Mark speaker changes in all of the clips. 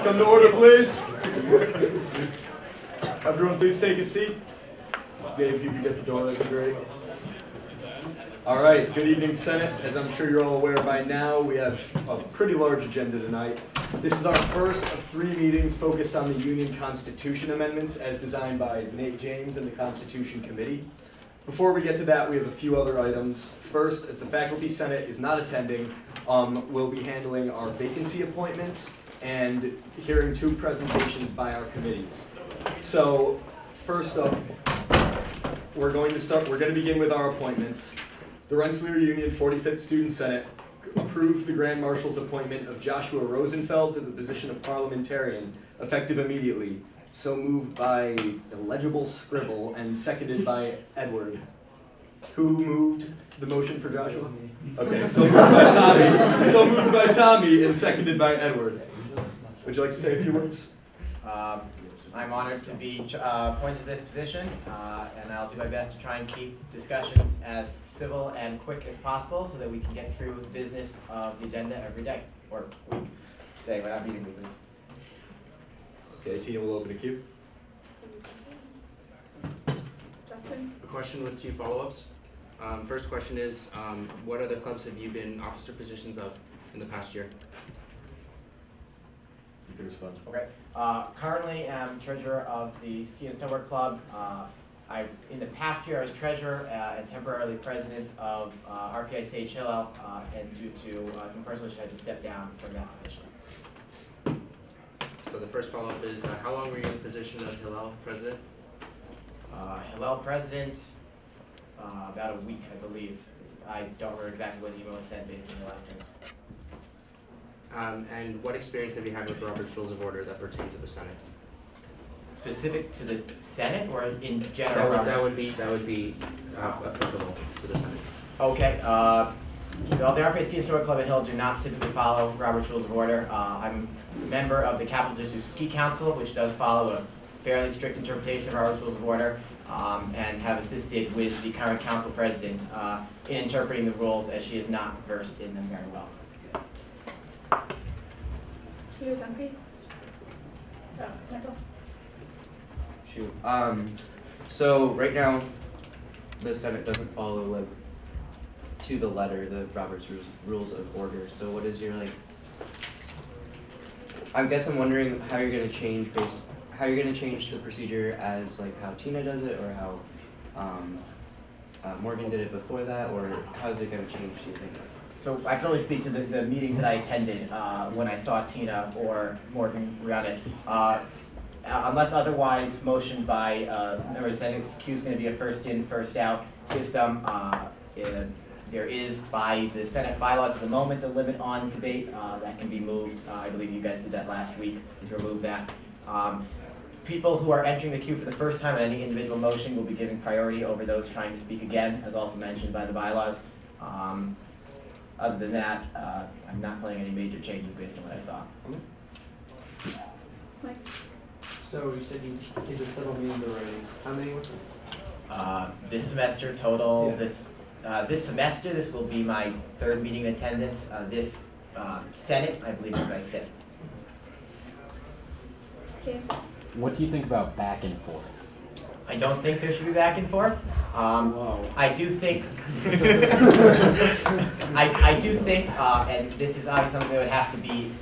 Speaker 1: Come to order, please. Everyone, please take a seat. Dave, if you could get the door, that'd be great. All right, good evening, Senate. As I'm sure you're all aware by now, we have a pretty large agenda tonight. This is our first of 3 meetings focused on the Union Constitution amendments as designed by Nate James and the Constitution Committee. Before we get to that, we have a few other items. First, as the Faculty Senate is not attending, we'll be handling our vacancy appointments and hearing 2 presentations by our committees. So, first up, we're going to begin with our appointments. The Rensselaer Union 45th Student Senate approves the Grand Marshal's appointment of Joshua Rosenfeld to the position of parliamentarian, effective immediately. So moved by illegible scribble and seconded by Edward. Who moved the motion for Joshua? Okay, so moved by Tommy. So moved by Tommy and seconded by Edward. Would you like to say a few words?
Speaker 2: I'm honored to be appointed to this position, and I'll do my best to try and keep discussions as civil and quick as possible so that we can get through the business of the agenda every day, or week. Today, we're not meeting weekly.
Speaker 1: Okay, Tina will open a queue.
Speaker 3: Justin?
Speaker 4: A question with 2 follow-ups. First question is, what other clubs have you been officer positions of in the past year?
Speaker 1: You can respond.
Speaker 2: Okay. Currently, I'm treasurer of the Ski and Snowboard Club. In the past year, I was treasurer and temporarily president of RPI Sage Hillel, and due to some personal issues, I had to step down from that position.
Speaker 4: So the first follow-up is, how long were you in the position of Hillel president?
Speaker 2: Hillel president, about a week, I believe. I don't remember exactly what the email was sent based on the elections.
Speaker 4: And what experience have you had with Robert's Rules of Order that pertain to the Senate?
Speaker 2: Specific to the Senate or in general?
Speaker 4: That would be applicable to the Senate.
Speaker 2: Okay. Well, the RPI Ski and Snowboard Club at Hill do not typically follow Robert's Rules of Order. I'm a member of the Capital District Ski Council, which does follow a fairly strict interpretation of Robert's Rules of Order, and have assisted with the current council president in interpreting the rules, as she is not versed in them very well.
Speaker 3: Peter Zemke? Michael?
Speaker 5: Shoot. So right now, the Senate doesn't follow like to the letter the Robert's Rules of Order. So what is your like? I guess I'm wondering how you're gonna change the procedure as like how Tina does it, or how Morgan did it before that, or how's it gonna change? Do you think?
Speaker 2: So I can only speak to the meetings that I attended when I saw Tina or Morgan run it. Unless otherwise motioned by members, Senate Q is going to be a first in, first out system. There is, by the Senate bylaws at the moment, a limit on debate that can be moved. I believe you guys did that last week to remove that. People who are entering the queue for the first time on any individual motion will be given priority over those trying to speak again, as also mentioned by the bylaws. Other than that, I'm not planning any major changes based on what I saw.
Speaker 3: Mike?
Speaker 6: So you said you did several meetings already. How many was it?
Speaker 2: This semester total,
Speaker 6: Yeah.
Speaker 2: this semester, this will be my 3rd meeting in attendance. This Senate, I believe, is my 5th.
Speaker 3: James?
Speaker 7: What do you think about back and forth?
Speaker 2: I don't think there should be back and forth. I do think, I do think, and this is obviously something that would have to be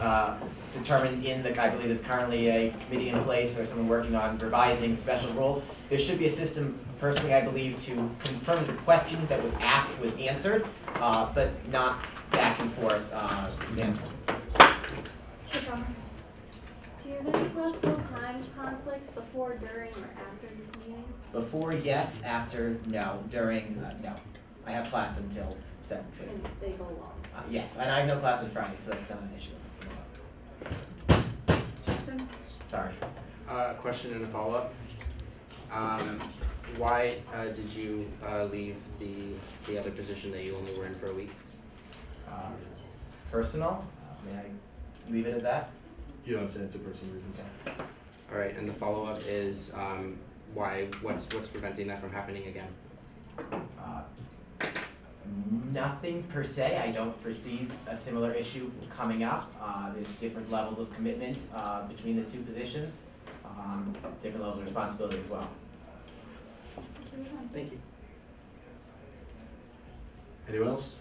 Speaker 2: determined in the, I believe there's currently a committee in place or someone working on revising special rules. There should be a system, personally, I believe, to confirm the question that was asked was answered, but not back and forth.
Speaker 3: Shakama?
Speaker 8: Do you have any possible time conflicts before, during, or after this meeting?
Speaker 2: Before, yes. After, no. During, no. I have class until 7:00.
Speaker 8: And they go long.
Speaker 2: Yes, and I have no class on Friday, so that's not an issue.
Speaker 3: Justin?
Speaker 4: Sorry. Question and a follow-up. Why did you leave the other position that you only were in for a week?
Speaker 2: Personal? May I leave it at that?
Speaker 1: You don't have to answer personal reasons.
Speaker 4: All right, and the follow-up is why? What's preventing that from happening again?
Speaker 2: Nothing per se. I don't foresee a similar issue coming up. There's different levels of commitment between the two positions, different levels of responsibility as well.
Speaker 4: Thank you.
Speaker 1: Anyone else?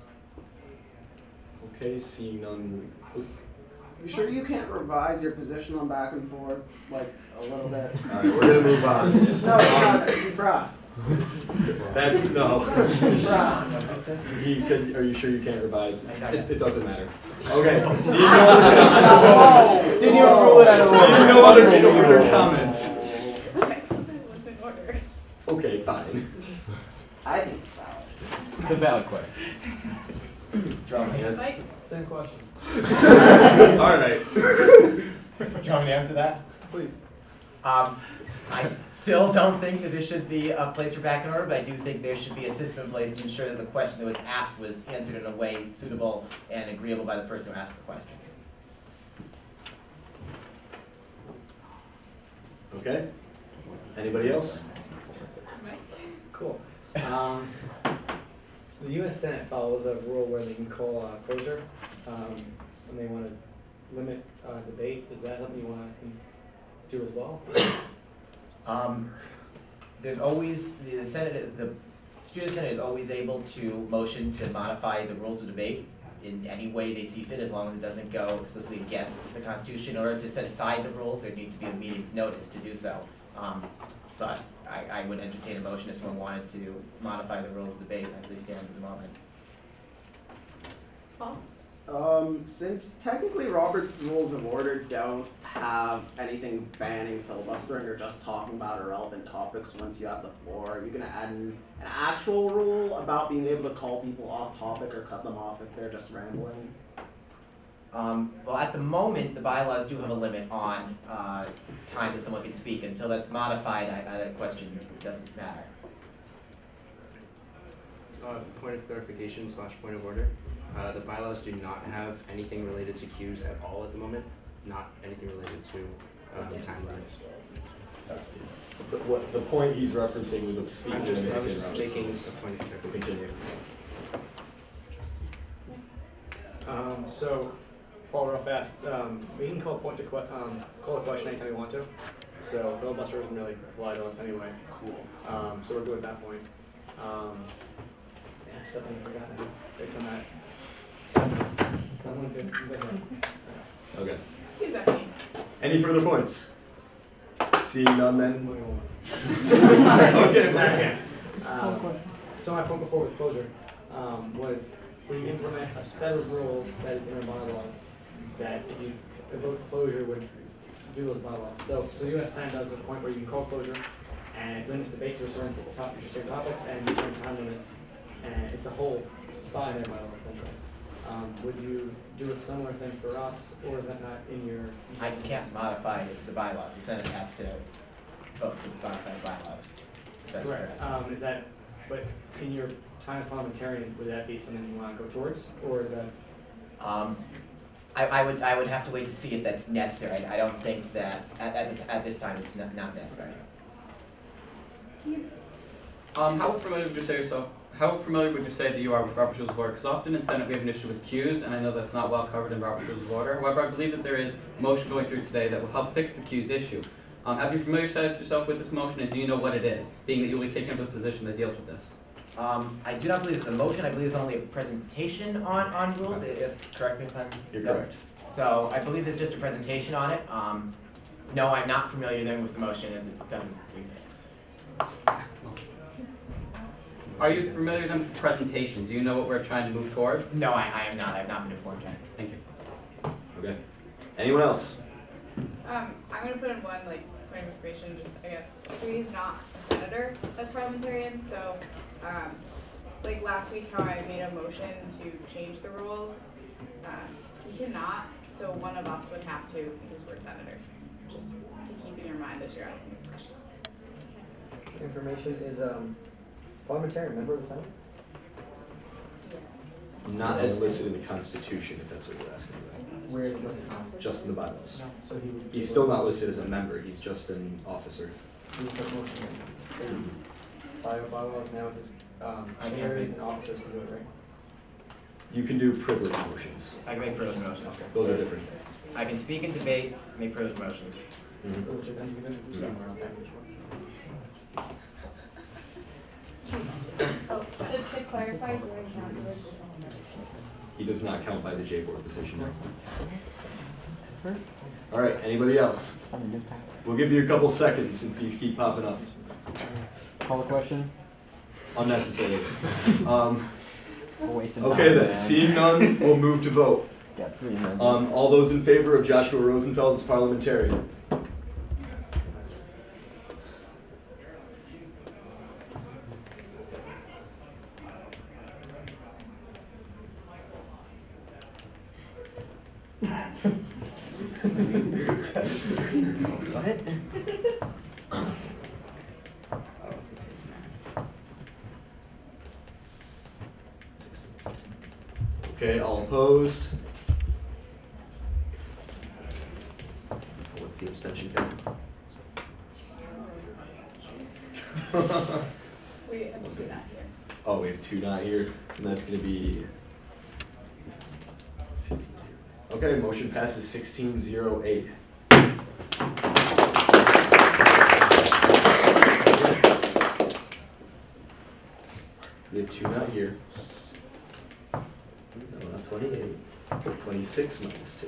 Speaker 1: Okay, seeing none.
Speaker 9: You sure you can't revise your position on back and forth, like, a little bit?
Speaker 1: Alright, we're gonna move on.
Speaker 9: No, bruh.
Speaker 1: That's, no.
Speaker 9: Bruh.
Speaker 1: He said, are you sure you can't revise?
Speaker 2: No.
Speaker 1: It doesn't matter. Okay, seeing
Speaker 9: Whoa.
Speaker 7: Didn't even rule it out of order.
Speaker 1: seeing no other in-order comments.
Speaker 3: Okay, that was in order.
Speaker 1: Okay, fine.
Speaker 9: I think it's valid.
Speaker 7: It's a valid question.
Speaker 1: Yes.
Speaker 3: Mike?
Speaker 6: Same question.
Speaker 1: Alright.
Speaker 2: Do you want me to answer that?
Speaker 6: Please.
Speaker 2: I still don't think that there should be a place for back in order, but I do think there should be a system in place to ensure that the question that was asked was answered in a way suitable and agreeable by the person who asked the question.
Speaker 1: Okay. Anybody else?
Speaker 3: Mike?
Speaker 6: Cool. The U.S. Senate follows a rule where they can call closure when they want to limit debate. Is that something you want to do as well?
Speaker 2: There's always, the Senate, the Student Senate is always able to motion to modify the rules of debate in any way they see fit, as long as it doesn't go explicitly against the Constitution. In order to set aside the rules, there needs to be a meeting's notice to do so. But I would entertain a motion if someone wanted to modify the rules of debate as they stand at the moment.
Speaker 3: Paul?
Speaker 9: Since technically Robert's Rules of Order don't have anything banning filibustering or just talking about irrelevant topics once you have the floor, are you gonna add an actual rule about being able to call people off topic or cut them off if they're just rambling?
Speaker 2: Well, at the moment, the bylaws do have a limit on time that someone can speak. Until that's modified, that question doesn't matter.
Speaker 4: Point of clarification / point of order. The bylaws do not have anything related to queues at all at the moment. Not anything related to time limits.
Speaker 1: The point he's referencing with the
Speaker 4: I
Speaker 1: speaking
Speaker 4: was
Speaker 1: limits
Speaker 4: just
Speaker 1: is
Speaker 4: making a point of clarification.
Speaker 1: continue.
Speaker 6: So, Paul, real fast, we can call a question anytime we want to. So filibuster doesn't really apply to us anyway. Cool. So we're good at that point. Yeah, something I forgot now, based on that. Someone could.
Speaker 1: Okay.
Speaker 3: Who's that mean?
Speaker 1: Any further points? Seeing none then?
Speaker 6: Okay, back so my point before with closure was we implement a set of rules that is in our bylaws that if you vote closure would do those bylaws. So U.S. Senate does a point where you can call closure and it limits debate to a certain topics and certain time limits, and it's a whole spot in their bylaws essentially. Would you do a similar thing for us, or is that not in your?
Speaker 2: I can't modify the bylaws. The Senate has to vote to modify the bylaws. If that's what you're
Speaker 6: Correct.
Speaker 2: asking.
Speaker 6: Is that, but in your time of parliamentarian, would that be something you want to go towards, or is that?
Speaker 2: I would have to wait to see if that's necessary. I don't think that at this time it's not necessary.
Speaker 10: How familiar would you say that you are with Robert's Rules of Order? Because often in Senate we have an issue with queues, and I know that's not well covered in Robert's Rules of Order. However, I believe that there is a motion going through today that will help fix the queues issue. Have you familiarized yourself with this motion, and do you know what it is, being that you will be taking up a position that deals with this?
Speaker 2: I do not believe it's a motion. I believe it's only a presentation on rules. Correct me if I'm.
Speaker 1: You're
Speaker 2: no.
Speaker 1: correct.
Speaker 2: So I believe it's just a presentation on it. No, I'm not familiar then with the motion as it doesn't exist.
Speaker 10: Are you familiar then with the presentation? Do you know what we're trying to move towards?
Speaker 2: No, I am not. I have not been informed yet.
Speaker 10: Thank you.
Speaker 1: Okay. Anyone else?
Speaker 3: I'm gonna put in one point of information, just I guess. So he's not a senator as parliamentarian, so like last week how I made a motion to change the rules, he cannot. So one of us would have to because we're senators. Just to keep in your mind as you're asking these questions.
Speaker 6: Information is parliamentarian member of the Senate.
Speaker 1: Not as listed in the Constitution, if that's what you're asking about.
Speaker 6: Where is it listed?
Speaker 1: Just in the bylaws.
Speaker 6: So he would.
Speaker 1: He's still not listed as a member, he's just an officer.
Speaker 6: He would put motion in. Bylaws now it says chairs and officers can do it, right?
Speaker 1: You can do privilege motions.
Speaker 2: I can make privilege motions.
Speaker 1: Those are different.
Speaker 2: I can speak and debate, make privilege motions.
Speaker 8: Oh, just to clarify, do I count this?
Speaker 1: He does not count by the J board position. All right, anybody else? We'll give you a couple seconds since these keep popping up.
Speaker 7: Call the question.
Speaker 1: Unnecessary.
Speaker 7: We're wasting time.
Speaker 1: Okay then,
Speaker 7: man.
Speaker 1: seeing none, we'll move to vote.
Speaker 7: Got 3 minutes.
Speaker 1: All those in favor of Joshua Rosenfeld as parliamentarian?
Speaker 5: What?
Speaker 1: Okay, all opposed? What's the abstention count?
Speaker 3: We have to do that here.
Speaker 1: Oh, we have 2 not here, and that's gonna be 16-0. Okay, motion passes 16-08. We have 2 not here. No, not 28. 26 minus 2.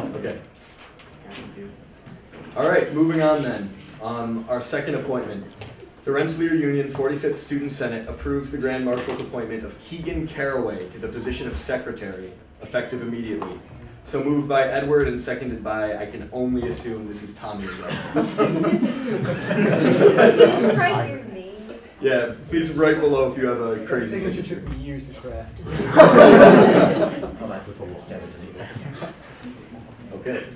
Speaker 1: Okay. All right, moving on then. Our second appointment. The Rensselaer Union 45th Student Senate approves the Grand Marshal's appointment of Keegan Caraway to the position of Secretary, effective immediately. So moved by Edward and seconded by, I can only assume this is Tommy Rudd.
Speaker 8: Please write your name.
Speaker 1: Yeah, please write below if you have a crazy signature.
Speaker 6: took me years to craft.
Speaker 2: Hold on.
Speaker 1: Okay.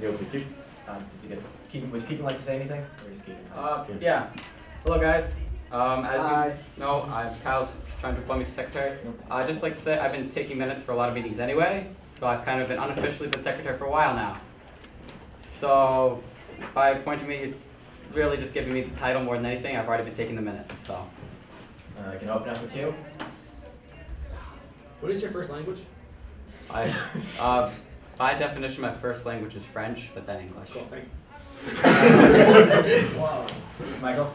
Speaker 1: You open Keegan?
Speaker 2: Did you get, Keegan, would Keegan like to say anything? Or is Keegan?
Speaker 10: Yeah. Hello, guys. As you know, Kyle's trying to appoint me to secretary. I'd just like to say I've been taking minutes for a lot of meetings anyway, so I've kind of been unofficially been secretary for a while now. So by appointing me, you're really just giving me the title more than anything. I've already been taking the minutes, so.
Speaker 2: I can open up with you.
Speaker 6: What is your first language?
Speaker 10: By definition, my first language is French, but then English.
Speaker 6: Cool, thank you.
Speaker 2: Michael?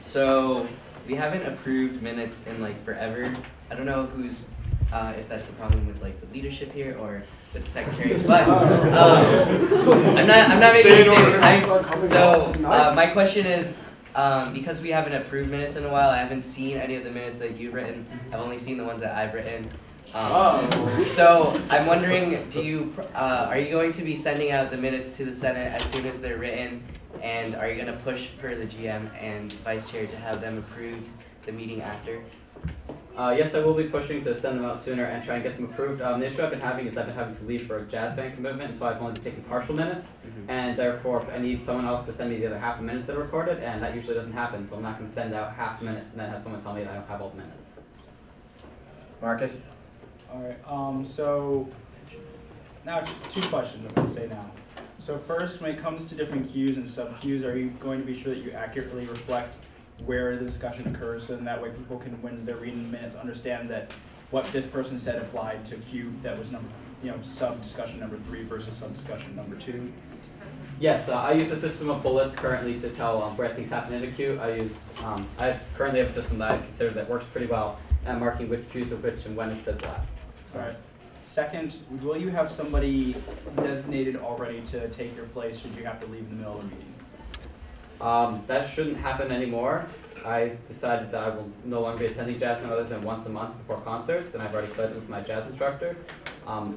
Speaker 5: So we haven't approved minutes in like forever. I don't know who's, if that's a problem with like the leadership here or with the secretary, but I'm not making a statement. So my question is, because we haven't approved minutes in a while, I haven't seen any of the minutes that you've written. I've only seen the ones that I've written. So I'm wondering, are you going to be sending out the minutes to the Senate as soon as they're written? And are you going to push for the GM and Vice Chair to have them approved the meeting after?
Speaker 10: Yes, I will be pushing to send them out sooner and try and get them approved. The issue I've been having is I've been having to leave for a jazz band commitment, so I've only been taking partial minutes, and therefore I need someone else to send me the other half the minutes that are recorded, and that usually doesn't happen, so I'm not going to send out half the minutes and then have someone tell me that I don't have all the minutes.
Speaker 2: Marcus?
Speaker 11: Alright, so now 2 questions I'm going to say now. So first, when it comes to different cues and sub-cues, are you going to be sure that you accurately reflect where the discussion occurs, so that way people can, when they're reading the minutes, understand that what this person said applied to cue that was sub-discussion number 3 versus sub-discussion number 2?
Speaker 10: Yes, I use a system of bullets currently to tell where things happen in a queue. I currently have a system that I consider that works pretty well at marking which cues are which and when it's said what.
Speaker 11: Alright. Second, will you have somebody designated already to take your place should you have to leave in the middle of the meeting?
Speaker 10: That shouldn't happen anymore. I decided that I will no longer be attending jazz other than once a month before concerts, and I've already pledged with my jazz instructor.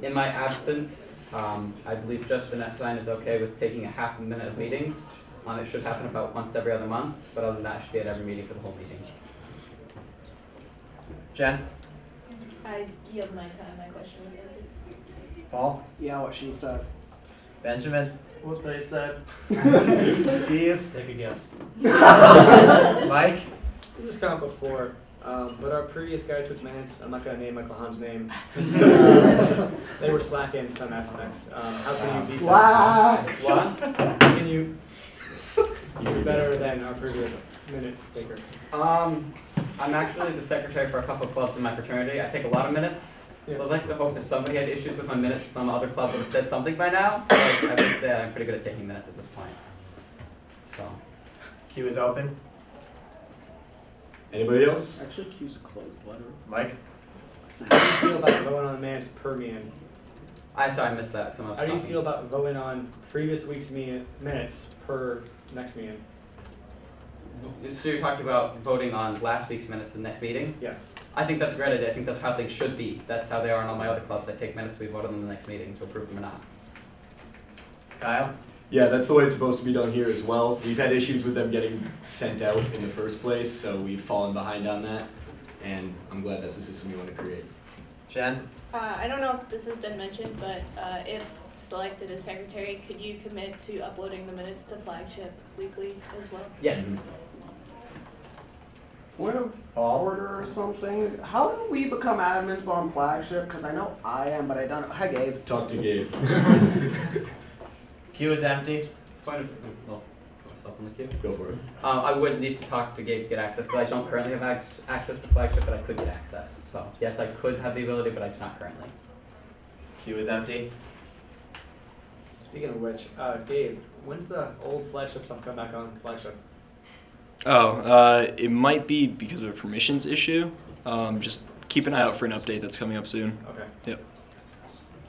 Speaker 10: In my absence, I believe Justin Epstein is okay with taking a half a minute of meetings. It should happen about once every other month, but other than that, it should be at every meeting for the whole meeting.
Speaker 2: Jen?
Speaker 8: I yield my time, my question was answered.
Speaker 2: Paul?
Speaker 9: Yeah, what she said.
Speaker 2: Benjamin?
Speaker 6: What they said.
Speaker 2: Steve?
Speaker 6: Take a guess.
Speaker 2: Mike?
Speaker 6: This has come up before, but our previous guy took minutes. I'm not going to name Michael Hahn's name. They were slacking in some aspects. How can you beat
Speaker 9: Slack!
Speaker 6: that? What? Can you? better than our previous minute taker.
Speaker 10: I'm actually the secretary for a couple of clubs in my fraternity. I take a lot of minutes.
Speaker 6: Yeah.
Speaker 10: So I'd like to hope if somebody had issues with my minutes, some other club would have said something by now. So I would say I'm pretty good at taking minutes at this point. So.
Speaker 2: Queue is open.
Speaker 1: Anybody else?
Speaker 9: Actually, queues are closed. Whatever.
Speaker 2: Mike?
Speaker 6: How do you feel about voting on the minutes per meeting?
Speaker 10: Sorry, I missed that. Someone else
Speaker 6: How do you
Speaker 10: talking.
Speaker 6: feel about voting on previous week's minutes per next meeting?
Speaker 10: So you're talking about voting on last week's minutes in the next meeting?
Speaker 6: Yes.
Speaker 10: I think that's a great idea. I think that's how things should be. That's how they are in all my other clubs. I take minutes, we vote on them in the next meeting to approve them or not.
Speaker 2: Kyle?
Speaker 1: Yeah, that's the way it's supposed to be done here as well. We've had issues with them getting sent out in the first place, so we've fallen behind on that, and I'm glad that's a system we want to create.
Speaker 2: Jen?
Speaker 12: I don't know if this has been mentioned, but if selected as secretary, could you commit to uploading the minutes to Flagship weekly as well?
Speaker 10: Yes.
Speaker 9: Point of order or something. How do we become admins on Flagship? Because I know I am, but I don't. Hi, Gabe.
Speaker 1: Talk to Gabe.
Speaker 2: Queue is empty.
Speaker 10: Point of, well, myself on the queue.
Speaker 1: Go for it.
Speaker 10: I would need to talk to Gabe to get access, because I don't currently have access to Flagship, but I could get access. So, yes, I could have the ability, but I do not currently.
Speaker 2: Queue is empty.
Speaker 6: Speaking of which, Gabe, when's the old Flagship stuff come back on Flagship?
Speaker 13: It might be because of a permissions issue. Just keep an eye out for an update that's coming up soon.
Speaker 6: Okay.
Speaker 13: Yep.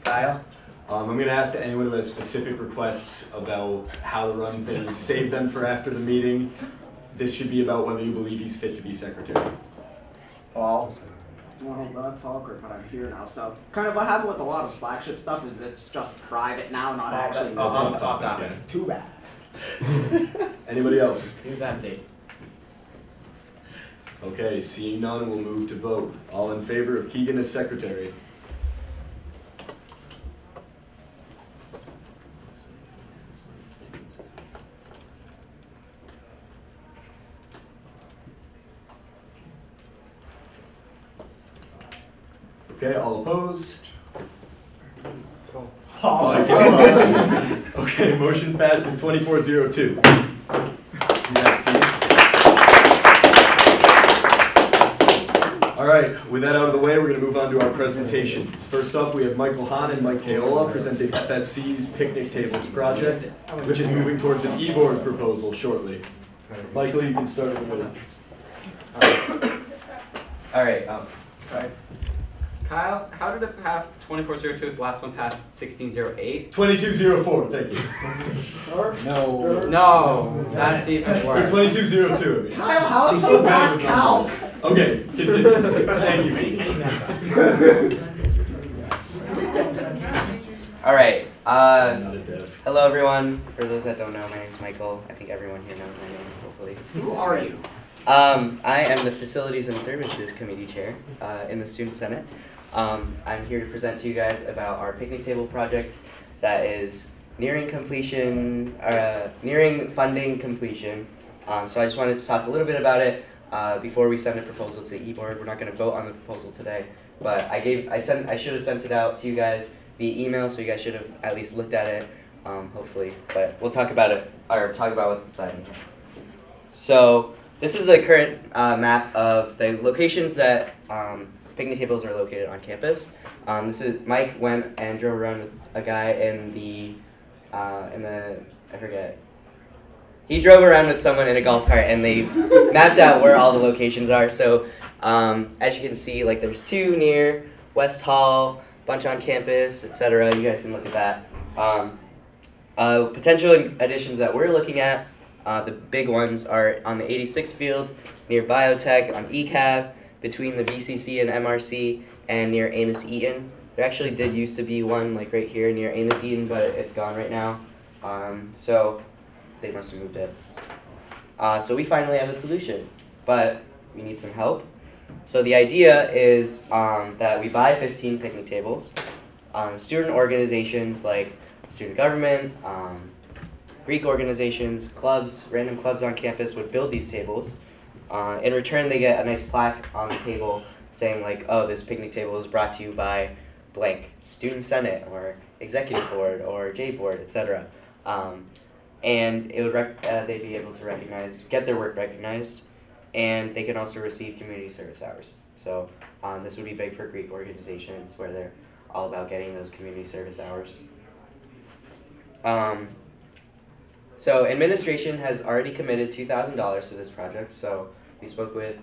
Speaker 2: Kyle?
Speaker 1: I'm going to ask anyone who has specific requests about how to run things, save them for after the meeting. This should be about whether you believe he's fit to be secretary.
Speaker 2: Paul?
Speaker 9: Well, that's awkward, but I'm here now. So, kind of what happened with a lot of Flagship stuff is it's just private now, not actually.
Speaker 2: Off topic.
Speaker 1: Okay.
Speaker 9: Too bad.
Speaker 1: Anybody else?
Speaker 2: Queue's empty.
Speaker 1: Okay, seeing none, we'll move to vote. All in favor of Keegan as secretary? Okay, all opposed? Okay, motion passes 24-02. All right, with that out of the way, we're going to move on to our presentations. First up, we have Michael Hahn and Mike Kaola presenting FSC's Picnic Tables project, which is moving towards an e-board proposal shortly. Michael, you can start with the minutes.
Speaker 10: All right. Kyle, how did it pass 2402 if the last one passed 1608?
Speaker 1: 2204, thank you.
Speaker 7: No.
Speaker 10: No, that's even
Speaker 1: Or
Speaker 10: worse.
Speaker 1: 2202, I mean.
Speaker 9: Kyle, how
Speaker 1: I'm
Speaker 9: did
Speaker 1: so
Speaker 9: you
Speaker 1: bad
Speaker 9: pass
Speaker 1: with
Speaker 9: cows?
Speaker 1: numbers. Okay, continue. Thank you.
Speaker 5: All right.
Speaker 1: Not a dev.
Speaker 5: Hello, everyone. For those that don't know, my name is Michael. I think everyone here knows my name, hopefully.
Speaker 9: Who are you?
Speaker 5: I am the Facilities and Services Committee Chair in the Student Senate. I'm here to present to you guys about our picnic table project that is nearing completion, nearing funding completion. So I just wanted to talk a little bit about it before we send a proposal to eBoard. We're not going to vote on the proposal today, but I should have sent it out to you guys via email, so you guys should have at least looked at it, hopefully. But we'll talk about it, or talk about what's inside in here. So this is a current map of the locations that picnic tables are located on campus. This is Mike went and drove around with a guy in the I forget. He drove around with someone in a golf cart and they mapped out where all the locations are. So as you can see, like there's 2 near West Hall, bunch on campus, etc. You guys can look at that. Potential additions that we're looking at, the big ones are on the 86th field, near Biotech, on ECAV, between the VCC and MRC, and near Amos Eaton. There actually did used to be one like right here near Amos Eaton, but it's gone right now. So they must have moved it. So we finally have a solution, but we need some help. So the idea is that we buy 15 picnic tables. Student organizations like student government, Greek organizations, clubs, random clubs on campus would build these tables. In return, they get a nice plaque on the table saying like, oh, this picnic table is brought to you by blank, Student Senate or Executive Board or J Board, etc. and it would they'd be able to get their work recognized, and they can also receive community service hours. So this would be big for Greek organizations where they're all about getting those community service hours. So administration has already committed $2,000 to this project. So we spoke with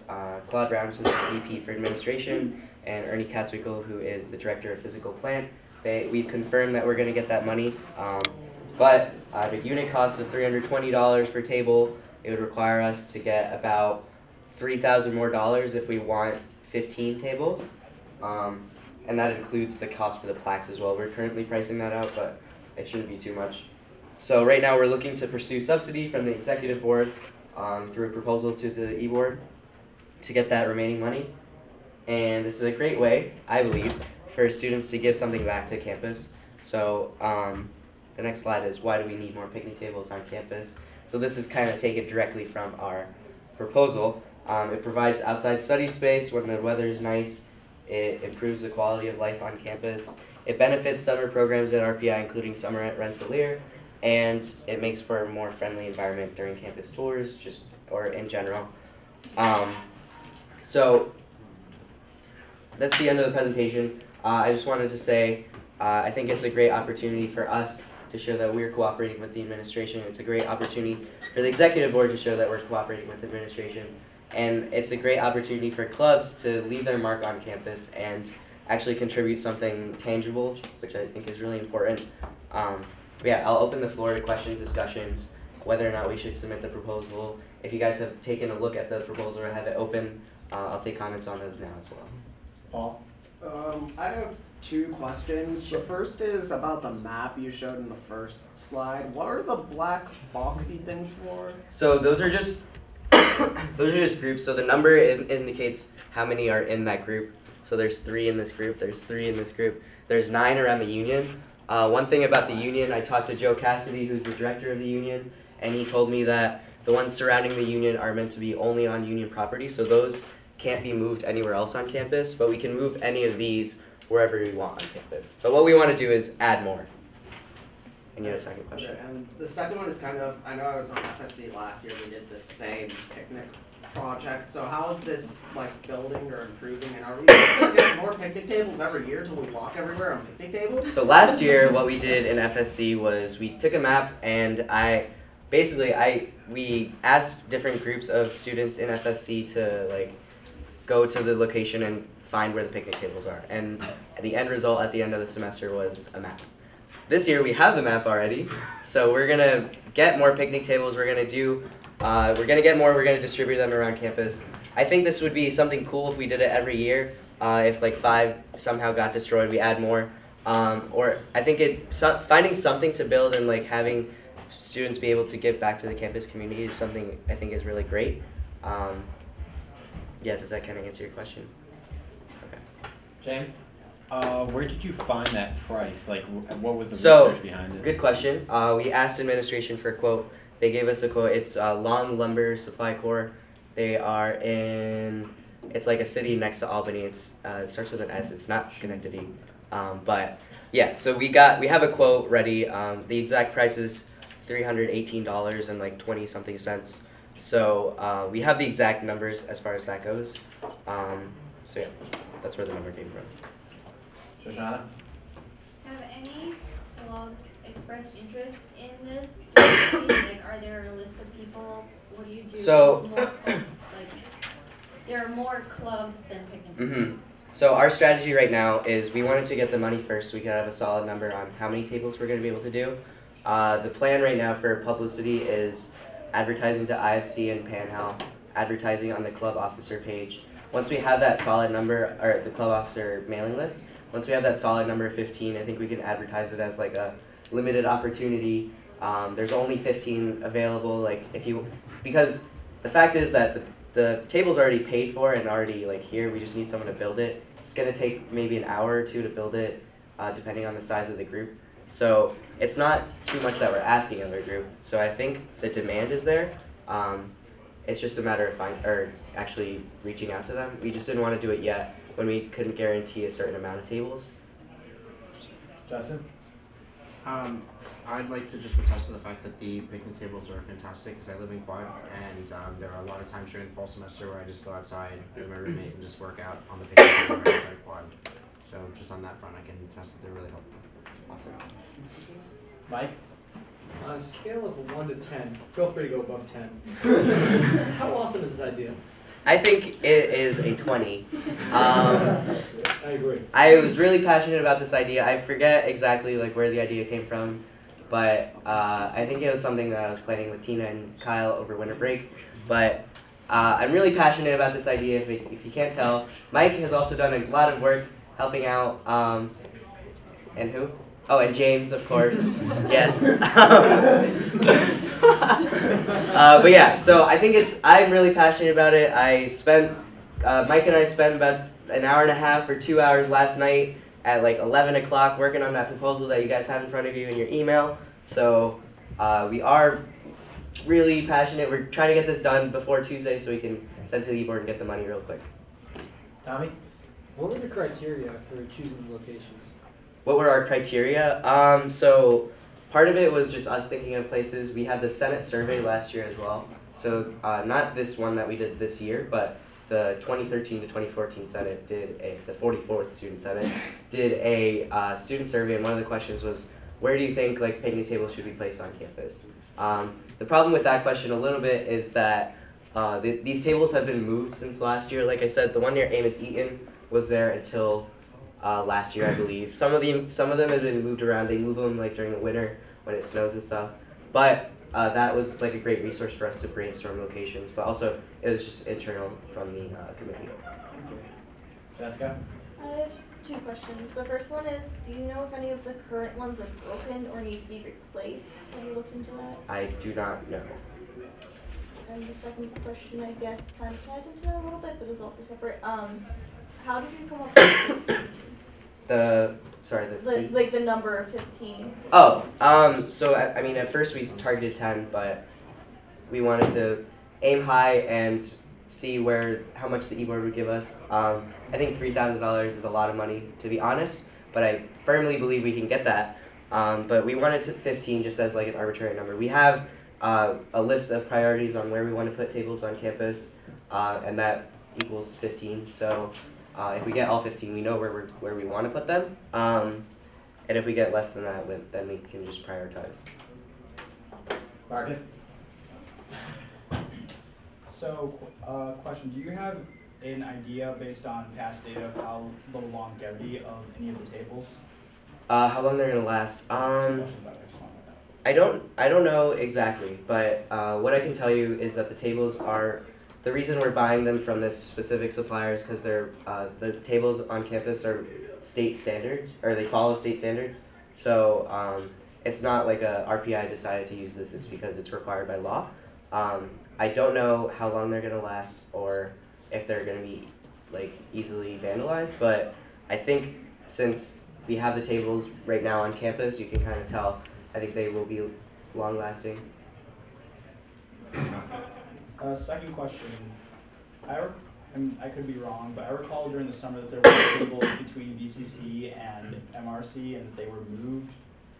Speaker 5: Claude Brown, who's the VP for administration, and Ernie Katzwickel, who is the director of physical plant. We've confirmed that we're going to get that money, but at a unit cost of $320 per table, it would require us to get about $3,000 more if we want 15 tables, and that includes the cost for the plaques as well. We're currently pricing that out, but it shouldn't be too much. So right now we're looking to pursue subsidy from the executive board through a proposal to the e-board to get that remaining money. And this is a great way, I believe, for students to give something back to campus. So the next slide is, why do we need more picnic tables on campus? So this is kind of taken directly from our proposal. It provides outside study space when the weather is nice. It improves the quality of life on campus. It benefits summer programs at RPI, including summer at Rensselaer, and it makes for a more friendly environment during campus tours, or in general. So that's the end of the presentation. I just wanted to say I think it's a great opportunity for us to show that we're cooperating with the administration. It's a great opportunity for the executive board to show that we're cooperating with the administration. And it's a great opportunity for clubs to leave their mark on campus and actually contribute something tangible, which I think is really important. Yeah, I'll open the floor to questions, discussions, whether or not we should submit the proposal. If you guys have taken a look at the proposal or have it open, I'll take comments on those now as well.
Speaker 9: Paul? I have two questions. The first is about the map you showed in the first slide. What are the black boxy things for?
Speaker 5: So those are just groups. So the number indicates how many are in that group. So there's 3 in this group, there's 3 in this group, there's 9 around the union. One thing about the union, I talked to Joe Cassidy, who's the director of the union, and he told me that the ones surrounding the union are meant to be only on union property, so those can't be moved anywhere else on campus, but we can move any of these wherever we want on campus. But what we want to do is add more. And you had a second question.
Speaker 9: Okay, and the second one is kind of, I know I was on FSC last year, we did the same picnic project, so how is this like building or improving, and are we going to get more picnic tables every year till we walk everywhere on picnic tables?
Speaker 5: So last year what we did in FSC was we took a map and we asked different groups of students in FSC to like go to the location and find where the picnic tables are, and the end result at the end of the semester was a map. This year we have the map already, so we're gonna get more picnic tables. We're gonna get more. We're gonna distribute them around campus. I think this would be something cool if we did it every year. If like 5 somehow got destroyed, we add more. Or I think finding something to build and like having students be able to give back to the campus community is something I think is really great. Yeah, does that kind of answer your question? Okay.
Speaker 14: James? Where did you find that price? Like, what was the research behind it?
Speaker 5: Good question. We asked administration for a quote. They gave us a quote. It's Long Lumber Supply Corps. They are it's like a city next to Albany. It starts with an S. It's not Schenectady. But yeah, so we have a quote ready. The exact price is $318 and like 20 something cents. So we have the exact numbers as far as that goes. So yeah, that's where the number came from.
Speaker 14: Shoshana?
Speaker 8: Have any clubs expressed interest in this? Like, are there a list of people? What do you do?
Speaker 5: So,
Speaker 8: more clubs? Like, there are more clubs than picnic tables.
Speaker 5: So our strategy right now is we wanted to get the money first so we could have a solid number on how many tables we're going to be able to do. The plan right now for publicity is advertising to IFC and Panhal, advertising on the club officer page. Once we have that solid number, or the club officer mailing list, once we have that solid number of 15, I think we can advertise it as like a limited opportunity. There's only 15 available, because the fact is that the table's already paid for and already like here, we just need someone to build it. It's gonna take maybe an hour or 2 to build it, depending on the size of the group. So it's not too much that we're asking of our group. So I think the demand is there. It's just a matter of actually reaching out to them. We just didn't want to do it yet when we couldn't guarantee a certain amount of tables.
Speaker 14: Justin?
Speaker 4: I'd like to just attest to the fact that the picnic tables are fantastic because I live in Quad, and there are a lot of times during the fall semester where I just go outside with my roommate and just work out on the picnic table right outside Quad. So just on that front, I can attest that they're really helpful.
Speaker 2: Awesome. Mike?
Speaker 6: On a scale of 1 to 10, feel free to go above 10. How awesome is this idea?
Speaker 5: I think it is a 20.
Speaker 6: I agree.
Speaker 5: I was really passionate about this idea. I forget exactly like where the idea came from, but I think it was something that I was planning with Tina and Kyle over winter break. But I'm really passionate about this idea. If you can't tell, Mike has also done a lot of work helping out. And who? Oh, and James, of course. Yes. But yeah, so I think I'm really passionate about it. Mike and I spent about an hour and a half or 2 hours last night at like 11 o'clock working on that proposal that you guys have in front of you in your email. So we are really passionate. We're trying to get this done before Tuesday so we can send to the board and get the money real quick.
Speaker 2: Tommy?
Speaker 6: What were the criteria for choosing the locations?
Speaker 5: What were our criteria? So part of it was just us thinking of places. We had the Senate survey last year as well. So not this one that we did this year, but the 2013 to 2014 Senate the 44th Student Senate did a student survey, and one of the questions was, where do you think like picnic tables should be placed on campus? The problem with that question a little bit is that these tables have been moved since last year. Like I said, the one near Amos Eaton was there until last year, I believe. Some of them have been moved around. They move them like during the winter when it snows and stuff. But that was like a great resource for us to brainstorm locations. But also, it was just internal from the committee.
Speaker 2: Jessica?
Speaker 15: I have 2 questions. The first one is, do you know if any of the current ones are broken or need to be replaced? Have you looked into that?
Speaker 5: I do not know.
Speaker 15: And the second question, I guess, kind of ties into that a little bit, but is also separate. How did you come up with the number of 15?
Speaker 5: Oh, so I mean, at first we targeted 10, but we wanted to aim high and see how much the e-board would give us. I think $3,000 is a lot of money, to be honest, but I firmly believe we can get that. But we wanted to 15 just as like an arbitrary number. We have a list of priorities on where we want to put tables on campus, and that equals 15. So if we get all 15, we know where we want to put them. And if we get less than that, then we can just prioritize.
Speaker 2: Marcus?
Speaker 11: So, question, do you have an idea based on past data of how the longevity of any of the tables?
Speaker 5: How long they're gonna last? I don't know exactly, but what I can tell you is that the tables are, the reason we're buying them from this specific supplier is because they're the tables on campus are state standards, or they follow state standards. So it's not like a RPI decided to use this, it's because it's required by law. I don't know how long they're gonna last or if they're gonna be like easily vandalized, but I think since we have the tables right now on campus, you can kind of tell. I think they will be long lasting.
Speaker 11: Second question. I could be wrong, but I recall during the summer that there were tables between VCC and MRC and that they were moved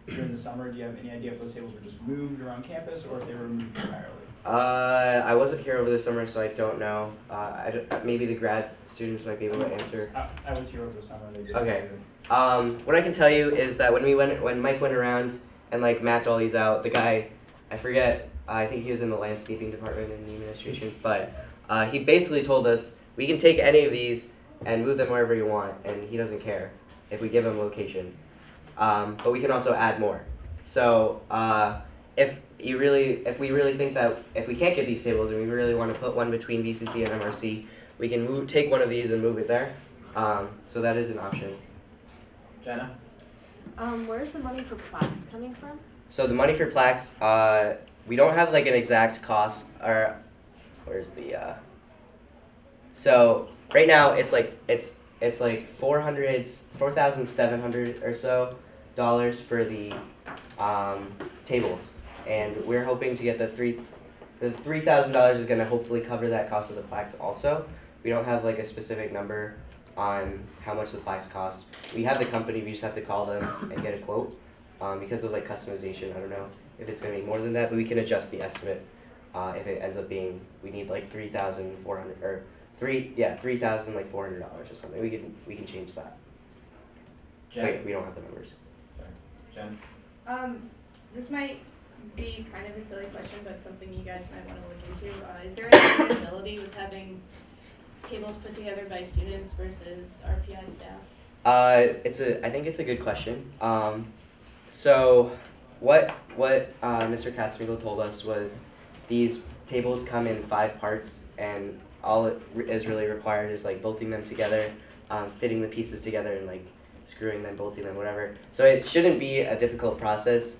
Speaker 11: during the summer. Do you have any idea if those tables were just moved around campus or if they were moved entirely?
Speaker 5: I wasn't here over the summer, so I don't know. Maybe the grad students might be able to answer.
Speaker 11: I was here over the summer. They just
Speaker 5: okay. What I can tell you is that when Mike went around and like mapped all these out, the guy, I forget, I think he was in the landscaping department in the administration, but he basically told us we can take any of these and move them wherever you want, and he doesn't care if we give him location. But we can also add more. So if we really think that if we can't get these tables and we really want to put one between VCC and MRC, we can take one of these and move it there. So that is an option.
Speaker 2: Jenna?
Speaker 15: Where's the money for plaques coming from?
Speaker 5: So the money for plaques, we don't have like an exact cost, or where's the? So right now it's like $4,700 or so for the tables, and we're hoping to get the $3,000 is going to hopefully cover that cost of the plaques also. We don't have like a specific number on how much the plaques cost. We have the company, we just have to call them and get a quote. because of like customization. I don't know if it's going to be more than that, but we can adjust the estimate if it ends up being we need like $3,400 or $3,000 like $400 or something. We can change that.
Speaker 2: Jen?
Speaker 5: Wait, we don't have the numbers.
Speaker 2: Jen?
Speaker 12: This might be kind of a silly question, but something you guys might want to look into. Is there any accountability with having tables put together by students versus RPI staff?
Speaker 5: I think it's a good question. So what Mr. Katzmigel told us was these tables come in 5 parts, and all it is really required is like bolting them together, fitting the pieces together, and like screwing them, bolting them, whatever. So it shouldn't be a difficult process.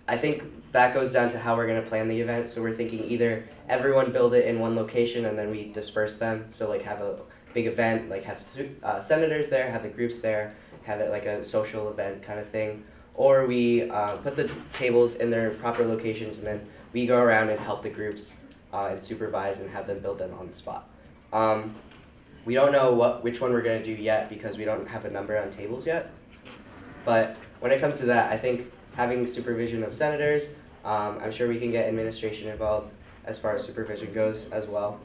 Speaker 5: I think that goes down to how we're going to plan the event. So we're thinking either everyone build it in one location and then we disperse them. So like have a big event, like have senators there, have the groups there, have it like a social event kind of thing. Or we put the tables in their proper locations and then we go around and help the groups and supervise and have them build them on the spot. We don't know which one we're going to do yet because we don't have a number on tables yet. But when it comes to that, I think having supervision of senators, I'm sure we can get administration involved as far as supervision goes as well.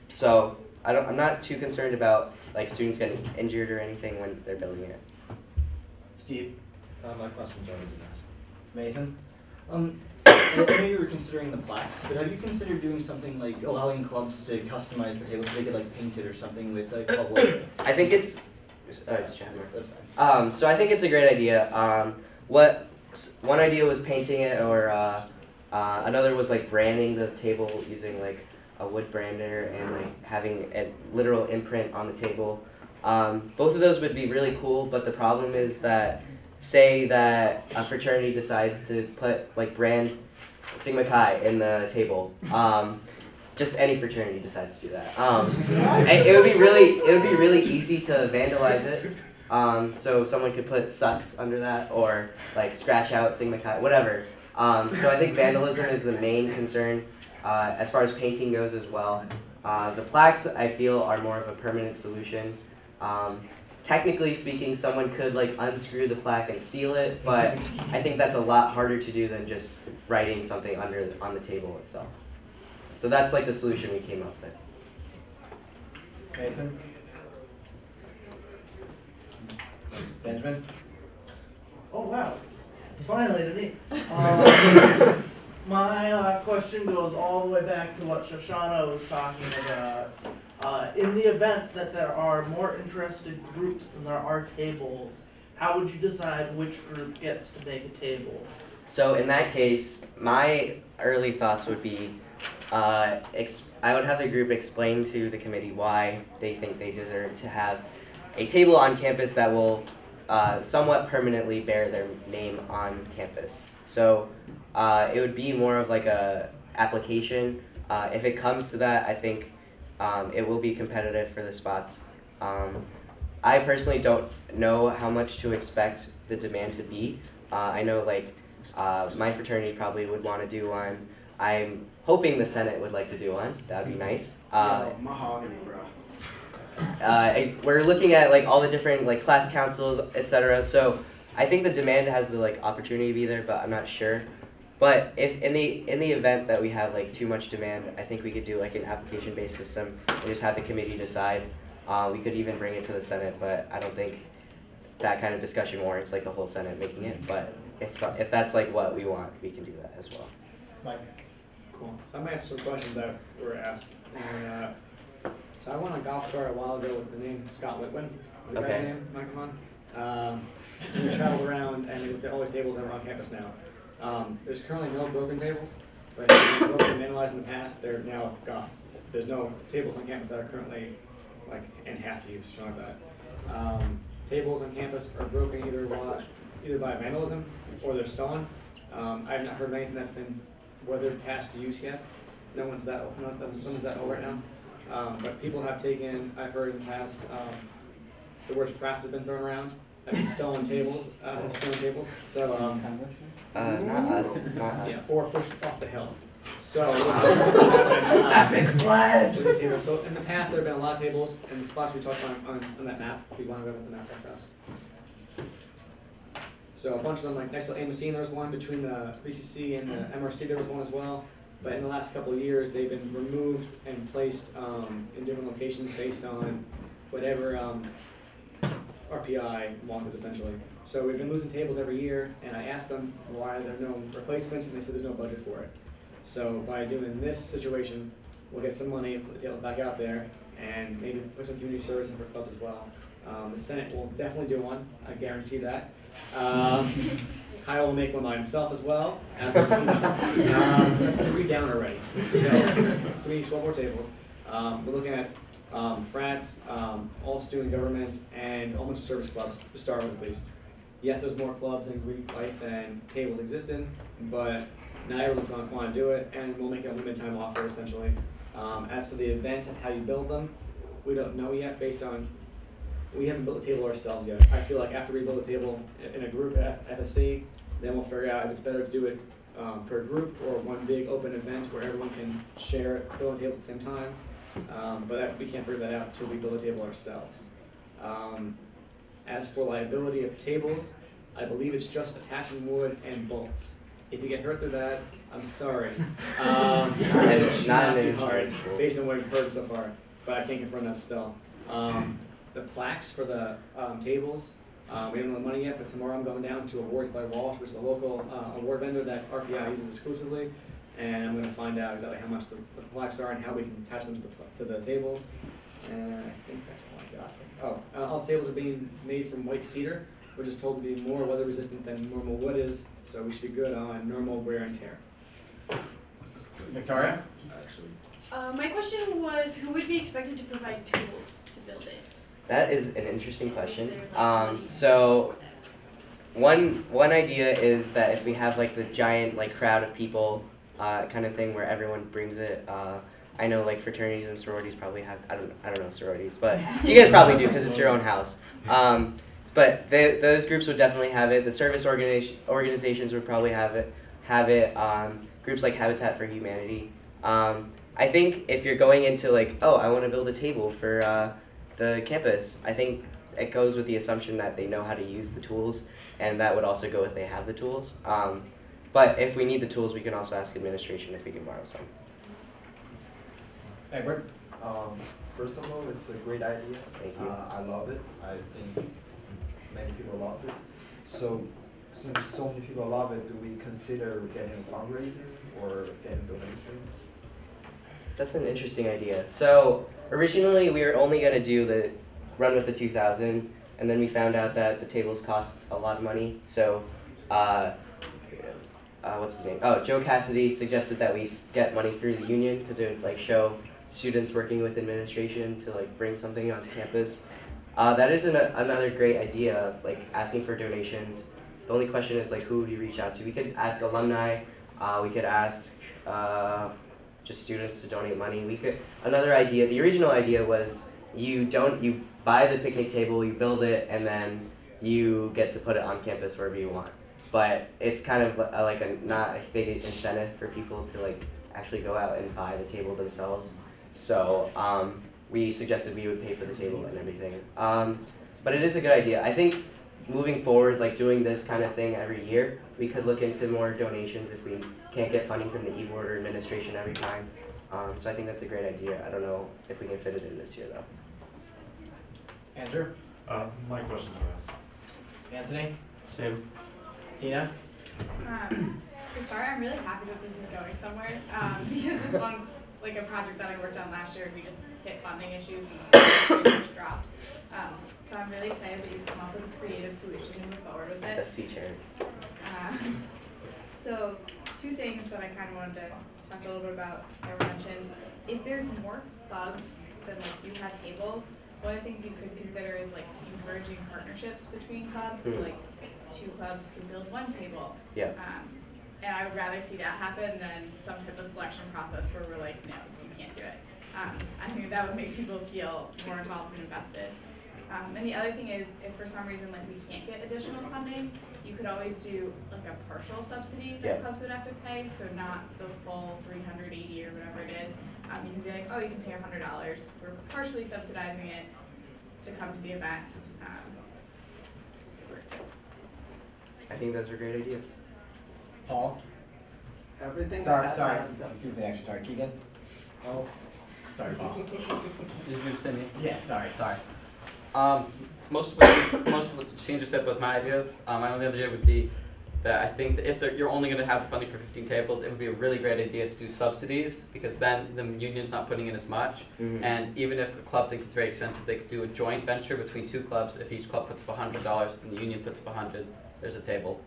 Speaker 5: So I'm not too concerned about like students getting injured or anything when they're building it.
Speaker 2: Steve?
Speaker 16: My question's already been asked.
Speaker 2: Mason?
Speaker 16: I know you were considering the plaques, but have you considered doing something like allowing clubs to customize the table so they could like paint it or something with a club logo?
Speaker 5: I think it's. So I think it's a great idea. One idea was painting it, or another was like branding the table using like a wood brander and like having a literal imprint on the table. Both of those would be really cool, but the problem is that say that a fraternity decides to put like brand Sigma Chi in the table. Just any fraternity decides to do that. It would be really easy to vandalize it. So someone could put sucks under that or like scratch out Sigma Chi, whatever. So I think vandalism is the main concern as far as painting goes as well. The plaques I feel are more of a permanent solution. Technically speaking, someone could like unscrew the plaque and steal it, but I think that's a lot harder to do than just writing something on the table itself. So that's like the solution we came up with.
Speaker 2: Mason? Benjamin?
Speaker 17: Oh wow, it's finally to me. My question goes all the way back to what Shoshana was talking about. In the event that there are more interested groups than there are tables, how would you decide which group gets to make a table?
Speaker 5: So in that case, my early thoughts would be, I would have the group explain to the committee why they think they deserve to have a table on campus that will somewhat permanently bear their name on campus. So it would be more of like a application. If it comes to that, I think it will be competitive for the spots. I personally don't know how much to expect the demand to be. I know like my fraternity probably would want to do one. I'm hoping the Senate would like to do one. That would be nice.
Speaker 17: Mahogany, bro.
Speaker 5: We're looking at like all the different like class councils, etc. So I think the demand has the like opportunity to be there, but I'm not sure. But if in the event that we have like too much demand, I think we could do like an application-based system and just have the committee decide. We could even bring it to the Senate, but I don't think that kind of discussion warrants like the whole Senate making it. But if that's like what we want, we can do that as well.
Speaker 6: Mike. Cool. So I'm gonna answer some questions that were asked. And, so I went on golf tour a while ago with the name Scott Litwin. The guy's name, Mike, come on. We traveled around and with all these tables that are on campus now. There's currently no broken tables, but they've been broken and vandalized in the past. They're now gone. There's no tables on campus that are currently like in half use, something like that. Tables on campus are broken either by vandalism or they're stolen. I have not heard of anything that's been weathered past use yet. No one's that old right now. But people have taken, I've heard in the past, the word frats has been thrown around. That means stolen tables, So,
Speaker 5: not us.
Speaker 6: Yeah, or pushed off the hill. So,
Speaker 17: Epic sledge!
Speaker 6: So in the past, there have been a lot of tables, and the spots we talked on that map. If you want to go to the map real fast. So a bunch of them, like next to AMC, there was one, between the BCC and the MRC, there was one as well. But in the last couple of years, they've been removed and placed in different locations based on whatever RPI wanted, essentially. So we've been losing tables every year, and I asked them why there are no replacements, and they said there's no budget for it. So by doing this situation, we'll get some money, put the tables back out there, and maybe put some community service in for clubs as well. The Senate will definitely do one, I guarantee that. Kyle will make one by himself as well, as will Tina. That's 3 down already. So we need 12 more tables. We're looking at frats, all student government, and a whole bunch of service clubs to start with at least. Yes, there's more clubs in Greek life than tables exist in, but not everyone's going to want to do it, and we'll make it a limited time offer essentially. As for the event and how you build them, we don't know yet based on, we haven't built a table ourselves yet. I feel like after we build a table in a group at FSC, then we'll figure out if it's better to do it per group or one big open event where everyone can share it, build a table at the same time. But we can't figure that out until we build a table ourselves. As for liability of tables, I believe it's just attaching wood and bolts. If you get hurt through that, I'm sorry. It should not be hard, based on what I've heard so far, but I can't confirm that still. The plaques for the tables, we haven't got the money yet, but tomorrow I'm going down to Awards by Walsh, which is a local award vendor that RPI uses exclusively, and I'm going to find out exactly how much the plaques are and how we can attach them to the tables. And I think that's all I got. So, all the tables are being made from white cedar, which is told to be more weather resistant than normal wood is, so we should be good on normal wear and tear.
Speaker 14: Victoria?
Speaker 12: My question was, who would be expected to provide tools to build it?
Speaker 5: That is an interesting question. So one idea is that if we have like the giant like crowd of people kind of thing where everyone brings it. I know like fraternities and sororities probably have, I don't know sororities, but you guys probably do because it's your own house. But those groups would definitely have it. The service organizations would probably have it. Groups like Habitat for Humanity. I think if you're going into like, oh, I want to build a table for the campus, I think it goes with the assumption that they know how to use the tools, and that would also go if they have the tools. But if we need the tools, we can also ask administration if we can borrow some.
Speaker 14: Edward?
Speaker 18: First of all, it's a great idea.
Speaker 5: Thank you.
Speaker 18: I love it. I think many people love it. So, since so many people love it, do we consider getting a fundraising or getting donation?
Speaker 5: That's an interesting idea. So originally we were only going to do the run with the 2000, and then we found out that the tables cost a lot of money. So what's his name? Oh, Joe Cassidy suggested that we get money through the union because it would like show students working with administration to like bring something onto campus. That is another great idea, like asking for donations. The only question is like who would you reach out to? We could ask alumni. We could ask just students to donate money. Another idea. The original idea was you buy the picnic table, you build it, and then you get to put it on campus wherever you want. But it's kind of not a big incentive for people to like actually go out and buy the table themselves. So we suggested we would pay for the table and everything. But it is a good idea. I think moving forward, like doing this kind of thing every year, we could look into more donations if we can't get funding from the e-board or administration every time. So I think that's a great idea. I don't know if we can fit it in this year though.
Speaker 14: Andrew?
Speaker 19: My question was asked.
Speaker 14: Anthony?
Speaker 10: Same.
Speaker 14: Tina?
Speaker 3: To start, I'm really happy that this is going somewhere, because this one, like a project that I worked on last year, we just hit funding issues and pretty much dropped. So I'm really excited that you've come up with a creative solution to move forward with it.
Speaker 5: That's C-chair.
Speaker 3: So 2 things that I kind of wanted to talk a little bit about that were mentioned. If there's more clubs than like you have tables, one of the things you could consider is like encouraging partnerships between clubs. So, like 2 clubs can build 1 table.
Speaker 5: Yeah.
Speaker 3: And I would rather see that happen than some type of selection process where we're like, no, you can't do it. I think that would make people feel more involved and invested. And the other thing is, if for some reason like we can't get additional funding, you could always do like a partial subsidy that clubs would have to pay, so not the full $380 or whatever it is. You can be like, oh, you can pay $100. We're partially subsidizing it to come to the event.
Speaker 5: I think those are great ideas.
Speaker 14: Paul?
Speaker 9: Everything
Speaker 14: Sorry,
Speaker 9: that
Speaker 14: sorry,
Speaker 9: has-
Speaker 14: excuse me, actually, sorry, Keegan?
Speaker 9: Oh.
Speaker 14: Sorry, Paul.
Speaker 10: Did you say me?
Speaker 2: Yes, sorry.
Speaker 10: Sorry. Most of what Shane just said was my ideas. My only other idea would be that I think that if you're only going to have funding for 15 tables, it would be a really great idea to do subsidies, because then the union's not putting in as much.
Speaker 5: Mhm.
Speaker 10: And even if a club thinks it's very expensive, they could do a joint venture between two clubs. If each club puts up $100 and the union puts up 100, there's a table.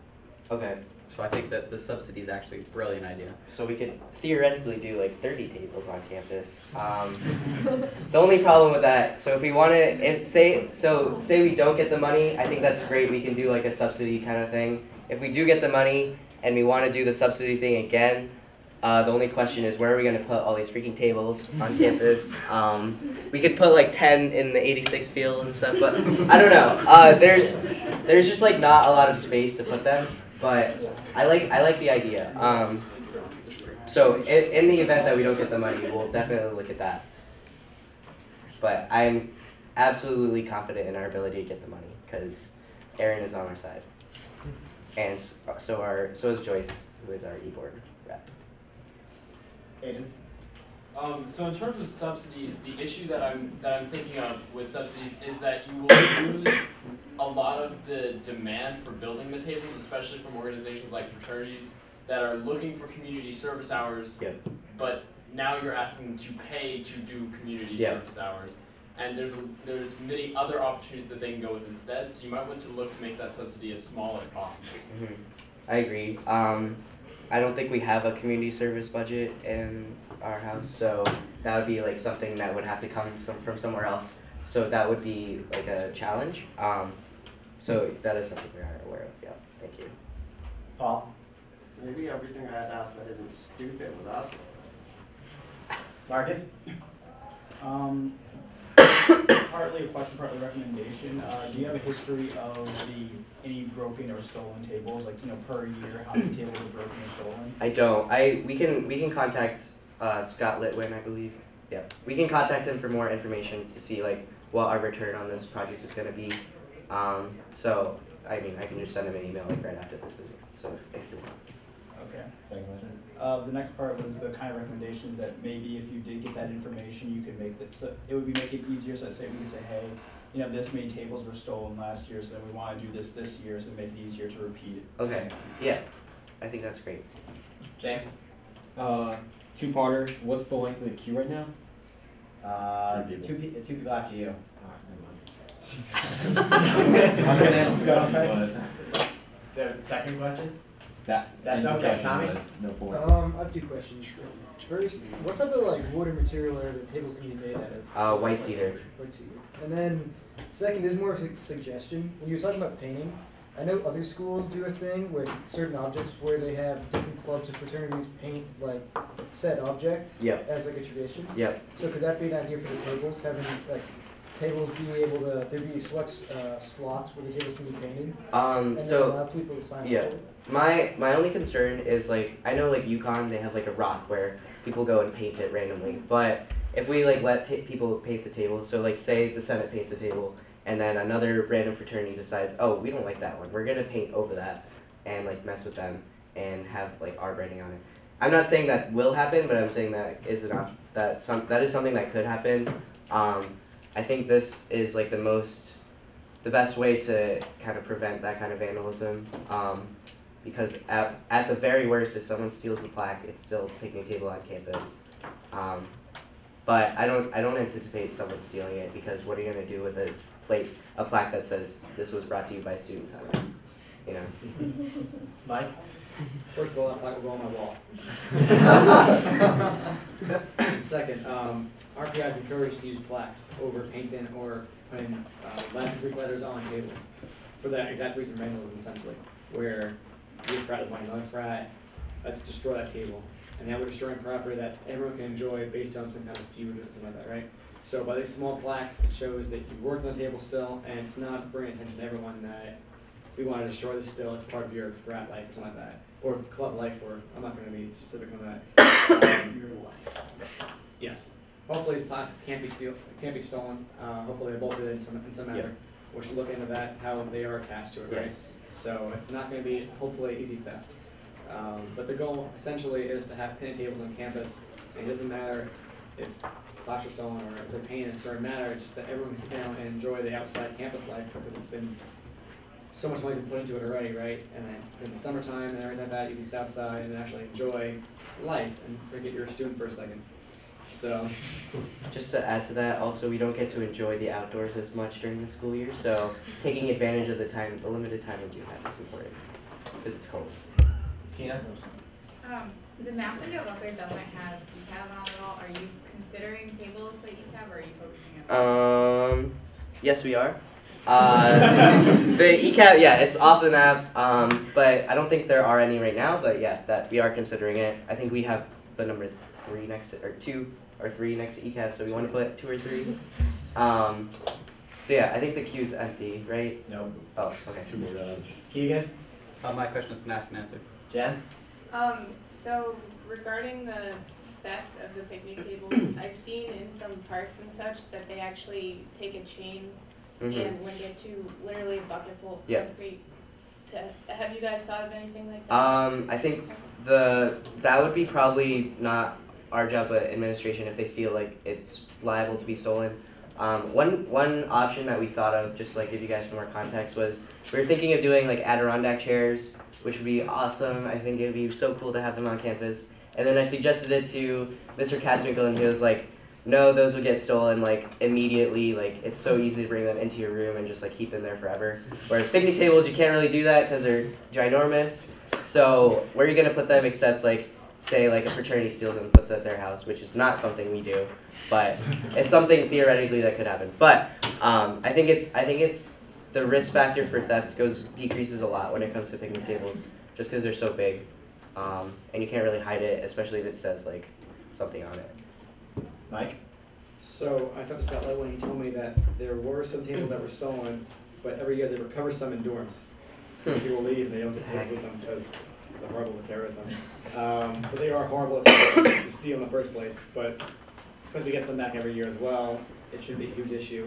Speaker 5: Okay.
Speaker 10: So I think that the subsidy is actually a brilliant idea.
Speaker 5: So we could theoretically do like 30 tables on campus. The only problem with that, so if we want to, say we don't get the money, I think that's great. We can do like a subsidy kind of thing. If we do get the money and we want to do the subsidy thing again, the only question is where are we going to put all these freaking tables on campus? We could put like 10 in the 86 field and stuff, but I don't know. There's just like not a lot of space to put them. But I like the idea. So in the event that we don't get the money, we'll definitely look at that. But I'm absolutely confident in our ability to get the money because Aaron is on our side, and so is Joyce, who is our e-board rep.
Speaker 2: Aiden?
Speaker 20: So in terms of subsidies, the issue that I'm thinking of with subsidies is that you will lose a lot of the demand for building the tables, especially from organizations like fraternities that are looking for community service hours.
Speaker 5: Yep.
Speaker 20: But now you're asking them to pay to do community
Speaker 5: Yep.
Speaker 20: service hours, and there's many other opportunities that they can go with instead. So you might want to look to make that subsidy as small as possible.
Speaker 5: Mm-hmm. I agree. I don't think we have a community service budget in our house, so that would be like something that would have to come from somewhere else. So that would be like a challenge. So that is something we are aware of. Yeah, thank you.
Speaker 2: Paul?
Speaker 9: Maybe everything I had asked that isn't stupid was asked.
Speaker 2: Marcus?
Speaker 11: It's partly a question, partly a recommendation. Do you have a history of any broken or stolen tables, like per year, how many tables are broken or stolen?
Speaker 5: I don't. We can contact Scott Litwin, I believe. Yeah, we can contact him for more information to see like what our return on this project is going to be. So I mean, I can just send him an email like right after this, so if you want.
Speaker 11: Okay.
Speaker 14: Second question.
Speaker 11: The next part was the kind of recommendations that maybe if you did get that information, you could make so it would make it easier. So say we could say, hey, this many tables were stolen last year, so then we want to do this year, so make it easier to repeat it.
Speaker 5: Okay. Yeah, I think that's great.
Speaker 2: James?
Speaker 14: Two-parter, what's the length of the queue right now?
Speaker 2: Two people after you. The second question? That's okay, Tommy?
Speaker 14: No point.
Speaker 21: I have two questions. First, what type of like wood or material are the tables going to be made out of?
Speaker 5: White cedar.
Speaker 21: White cedar. And then, second, this is more of a suggestion. When you were talking about painting, I know other schools do a thing with certain objects where they have different clubs or fraternities paint like said object as like a tradition.
Speaker 5: Yep.
Speaker 21: So could that be an idea for the tables, having like tables being able to there be select slots where the tables can be painted? And then allow people to sign up for it?
Speaker 5: My only concern is like I know like UConn they have like a rock where people go and paint it randomly, but if we like let people paint the table, so like say the Senate paints a table and then another random fraternity decides, oh, we don't like that one, we're gonna paint over that and like mess with them and have like our branding on it. I'm not saying that will happen, but I'm saying that is that is something that could happen. I think this is like the best way to kind of prevent that kind of vandalism. Because at the very worst, if someone steals the plaque, it's still a picnic table on campus. But I don't anticipate someone stealing it, because what are you gonna do with a plaque that says this was brought to you by Student Center? You know.
Speaker 2: Mike?
Speaker 6: First of all, that plaque will go on my wall. Second, RPI is encouraged to use plaques over painting or putting Latin letters on tables for that exact reason, vandalism essentially, where your frat is like another frat, let's destroy that table. And now we're destroying property that everyone can enjoy based on some kind of feud or something like that, right? So by these small plaques, it shows that you worked on the table still, and it's not bringing attention to everyone that we want to destroy this still, it's part of your frat life or something like that. Or club life, or I'm not going to be specific on that. Your life. Yes. Hopefully these plaques can't be stolen. Hopefully they're bolted in some manner. we should look into that, how they are attached to it, right?
Speaker 5: Yes.
Speaker 6: So it's not gonna be, hopefully, easy theft. But the goal essentially is to have picnic tables on campus. And it doesn't matter if flash are stolen or if they're painted in a certain manner, it's just that everyone can sit down and enjoy the outside campus life because it's been so much money been put into it already, right? And then in the summertime and everything like that, you can sit outside and actually enjoy life and forget you're a student for a second. So,
Speaker 5: just to add to that, also we don't get to enjoy the outdoors as much during the school year, so taking advantage of the time, the limited time we do have is important because it's cold.
Speaker 2: Tina?
Speaker 3: The map that you have up there doesn't have ECAB on it at all. Are you considering tables like ECAB, or are you focusing on?
Speaker 5: Yes, we are. The ECAB, yeah, it's off the map, but I don't think there are any right now. But yeah, that we are considering it. I think we have the number 3 next to, or 2 or 3 next to ECAB, so we want to put 2 or 3. So yeah, I think the queue's empty, right?
Speaker 2: No.
Speaker 5: Oh, okay.
Speaker 6: Keegan?
Speaker 10: My question has been asked and answered.
Speaker 2: Jen?
Speaker 12: So regarding the theft of the picnic tables, I've seen in some parks and such that they actually take a chain and link it to literally a bucket full of concrete. Have you guys thought of anything like that?
Speaker 5: I think that would be probably not our job, but administration, if they feel like it's liable to be stolen. One option that we thought of, just like give you guys some more context, was we were thinking of doing like Adirondack chairs, which would be awesome. I think it would be so cool to have them on campus. And then I suggested it to Mr. Katzwinkle, and he was like, no, those would get stolen like immediately. Like it's so easy to bring them into your room and just like keep them there forever. Whereas picnic tables, you can't really do that because they're ginormous. So where are you gonna put them except like, say like a fraternity steals them and puts it at their house, which is not something we do, but it's something theoretically that could happen. But I think it's the risk factor for theft decreases a lot when it comes to picnic tables, just because they're so big, and you can't really hide it, especially if it says like something on it.
Speaker 2: Mike?
Speaker 6: So I talked to Scott Light when he told me that there were some tables that were stolen, but every year they recover some in dorms. People leave and they don't get tables with them because they're horrible to carry with them. But they are horrible to steal in the first place. But because we get some back every year as well, it shouldn't be a huge issue.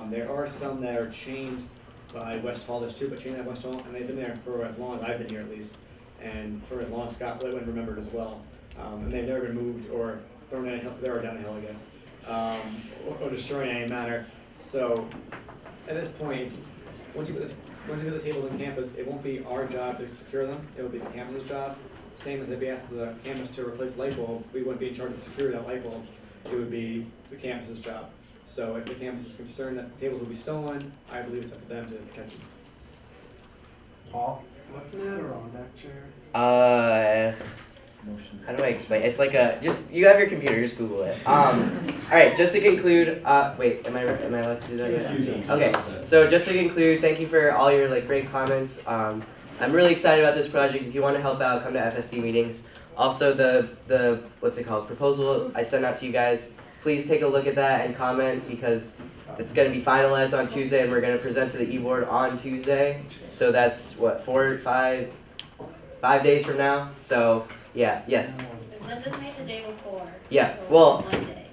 Speaker 6: There are some that are chained by West Hall. There's 2 but chained at West Hall, and they've been there for as long as I've been here at least, and for as long as Scott Litwin remembered as well. And they've never been moved or thrown down a hill, or down a hill, I guess, or destroyed in any manner. So at this point, once you put the tables on campus, it won't be our job to secure them. It will be the campus's job. Same as if we asked the campus to replace the light bulb, we wouldn't be in charge of securing that light bulb. It would be the campus's job. So if the campus is concerned that the tables will be stolen, I believe it's up to them to protect them.
Speaker 18: Paul?
Speaker 7: What's an Adirondack chair?
Speaker 5: How do I explain? It's like you have your computer, just Google it. All right, just to conclude, wait, am I allowed to do that yet? Okay, so just to conclude, thank you for all your like great comments. I'm really excited about this project. If you want to help out, come to FSC meetings. Also, the what's it called, proposal I sent out to you guys. Please take a look at that and comment because it's going to be finalized on Tuesday, and we're going to present to the e-board on Tuesday. So that's what, 5 days from now. So. Yeah, yes.
Speaker 8: Linda's made the day before.
Speaker 5: Yeah,
Speaker 8: so
Speaker 5: well,
Speaker 8: Monday.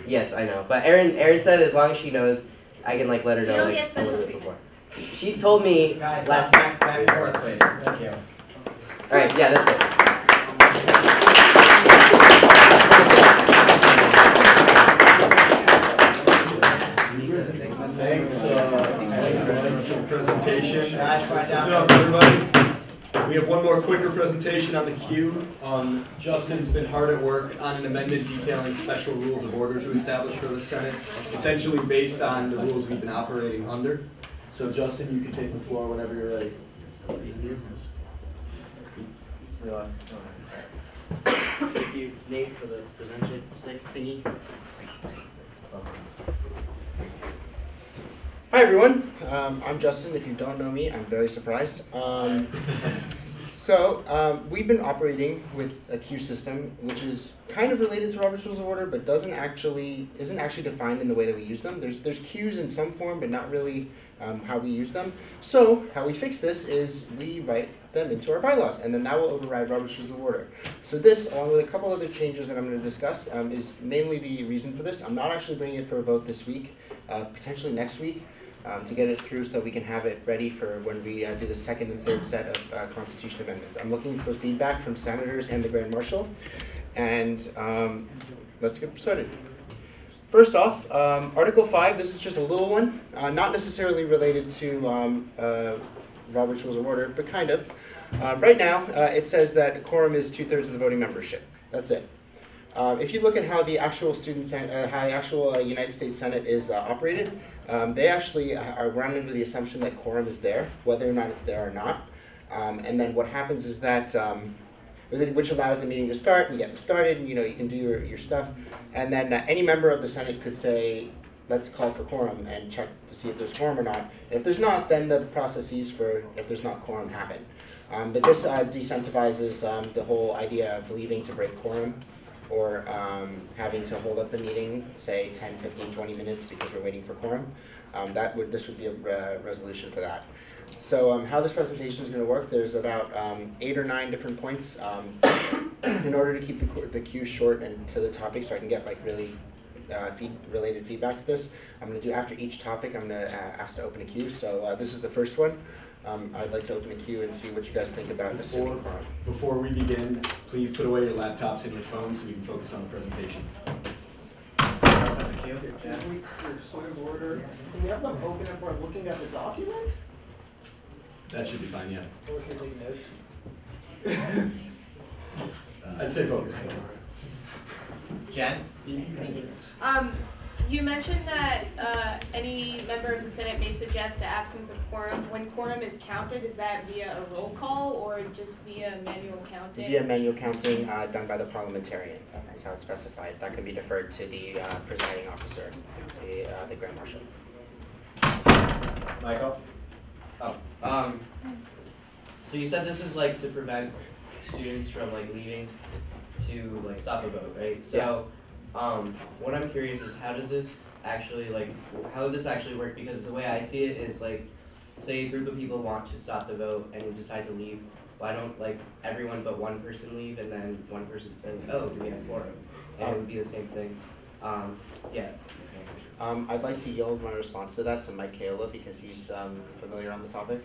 Speaker 5: Yes, I know. But Erin said as long as she knows, I can like let her know.
Speaker 8: You don't
Speaker 5: like,
Speaker 8: get special
Speaker 5: a little bit
Speaker 8: treatment.
Speaker 5: before. She told me
Speaker 2: Guys,
Speaker 5: last
Speaker 2: back and forth, please. Thank you.
Speaker 5: All right, yeah, that's it.
Speaker 1: Thanks for the presentation. Sit up, everybody. We have one more quicker presentation on the queue. Justin's been hard at work on an amendment detailing special rules of order to establish for the Senate, essentially based on the rules we've been operating under. So Justin, you can take the floor whenever you're ready.
Speaker 4: Thank you, Nate, for the presentation stick thingy.
Speaker 13: Hi everyone, I'm Justin. If you don't know me, I'm very surprised. We've been operating with a queue system, which is kind of related to Robert's Rules of Order, but isn't actually defined in the way that we use them. There's queues in some form, but not really how we use them. So how we fix this is we write them into our bylaws, and then that will override Robert's Rules of Order. So this, along with a couple other changes that I'm going to discuss, is mainly the reason for this. I'm not actually bringing it for a vote this week, potentially next week. to get it through so that we can have it ready for when we do the second and third set of Constitution amendments. I'm looking for feedback from senators and the Grand Marshal, and let's get started. First off, Article 5, this is just a little one, not necessarily related to Robert's Rules of Order, but kind of. Right now, it says that a quorum is 2/3 of the voting membership. That's it. If you look at how the actual United States Senate is operated, they actually are run under the assumption that quorum is there, whether or not it's there or not. And then what happens is that, which allows the meeting to start and get started, and you can do your stuff. And then any member of the Senate could say, let's call for quorum and check to see if there's quorum or not. And if there's not, then the processes for if there's not quorum happen. But this decentralizes the whole idea of leaving to break quorum, or having to hold up the meeting, say 10, 15, 20 minutes because we're waiting for quorum. This would be a resolution for that. So how this presentation is going to work, there's about 8 or 9 different points. In order to keep the queue short and to the topic so I can get like really related feedback to this, I'm going to do after each topic, I'm going to ask to open a queue. So this is the first one. I'd like to open a queue and see what you guys think about assuming quorum.
Speaker 1: Before we begin, please put away your laptops and your phones so we can focus on the presentation.
Speaker 17: Point of order. Can we have them open if we're looking at the document?
Speaker 1: That should be fine, yeah.
Speaker 17: Or should we take notes?
Speaker 1: I'd say focus.
Speaker 2: Jen?
Speaker 12: You mentioned that any member of the Senate may suggest the absence of quorum. When quorum is counted, is that via a roll call or just via manual counting?
Speaker 13: Via manual counting done by the parliamentarian. That's how it's specified. That can be deferred to the presiding officer, the Grand Marshal.
Speaker 5: Michael? So you said this is like to prevent students from like leaving to like stop a vote, right? So what I'm curious is how does this actually how would this actually work? Because the way I see it is like, say a group of people want to stop the vote and we decide to leave. Why don't everyone but one person leave and then one person says, oh, do we have quorum? And it would be the same thing. Yeah.
Speaker 13: I'd like to yield my response to that to Mike Kaola because he's familiar on the topic.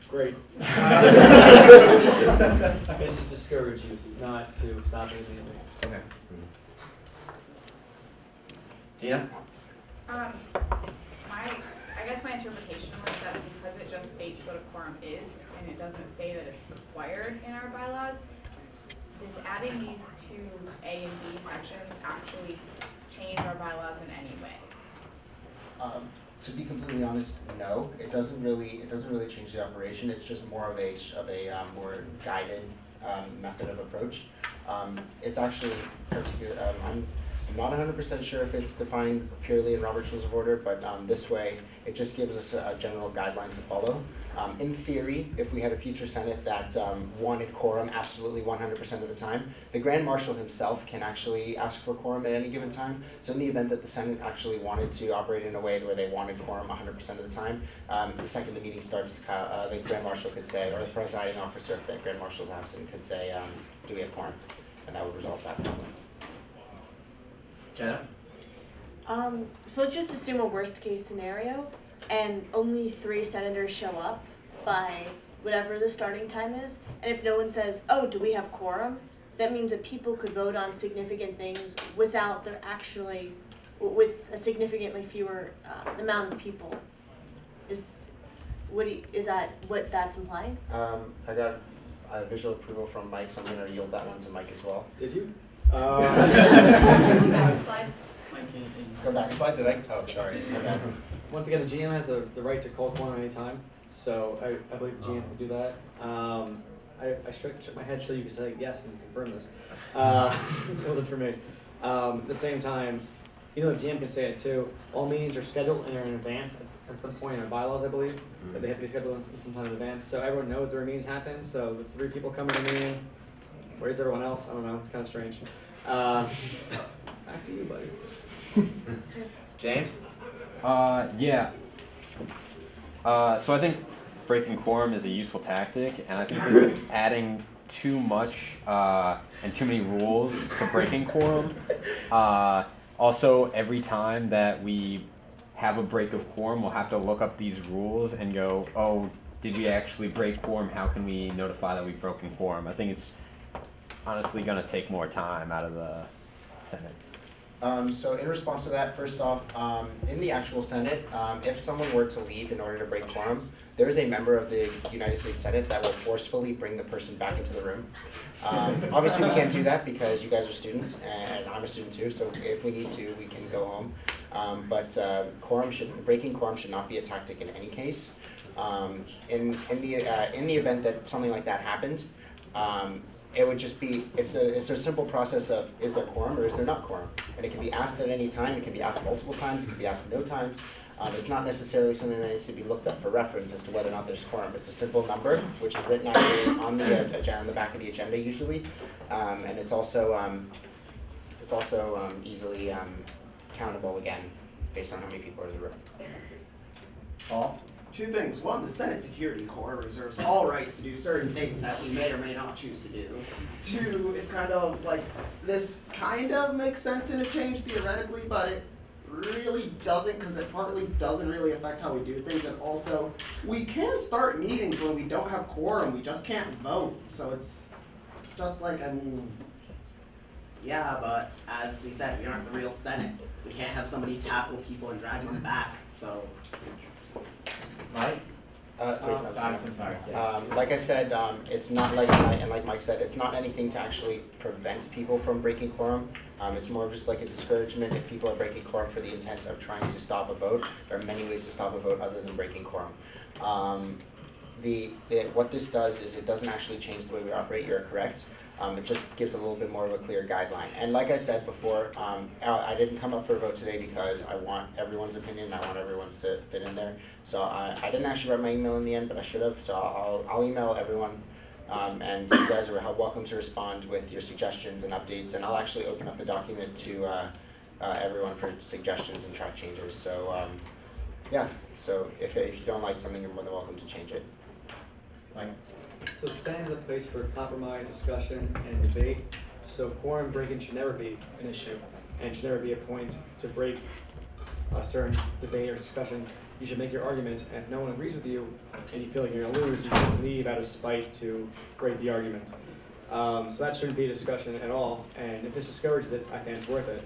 Speaker 6: Great. I should discourage you not to stop anything.
Speaker 2: Okay. Gina?
Speaker 3: I guess my interpretation was that because it just states what a quorum is and it doesn't say that it's required in our bylaws, does adding these two A and B sections actually change our bylaws in any way?
Speaker 13: To be completely honest, no. It doesn't really change the operation. It's just more of a more guided method of approach. It's actually particular. I'm not 100% sure if it's defined purely in Robert's Rules of Order, but this way it just gives us a general guideline to follow. In theory, if we had a future Senate that wanted quorum absolutely 100% of the time, the Grand Marshal himself can actually ask for quorum at any given time. So in the event that the Senate actually wanted to operate in a way where they wanted quorum 100% of the time, the second the meeting starts, the Grand Marshal could say, or the presiding officer, if the Grand Marshal is absent, could say, do we have quorum? And that would resolve that problem.
Speaker 2: Jenna?
Speaker 15: So let's just assume a worst case scenario and only 3 senators show up by whatever the starting time is, and if no one says, oh, do we have quorum, that means that people could vote on significant things without there actually, with a significantly fewer amount of people. Is that what that's implying?
Speaker 13: I got visual approval from Mike, so I'm going to yield that one to Mike as well.
Speaker 6: Did you?
Speaker 3: Slide.
Speaker 13: Go back a slide, did I? Oh, sorry. Okay.
Speaker 6: Once again, the GM has the right to call quorum at any time, so I believe the GM can do that. I shook my head so you can say yes and confirm this. It wasn't for me. At the same time, the GM can say it too. All meetings are scheduled and are in advance at some point in our bylaws, I believe, that they have to be scheduled sometime in advance. So everyone knows there are meetings happen. So the 3 people come to the meeting. Where's everyone else? I don't know. It's kind of strange. Back to you, buddy.
Speaker 2: James?
Speaker 14: Yeah. So I think breaking quorum is a useful tactic, and I think it's adding too much and too many rules to breaking quorum Also, every time that we have a break of quorum, we'll have to look up these rules and go, oh, did we actually break quorum? How can we notify that we've broken quorum? I think it's honestly going to take more time out of the Senate.
Speaker 13: So in response to that, first off, in the actual Senate, if someone were to leave in order to break quorums, there is a member of the United States Senate that will forcefully bring the person back into the room. Obviously, we can't do that because you guys are students, and I'm a student too, so if we need to, we can go home. But breaking quorum should not be a tactic in any case. In the event that something like that happened, it would just be, it's a simple process of, is there quorum or is there not quorum? And it can be asked at any time, it can be asked multiple times, it can be asked no times. It's not necessarily something that needs to be looked up for reference as to whether or not there's quorum. It's a simple number, which is written actually on the back of the agenda usually. And it's also easily countable again, based on how many people are in the room.
Speaker 9: Paul? Two things. One, the Senate Security Corps reserves all rights to do certain things that we may or may not choose to do. Two, it's kind of like, this kind of makes sense in a change theoretically, but it really doesn't, because it partly doesn't really affect how we do things, and also, we can start meetings when we don't have quorum, we just can't vote, so it's just like, I mean, yeah, but as we said, we aren't the real Senate. We can't have somebody tackle people and drag them back, so.
Speaker 2: Mike?
Speaker 13: I'm
Speaker 2: sorry.
Speaker 13: Like I said, it's not like Mike said, it's not anything to actually prevent people from breaking quorum. It's more just like a discouragement if people are breaking quorum for the intent of trying to stop a vote. There are many ways to stop a vote other than breaking quorum. What this does is it doesn't actually change the way we operate. You're correct. It just gives a little bit more of a clear guideline. And like I said before, I didn't come up for a vote today because I want everyone's opinion. I want everyone's to fit in there. So I didn't actually write my email in the end, but I should have. So I'll email everyone, and you guys are welcome to respond with your suggestions and updates. And I'll actually open up the document to everyone for suggestions and track changes. So yeah. So if you don't like something, you're more than welcome to change it.
Speaker 2: Mike?
Speaker 1: So Senate is a place for compromise, discussion, and debate. So quorum breaking should never be an issue, and should never be a point to break a certain debate or discussion. You should make your argument, and if no one agrees with you, and you feel like you're going to lose, you just leave out of spite to break the argument. So that shouldn't be a discussion at all, and if this discourages it, I think it's worth it.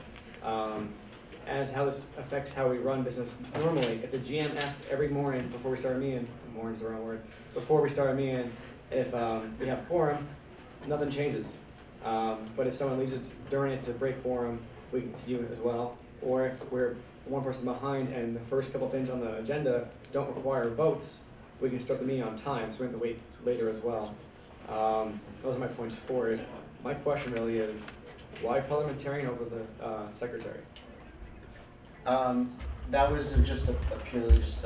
Speaker 1: As how this affects how we run business normally, if the GM asks every morning before we start a meeting, morning's the wrong word, before we start a meeting, if we have quorum, nothing changes. But if someone leaves it during it to break quorum, we can continue it as well. Or if we're one person behind and the first couple things on the agenda don't require votes, we can start the meeting on time, so we have to wait later as well. Those are my points for it. My question really is, why parliamentarian over the secretary?
Speaker 13: That was just a purely just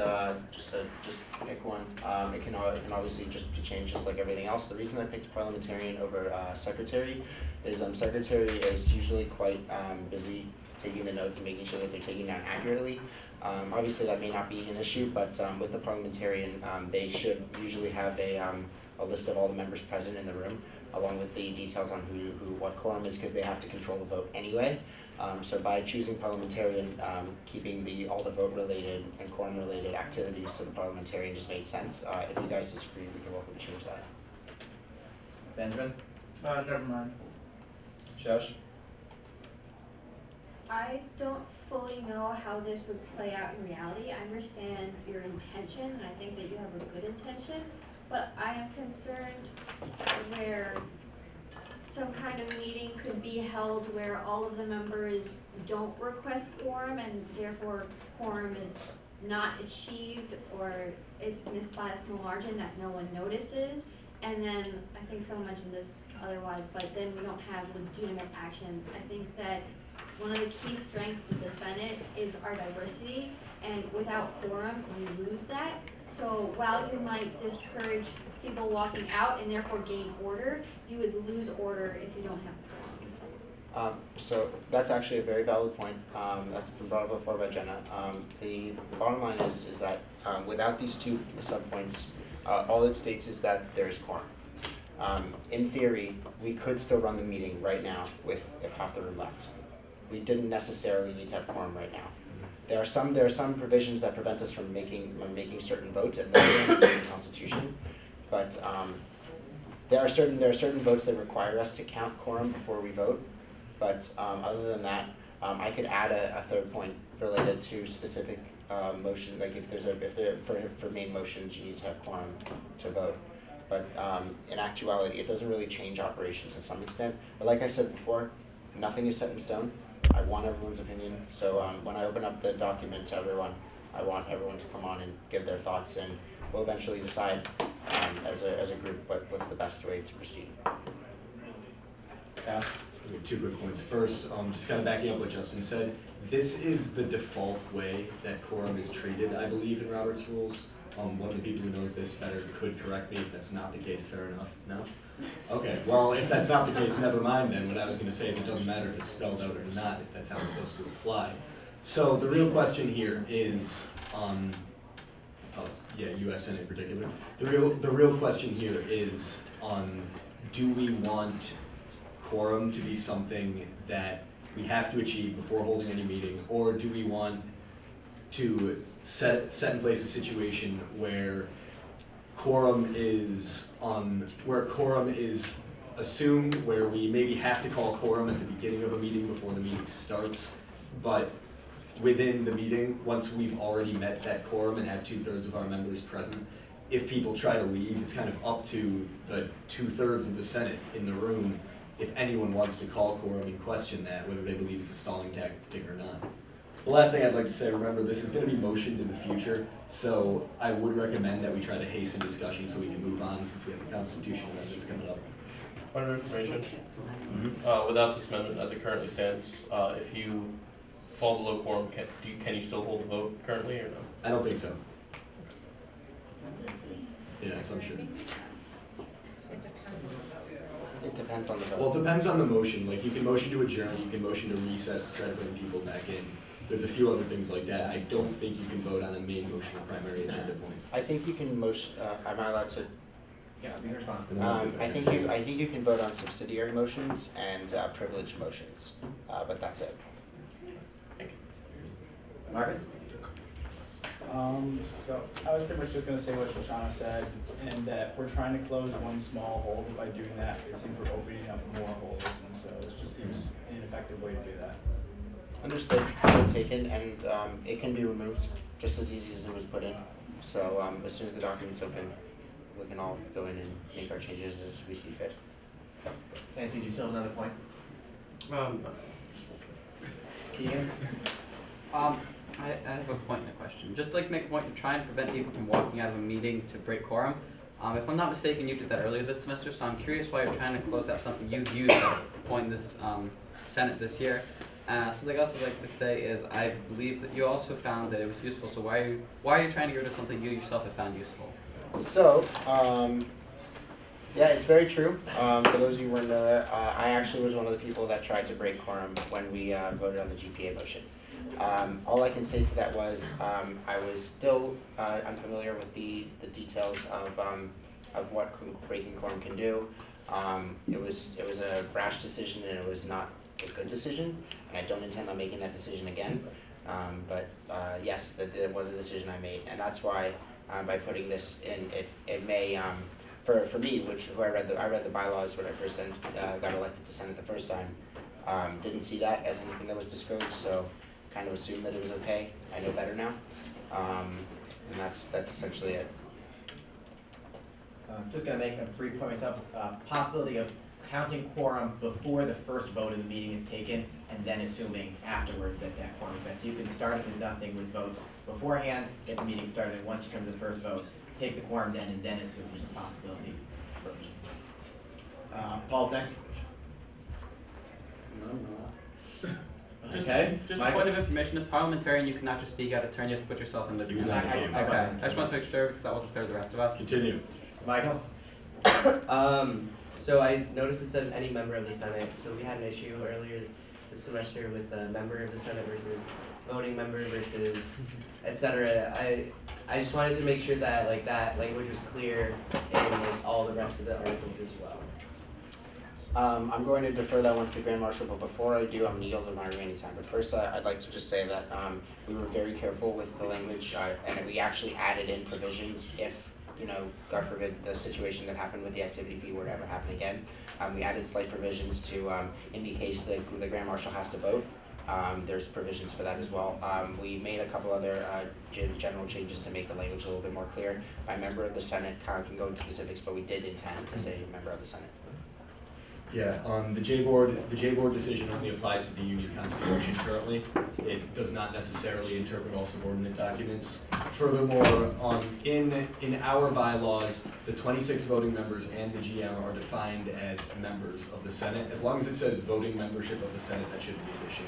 Speaker 13: pick one. It can obviously just be changed just like everything else. The reason I picked parliamentarian over secretary is secretary is usually quite busy taking the notes and making sure that they're taking down accurately. Obviously that may not be an issue, but with the parliamentarian, they should usually have a list of all the members present in the room, along with the details on what quorum is, because they have to control the vote anyway. So by choosing parliamentarian, keeping all the vote-related and quorum-related activities to the parliamentarian just made sense. If you guys disagree, we can welcome to change that.
Speaker 2: Benjamin?
Speaker 17: Never mind.
Speaker 2: Josh?
Speaker 8: I don't fully know how this would play out in reality. I understand your intention, and I think that you have a good intention, but I am concerned where some kind of meeting could be held where all of the members don't request quorum and therefore quorum is not achieved or it's missed by a small margin that no one notices. And then, I think someone mentioned this otherwise, but then we don't have legitimate actions. I think that one of the key strengths of the Senate is our diversity, and without quorum, we lose that. So while you might discourage people walking out and therefore gain order, you would lose order if you don't have quorum.
Speaker 13: So that's actually a very valid point. That's been brought up before by Jenna. The bottom line is that without these two sub-points, all it states is that there is quorum. In theory, we could still run the meeting right now if half the room left. we didn't necessarily need to have quorum right now. There are some provisions that prevent us from making certain votes in the Constitution, but there are certain votes that require us to count quorum before we vote. But other than that, I could add a third point related to specific motion, like for main motions you need to have quorum to vote. But in actuality, it doesn't really change operations to some extent. But like I said before, nothing is set in stone. I want everyone's opinion. So when I open up the document to everyone, I want everyone to come on and give their thoughts, and we'll eventually decide as a group what's the best way to proceed.
Speaker 1: Yeah. Two quick points. First, just kind of backing up what Justin said, this is the default way that quorum is treated, I believe, in Robert's Rules. One of the people who knows this better could correct me if that's not the case. Fair enough. No? Okay, well, if that's not the case, never mind then. What I was going to say is it doesn't matter if it's spelled out or not, if that's how it's supposed to apply. So the real question here is, U.S. Senate in particular. The real question here is, do we want quorum to be something that we have to achieve before holding any meeting, or do we want to set in place a situation where quorum is assumed, where we maybe have to call quorum at the beginning of a meeting before the meeting starts, but within the meeting, once we've already met that quorum and have 2/3 of our members present, if people try to leave, it's kind of up to the 2/3 of the Senate in the room if anyone wants to call quorum and question that, whether they believe it's a stalling tactic or not. The last thing I'd like to say, remember, this is going to be motioned in the future, so I would recommend that we try to hasten discussion so we can move on, since we have the constitutional amendments coming up.
Speaker 16: Point of information. Without this amendment as it currently stands, if you fall below quorum, can you still hold the vote currently or no?
Speaker 1: I don't think so. Yeah, so I'm sure.
Speaker 13: It depends on the vote.
Speaker 1: Well, it depends on the motion. Like, you can motion to adjourn, you can motion to recess to try to bring people back in. There's a few other things like that. I don't think you can vote on a main motion or primary agenda point.
Speaker 13: I think you can motion. Am I allowed to?
Speaker 2: Yeah, you respond.
Speaker 13: I think you can vote on subsidiary motions and privileged motions, but that's it.
Speaker 2: Marcus?
Speaker 11: So I was pretty much just going to say what Shoshana said, and that we're trying to close one small hole, but by doing that, it seems we're opening up more holes, and so it just seems an ineffective way to do that.
Speaker 13: Understood. Well taken, and it can be removed just as easy as it was put in. So as soon as the document's open, we can all go in and make our changes as we see fit.
Speaker 2: Anthony, do you still have another point?
Speaker 10: Keegan? I have a point and a question. Just like make a point to try and prevent people from walking out of a meeting to break quorum. If I'm not mistaken, you did that earlier this semester, so I'm curious why you're trying to close out something you've used at a point in this Senate this year. Something else I'd like to say is I believe that you also found that it was useful, so why are you trying to get rid of something you yourself have found useful?
Speaker 13: So, yeah, it's very true. For those of you who weren't aware, I actually was one of the people that tried to break quorum when we voted on the GPA motion. All I can say to that was I was still unfamiliar with the details of what breaking quorum can do. It was a rash decision, and it was not a good decision, and I don't intend on making that decision again. But yes, that was a decision I made, and that's why by putting this in, it may for me, who I read the bylaws when I first got elected to Senate the first time, didn't see that as anything that was discouraged, so kind of assumed that it was okay. I know better now, and that's essentially it.
Speaker 2: Just going to make a brief point myself. Possibility of counting quorum before the first vote of the meeting is taken, and then assuming afterwards that quorum is met. So you can start if there's nothing with votes beforehand, get the meeting started, and once you come to the first vote, take the quorum then, and then assume there's a possibility. Paul's next.
Speaker 10: Just
Speaker 2: Okay.
Speaker 10: a point of information, as parliamentarian, you cannot just speak out of turn, you have to put yourself in the view. Okay, I just want to make sure, because that wasn't fair to the rest of us.
Speaker 1: Continue.
Speaker 2: Michael?
Speaker 5: So I noticed it says any member of the Senate, so we had an issue earlier this semester with a member of the Senate versus voting member versus et cetera. I just wanted to make sure that that language was clear in all the rest of the articles as well.
Speaker 13: I'm going to defer that one to the Grand Marshal, but before I do, I'm going to yield my remaining time. But first, I'd like to just say that we were very careful with the language, and we actually added in provisions if, God forbid, the situation that happened with the activity fee were to ever happen again. We added slight provisions to, in the case that the Grand Marshal has to vote, there's provisions for that as well. We made a couple other general changes to make the language a little bit more clear. By member of the Senate, can go into specifics, but we did intend to say member of the Senate.
Speaker 1: Yeah, the J board decision only applies to the union constitution currently. It does not necessarily interpret all subordinate documents. Furthermore, in our bylaws, the 26 voting members and the GM are defined as members of the Senate. As long as it says voting membership of the Senate, that shouldn't be an issue.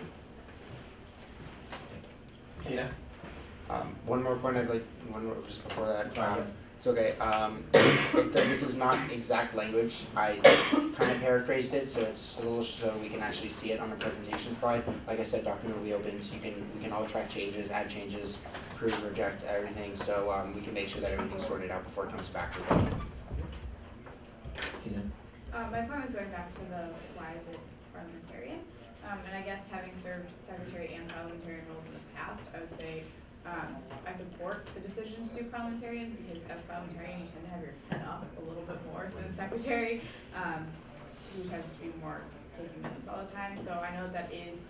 Speaker 2: Tina?
Speaker 13: One more point just before that. It's okay. This is not exact language. I kind of paraphrased it, so it's a little so we can actually see it on the presentation slide. Like I said, document will be opened. We can all track changes, add changes, approve, reject, everything. So we can make sure that everything's sorted out before it comes back to the vote.
Speaker 2: Tina?
Speaker 3: My point was going back to the why is it parliamentarian? And I guess having served secretary and parliamentarian roles in the past, I would say I support the decision to do parliamentarian because as parliamentarian you tend to have your head up a little bit more than secretary, who tends to be more taking minutes all the time. So I know that is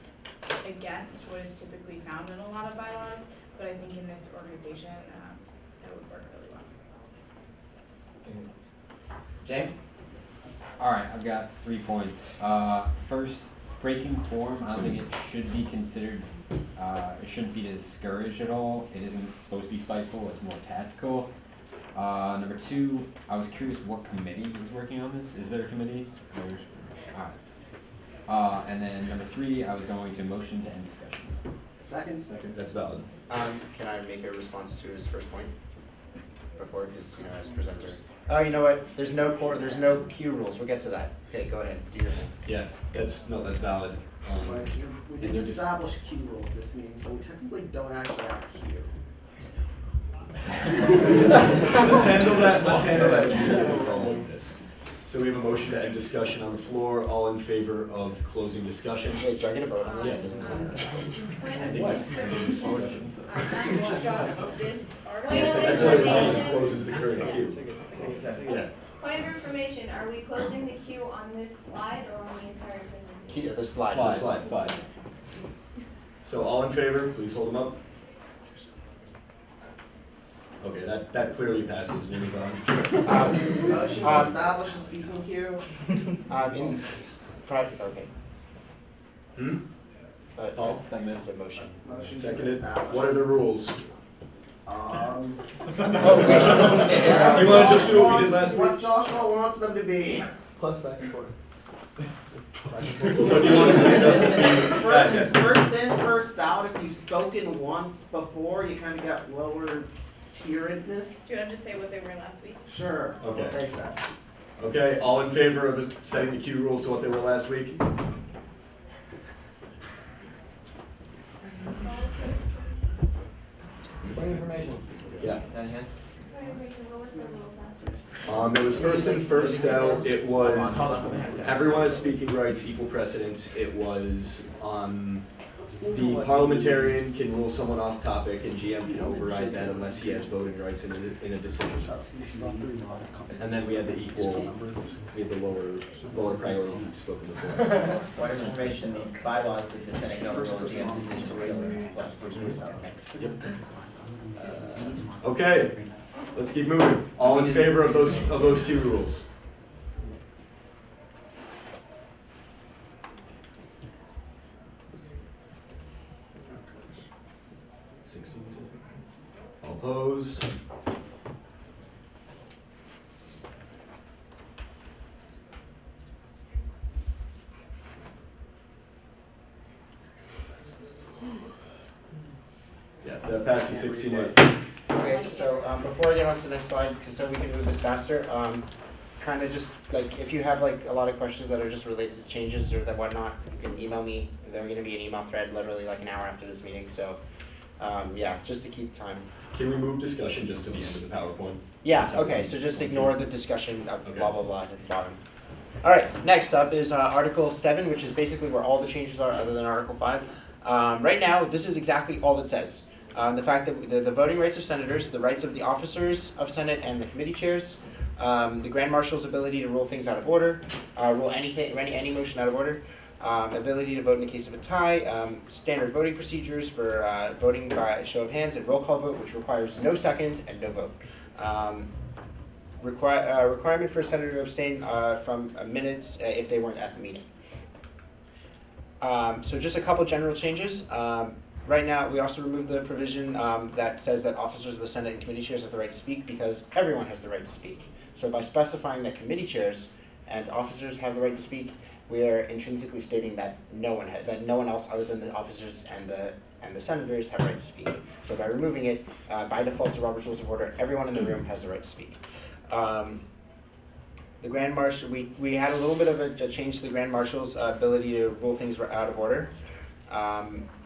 Speaker 3: against what is typically found in a lot of bylaws, but I think in this organization that would work really well.
Speaker 2: James?
Speaker 14: Alright, I've got 3 points. First, breaking quorum, I don't think it should be considered, it shouldn't be discouraged at all. It isn't supposed to be spiteful, it's more tactical. Number 2, I was curious what committee is working on this. Is there a committee? And then number 3, I was going to motion to end discussion.
Speaker 9: Second.
Speaker 1: That's valid.
Speaker 13: Can I make a response to his first point? Before, because as presenter. Oh, you know what? There's no queue rules. We'll get to that. Okay, go ahead. Do your thing.
Speaker 1: Yeah, that's valid.
Speaker 9: We didn't establish queue rules this meeting, so we technically don't actually have queue.
Speaker 1: Let's handle that. So we have a motion to end discussion on the floor. All in favor of closing discussion?
Speaker 13: Wait, so I get a vote on this?
Speaker 1: That's what it closes the current queue. Yeah.
Speaker 12: Point of information, are we closing the queue on this slide or on the entire presentation?
Speaker 13: The slide.
Speaker 1: Slide. So all in favor, please hold them up. Okay, that clearly passes. We move on.
Speaker 9: Motion to establish a speaking queue.
Speaker 13: Okay.
Speaker 1: Paul?
Speaker 13: Second the motion.
Speaker 1: Seconded. What are the rules?
Speaker 9: Do
Speaker 1: you want to just do what we did last week?
Speaker 9: What Joshua wants them to be.
Speaker 18: Plus back and forth.
Speaker 1: So do you want to
Speaker 9: First in, first out. If you've spoken once before, you kind of get lower tieredness.
Speaker 12: Do you want to just say what they were last week?
Speaker 9: Sure.
Speaker 1: Okay.
Speaker 9: What they said.
Speaker 1: Okay, all in favor of setting the queue rules to what they were last week?
Speaker 6: Information.
Speaker 1: Yeah.
Speaker 2: Down here?
Speaker 1: It was first in, first out. It was everyone has speaking rights, equal precedence. It was the parliamentarian can rule someone off topic, and GM can override that unless he has voting rights in a decision. And then we had the lower priority we've spoken before.
Speaker 2: Point of information, the bylaws that the Senate can overrule GM decisions.
Speaker 1: Yep. Okay, let's keep moving. All in favor of those queue rules? All opposed? Yeah, that passes 16-8.
Speaker 13: Okay, so before I get on to the next slide, so we can move this faster, kind of just like if you have like a lot of questions that are just related to changes or that whatnot, you can email me. There's going to be an email thread literally like an hour after this meeting. So yeah, just to keep time.
Speaker 1: Can we move discussion just to the end of the PowerPoint?
Speaker 13: Yeah. Okay. So just ignore the discussion of
Speaker 1: Okay.
Speaker 13: blah blah blah at the bottom. All right, next up is Article 7, which is basically where all the changes are other than Article 5. Right now, this is exactly all it says. The fact that the voting rights of senators, the rights of the officers of Senate and the committee chairs, the Grand Marshal's ability to rule things out of order, rule any motion out of order, ability to vote in the case of a tie, standard voting procedures for voting by show of hands and roll call vote, which requires no second and no vote. Requirement for a senator to abstain from minutes if they weren't at the meeting. So just a couple general changes. Right now, we also removed the provision that says that officers of the Senate and committee chairs have the right to speak, because everyone has the right to speak. So by specifying that committee chairs and officers have the right to speak, we are intrinsically stating that no one else other than the officers and the senators have the right to speak. So by removing it, by default to Robert's Rules of Order, everyone in the room has the right to speak. The Grand Marshal, we had a little bit of a change to the Grand Marshal's ability to rule things out of order.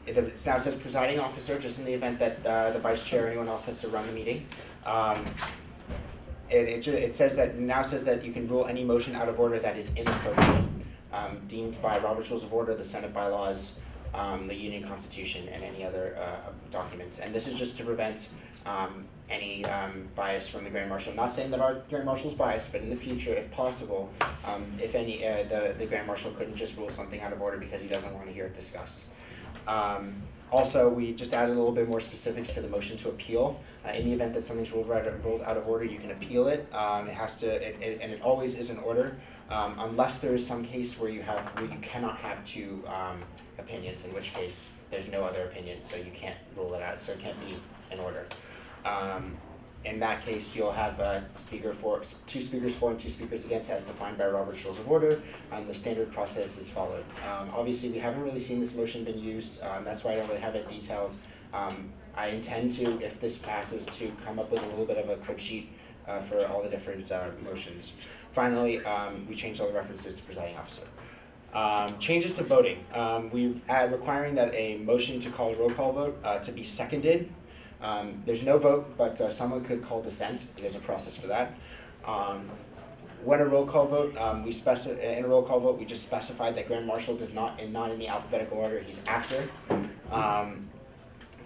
Speaker 13: It now says presiding officer, just in the event that the vice chair or anyone else has to run the meeting. It says that now says that you can rule any motion out of order that is inappropriate, deemed by Robert's Rules of Order, the Senate bylaws, the Union Constitution, and any other documents. And this is just to prevent any bias from the Grand Marshal. I'm not saying that our Grand Marshal is biased, but in the future, if possible, if any, the Grand Marshal couldn't just rule something out of order because he doesn't want to hear it discussed. Also, we just added a little bit more specifics to the motion to appeal. In the event that something's ruled out of order, you can appeal it. It has to, and it always is in order, unless there is some case where you cannot have two opinions, in which case there's no other opinion, so you can't rule it out, so it can't be in order. In that case, you'll have two speakers for and two speakers against, as defined by Robert's Rules of Order, and the standard process is followed. Obviously, we haven't really seen this motion been used, that's why I don't really have it detailed. I intend to, if this passes, to come up with a little bit of a crib sheet for all the different motions. Finally, we changed all the references to presiding officer. Changes to voting. We add requiring that a motion to call a roll call vote to be seconded. There's no vote, but someone could call dissent. There's a process for that. When a roll call vote, in a roll call vote, we just specified that Grand Marshal does not in the alphabetical order he's after.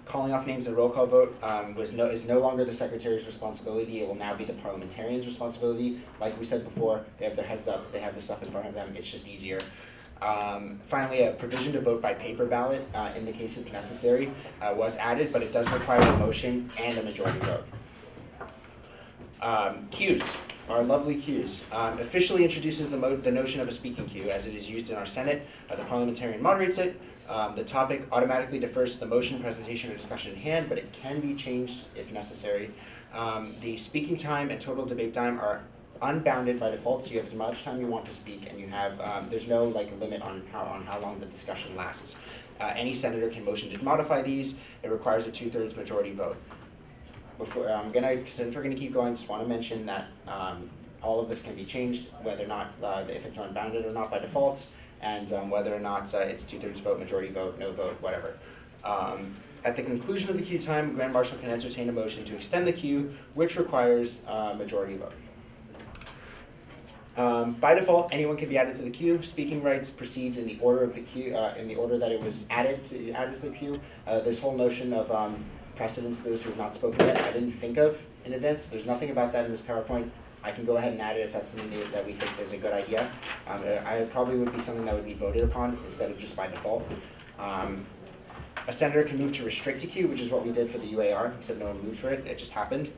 Speaker 13: Calling off names in a roll call vote is no longer the Secretary's responsibility. It will now be the parliamentarian's responsibility. Like we said before, they have their heads up, they have the stuff in front of them, it's just easier. Finally, a provision to vote by paper ballot in the case if necessary was added, but it does require a motion and a majority vote. Queues, our lovely queues, officially introduces the notion of a speaking queue as it is used in our Senate. The parliamentarian moderates it. The topic automatically defers to the motion, presentation, or discussion at hand, but it can be changed if necessary. The speaking time and total debate time are unbounded by default, so you have as much time you want to speak, and you have there's no limit on how long the discussion lasts. Any senator can motion to modify these. It requires a 2/3 majority vote. Since we're gonna keep going, just want to mention that all of this can be changed, whether or not if it's unbounded or not by default, and whether or not it's 2/3 vote, majority vote, no vote, whatever. At the conclusion of the queue time, Grand Marshal can entertain a motion to extend the queue, which requires a majority vote. By default, anyone can be added to the queue. Speaking rights proceeds in the order of the queue, in the order that it was added to the queue. This whole notion of precedence to those who have not spoken yet, I didn't think of in advance. There's nothing about that in this PowerPoint. I can go ahead and add it if that's something that we think is a good idea. I probably would be something that would be voted upon instead of just by default. A senator can move to restrict a queue, which is what we did for the UAR, except no one moved for it. It just happened.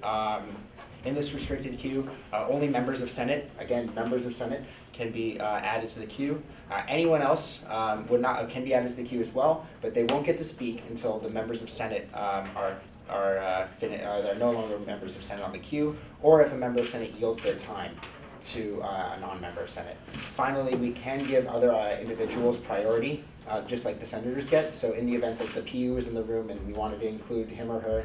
Speaker 13: In this restricted queue, only members of Senate, again, members of Senate, can be added to the queue. Anyone else can be added to the queue as well, but they won't get to speak until the members of Senate they're no longer members of Senate on the queue, or if a member of Senate yields their time to a non-member of Senate. Finally, we can give other individuals priority, just like the senators get. So in the event that the PU is in the room and we wanted to include him or her,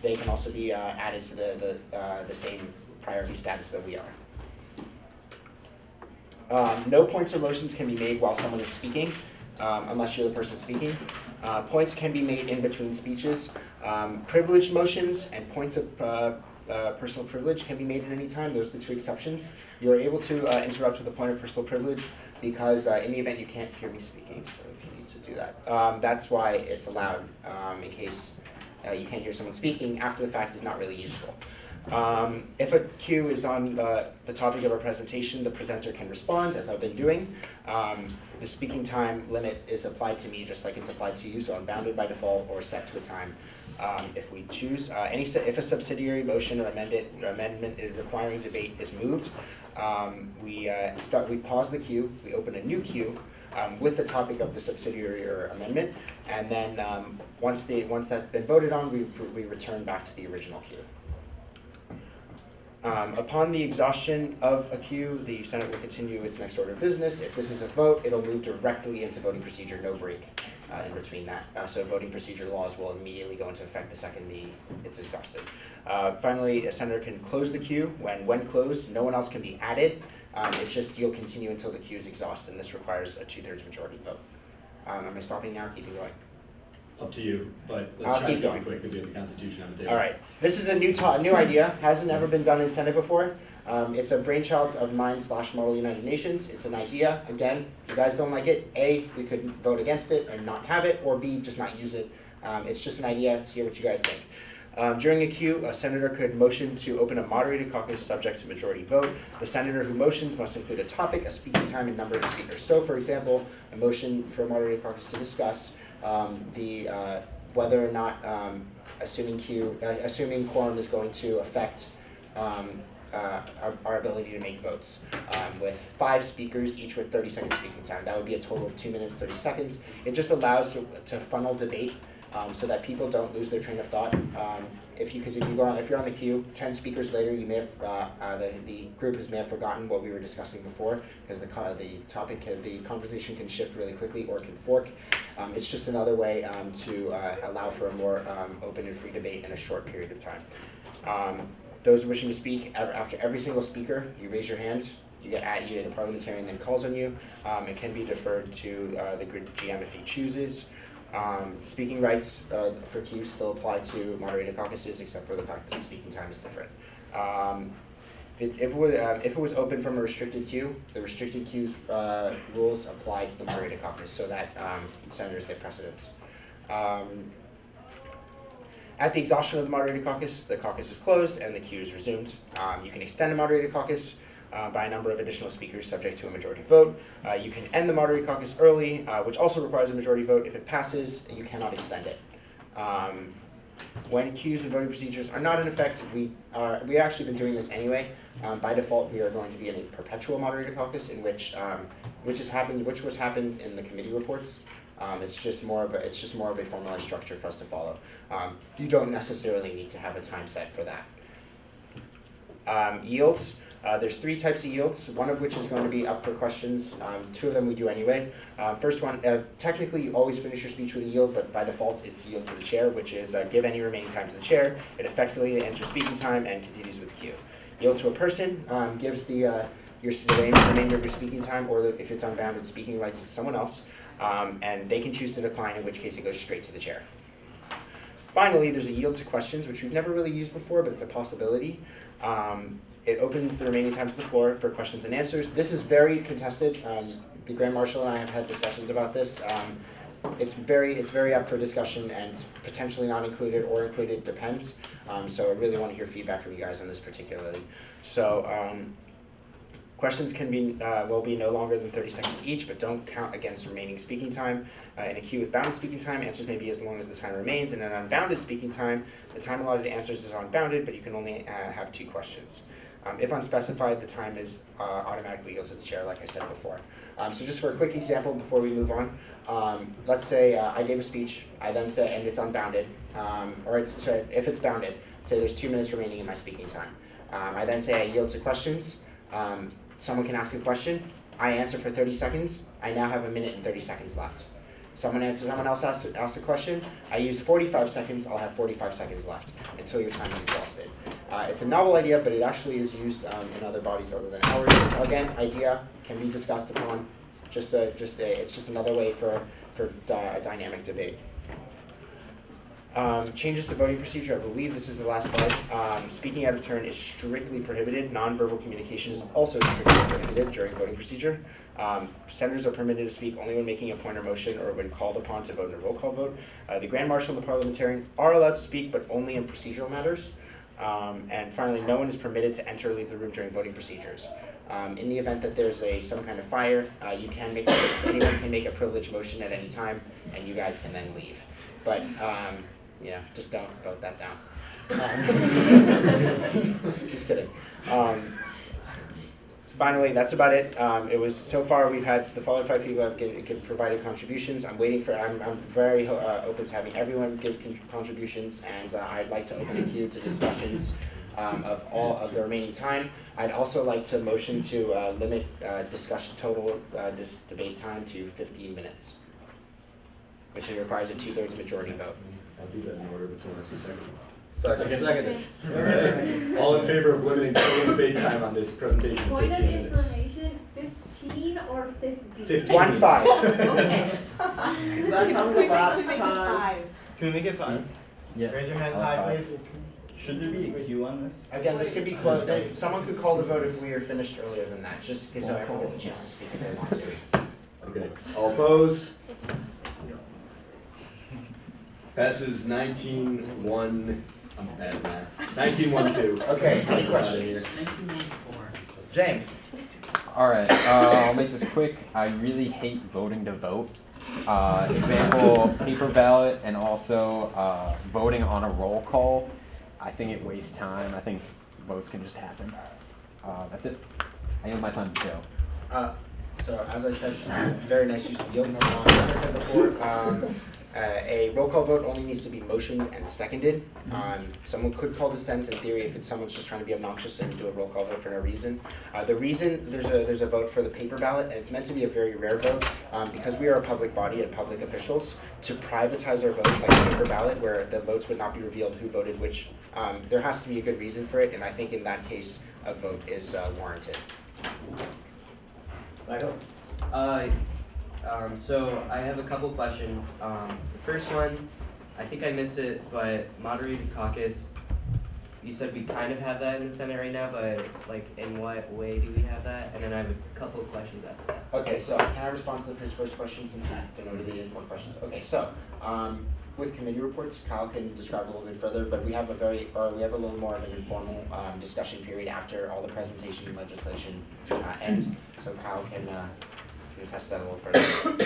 Speaker 13: they can also be added to the same priority status that we are. No points or motions can be made while someone is speaking, unless you're the person speaking. Points can be made in between speeches. Privileged motions and points of personal privilege can be made at any time. Those are the two exceptions. You are able to interrupt with a point of personal privilege because in the event you can't hear me speaking, so if you need to do that. That's why it's allowed in case you can't hear someone speaking after the fact is not really useful. If a cue is on the topic of our presentation, the presenter can respond, as I've been doing. The speaking time limit is applied to me just like it's applied to you, so unbounded by default or set to a time if we choose. If a subsidiary motion or amendment is requiring debate is moved, we pause the queue, we open a new queue with the topic of the subsidiary or amendment, and then once that's been voted on, we return back to the original queue. Upon the exhaustion of a queue, the Senate will continue its next order of business. If this is a vote, it'll move directly into voting procedure, no break in between that. So voting procedure laws will immediately go into effect the second it's exhausted. Finally, a senator can close the queue. When closed, no one else can be added. It's just you'll continue until the queue is exhausted, and this requires a 2/3 majority vote. Am I stopping now? Keeping going?
Speaker 1: Up to you, but let's
Speaker 13: I'll
Speaker 1: try to
Speaker 13: keep
Speaker 1: keep
Speaker 13: going.
Speaker 1: it quick because we have the Constitution on the table.
Speaker 13: All right. This is a new idea. Hasn't ever been done in Senate before. It's a brainchild of mine / Model United Nations. It's an idea. Again, if you guys don't like it, A, we could vote against it and not have it, or B, just not use it. It's just an idea. Let's hear what you guys think. During a queue, a senator could motion to open a moderated caucus subject to majority vote. The senator who motions must include a topic, a speaking time, and number of speakers. So, for example, a motion for a moderated caucus to discuss whether or not assuming quorum is going to affect our ability to make votes. With 5 speakers, each with 30-second speaking time. That would be a total of 2 minutes, 30 seconds. It just allows to funnel debate so that people don't lose their train of thought. If you're on the queue, 10 speakers later, you may have the group may have forgotten what we were discussing before, because the conversation can shift really quickly or can fork. It's just another way to allow for a more open and free debate in a short period of time. Those wishing to speak, after every single speaker, you raise your hand. You get at you, the parliamentarian then calls on you. It can be deferred to the group GM if he chooses. Speaking rights for queues still apply to moderated caucuses, except for the fact that the speaking time is different. If it was open from a restricted queue, the restricted queues rules apply to the moderated caucus, so that senators get precedence. At the exhaustion of the moderated caucus, the caucus is closed and the queue is resumed. You can extend a moderated caucus by a number of additional speakers subject to a majority vote. You can end the moderated caucus early, which also requires a majority vote. If it passes, you cannot extend it. When queues and voting procedures are not in effect, we've actually been doing this anyway. By default, we are going to be in a perpetual moderated caucus, in which was happened in the committee reports. It's just more of a formalized structure for us to follow. You don't necessarily need to have a time set for that. Yields. There's 3 types of yields, one of which is going to be up for questions. 2 of them we do anyway. First one, technically you always finish your speech with a yield, but by default it's yield to the chair, which is give any remaining time to the chair. It effectively ends your speaking time and continues with the queue. Yield to a person gives the remainder of your speaking time, or if it's unbounded, speaking rights to someone else, and they can choose to decline, in which case it goes straight to the chair. Finally, there's a yield to questions, which we've never really used before, but it's a possibility. It opens the remaining time to the floor for questions and answers. This is very contested. The Grand Marshal and I have had discussions about this. It's very up for discussion, and potentially not included or included, depends. So I really want to hear feedback from you guys on this particularly. So questions can be will be no longer than 30 seconds each, but don't count against remaining speaking time. In a queue with bounded speaking time, answers may be as long as the time remains. In an unbounded speaking time, the time allotted to answers is unbounded, but you can only have 2 questions. If unspecified, the time is automatically goes to the chair, like I said before. So just for a quick example before we move on, let's say I gave a speech, I then say, and it's unbounded, if it's bounded, say there's 2 minutes remaining in my speaking time. I then say I yield to questions. Someone can ask a question, I answer for 30 seconds, I now have 1 minute and 30 seconds left. Someone else asks a question, I use 45 seconds, I'll have 45 seconds left until your time is exhausted. It's a novel idea, but it actually is used in other bodies other than ours. So again, idea can be discussed upon. It's just another way for a dynamic debate. Changes to voting procedure, I believe this is the last slide. Speaking out of turn is strictly prohibited. Nonverbal communication is also strictly prohibited during voting procedure. Senators are permitted to speak only when making a point or motion or when called upon to vote in a roll call vote. The Grand Marshal and the Parliamentarian are allowed to speak, but only in procedural matters. And finally, no one is permitted to enter or leave the room during voting procedures. In the event that there's some kind of fire, anyone can make a privileged motion at any time, and you guys can then leave. But just don't vote that down. Just kidding. Finally, that's about it. So far we've had the following 5 people have provided contributions. I'm very open to having everyone give contributions, and I'd like to open the queue to discussions of all of the remaining time. I'd also like to motion to limit total debate time to 15 minutes, which requires a 2/3 majority vote.
Speaker 1: I'll do that in order, but someone has a second.
Speaker 13: Second.
Speaker 1: All right. All in favor of limiting total debate time on this presentation to 15
Speaker 8: Point of
Speaker 1: minutes?
Speaker 8: information, 15 or 50?
Speaker 1: 15.
Speaker 13: 1-5.
Speaker 8: Okay.
Speaker 17: Is that kind of the last time?
Speaker 7: Can we make it 5?
Speaker 13: Yeah.
Speaker 17: Raise your hands high, please.
Speaker 7: Should there be a queue on this?
Speaker 13: Again, this could be closed. Someone could call the vote if we are finished earlier than that, just because everyone gets a chance to speak if they want to.
Speaker 1: Okay. All opposed? Passes 19-1. I'm bad at math. 19-1-2.
Speaker 13: Okay, any questions? James.
Speaker 14: All right, I'll make this quick. I really hate voting to vote. Example, paper ballot, and also voting on a roll call. I think it wastes time. I think votes can just happen. That's it. I yield my time to Joe.
Speaker 13: So as I said, very nice use of yields. As I said before, a roll call vote only needs to be motioned and seconded. Someone could call dissent in theory if someone's just trying to be obnoxious and do a roll call vote for no reason. The reason there's a vote for the paper ballot, and it's meant to be a very rare vote, because we are a public body and public officials, to privatize our vote like a paper ballot where the votes would not be revealed who voted which. There has to be a good reason for it, and I think in that case a vote is warranted.
Speaker 5: Michael? So I have a couple questions. The first one, I think I missed it, but moderated caucus, you said we kind of have that in the Senate right now, but like in what way do we have that? And then I have a couple of questions after that.
Speaker 13: Okay, so can I respond to his first question since he denoted it as more questions? Okay, so with committee reports, Kyle can describe a little bit further, but we have a little more of an informal discussion period after all the presentation and legislation end. So Kyle can test that a little further.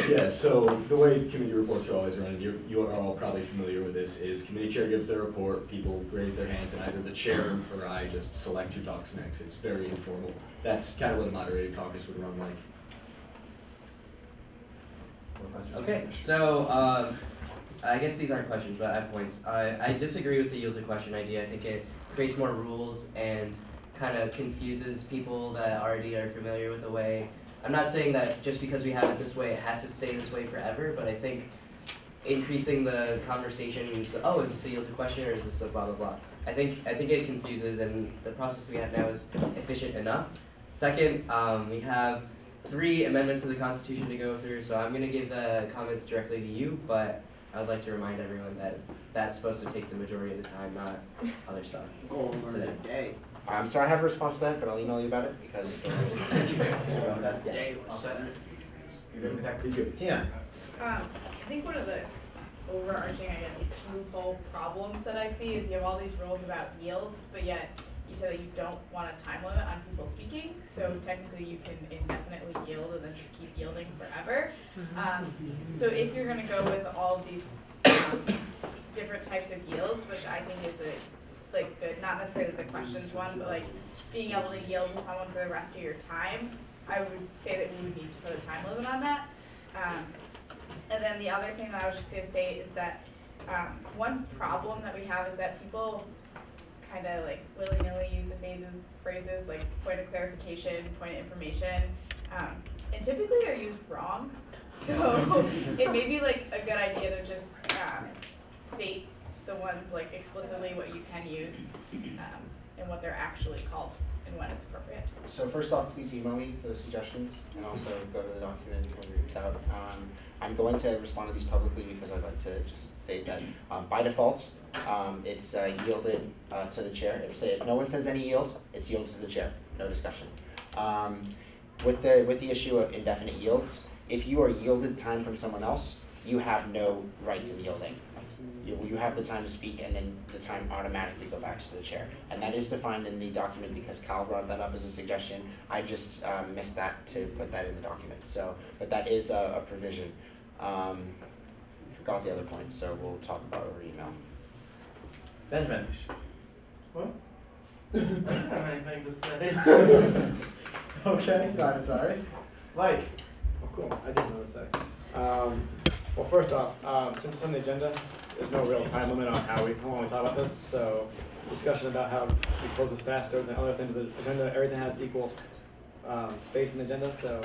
Speaker 1: Yeah, so the way committee reports are always run, you are all probably familiar with this, is committee chair gives their report, people raise their hands, and either the chair or I just select who talks next. It's very informal. That's kind of what a moderated caucus would run like.
Speaker 5: Okay, so I guess these aren't questions, but I have points. I disagree with the yield to question idea. I think it creates more rules and kind of confuses people that already are familiar with the way. I'm not saying that just because we have it this way, it has to stay this way forever, but I think increasing the conversation, so, oh, is this a yield to question or is this a blah, blah, blah? I think it confuses, and the process we have now is efficient enough. Second, we have 3 amendments to the Constitution to go through, so I'm going to give the comments directly to you, but I would like to remind everyone that that's supposed to take the majority of the time, not other stuff.
Speaker 13: Today. So I have a response to that, but I'll email you about it because
Speaker 1: You're good with that? Please do.
Speaker 13: Tina.
Speaker 3: I think one of the overarching, I guess, loophole problems that I see is you have all these rules about yields, but yet you say that you don't want a time limit on people speaking, so technically you can indefinitely yield and then just keep yielding forever. So if you're going to go with all of these different types of yields, which I think is good, not necessarily the questions one, but like being able to yield to someone for the rest of your time, I would say that we would need to put a time limit on that. And then the other thing that I was just going to say is that one problem that we have is that people kind of like willy-nilly use the phrases like point of clarification, point of information, and typically they're used wrong. So it may be like a good idea to just state the ones like explicitly what you can use, and what they're actually called and when it's appropriate.
Speaker 13: So first off, please email me those suggestions and also go to the document when it's out. I'm going to respond to these publicly because I'd like to just state that by default, it's yielded to the chair. If no one says any yield, it's yielded to the chair, no discussion. With the issue of indefinite yields, if you are yielded time from someone else, you have no rights in yielding. You have the time to speak and then the time automatically go back to the chair. And that is defined in the document because Kyle brought that up as a suggestion. I just missed that to put that in the document. So, but that is a provision. Forgot the other point, so we'll talk about it over email.
Speaker 2: Benjamin.
Speaker 17: What? I don't have anything to say.
Speaker 9: Okay, sorry.
Speaker 6: Mike. Oh, cool. I didn't know this. Well, first off, since it's on the agenda, there's no real time limit on how long we talk about this. So, discussion about how we close this faster than other things of the agenda. Everything has equal space in the agenda, so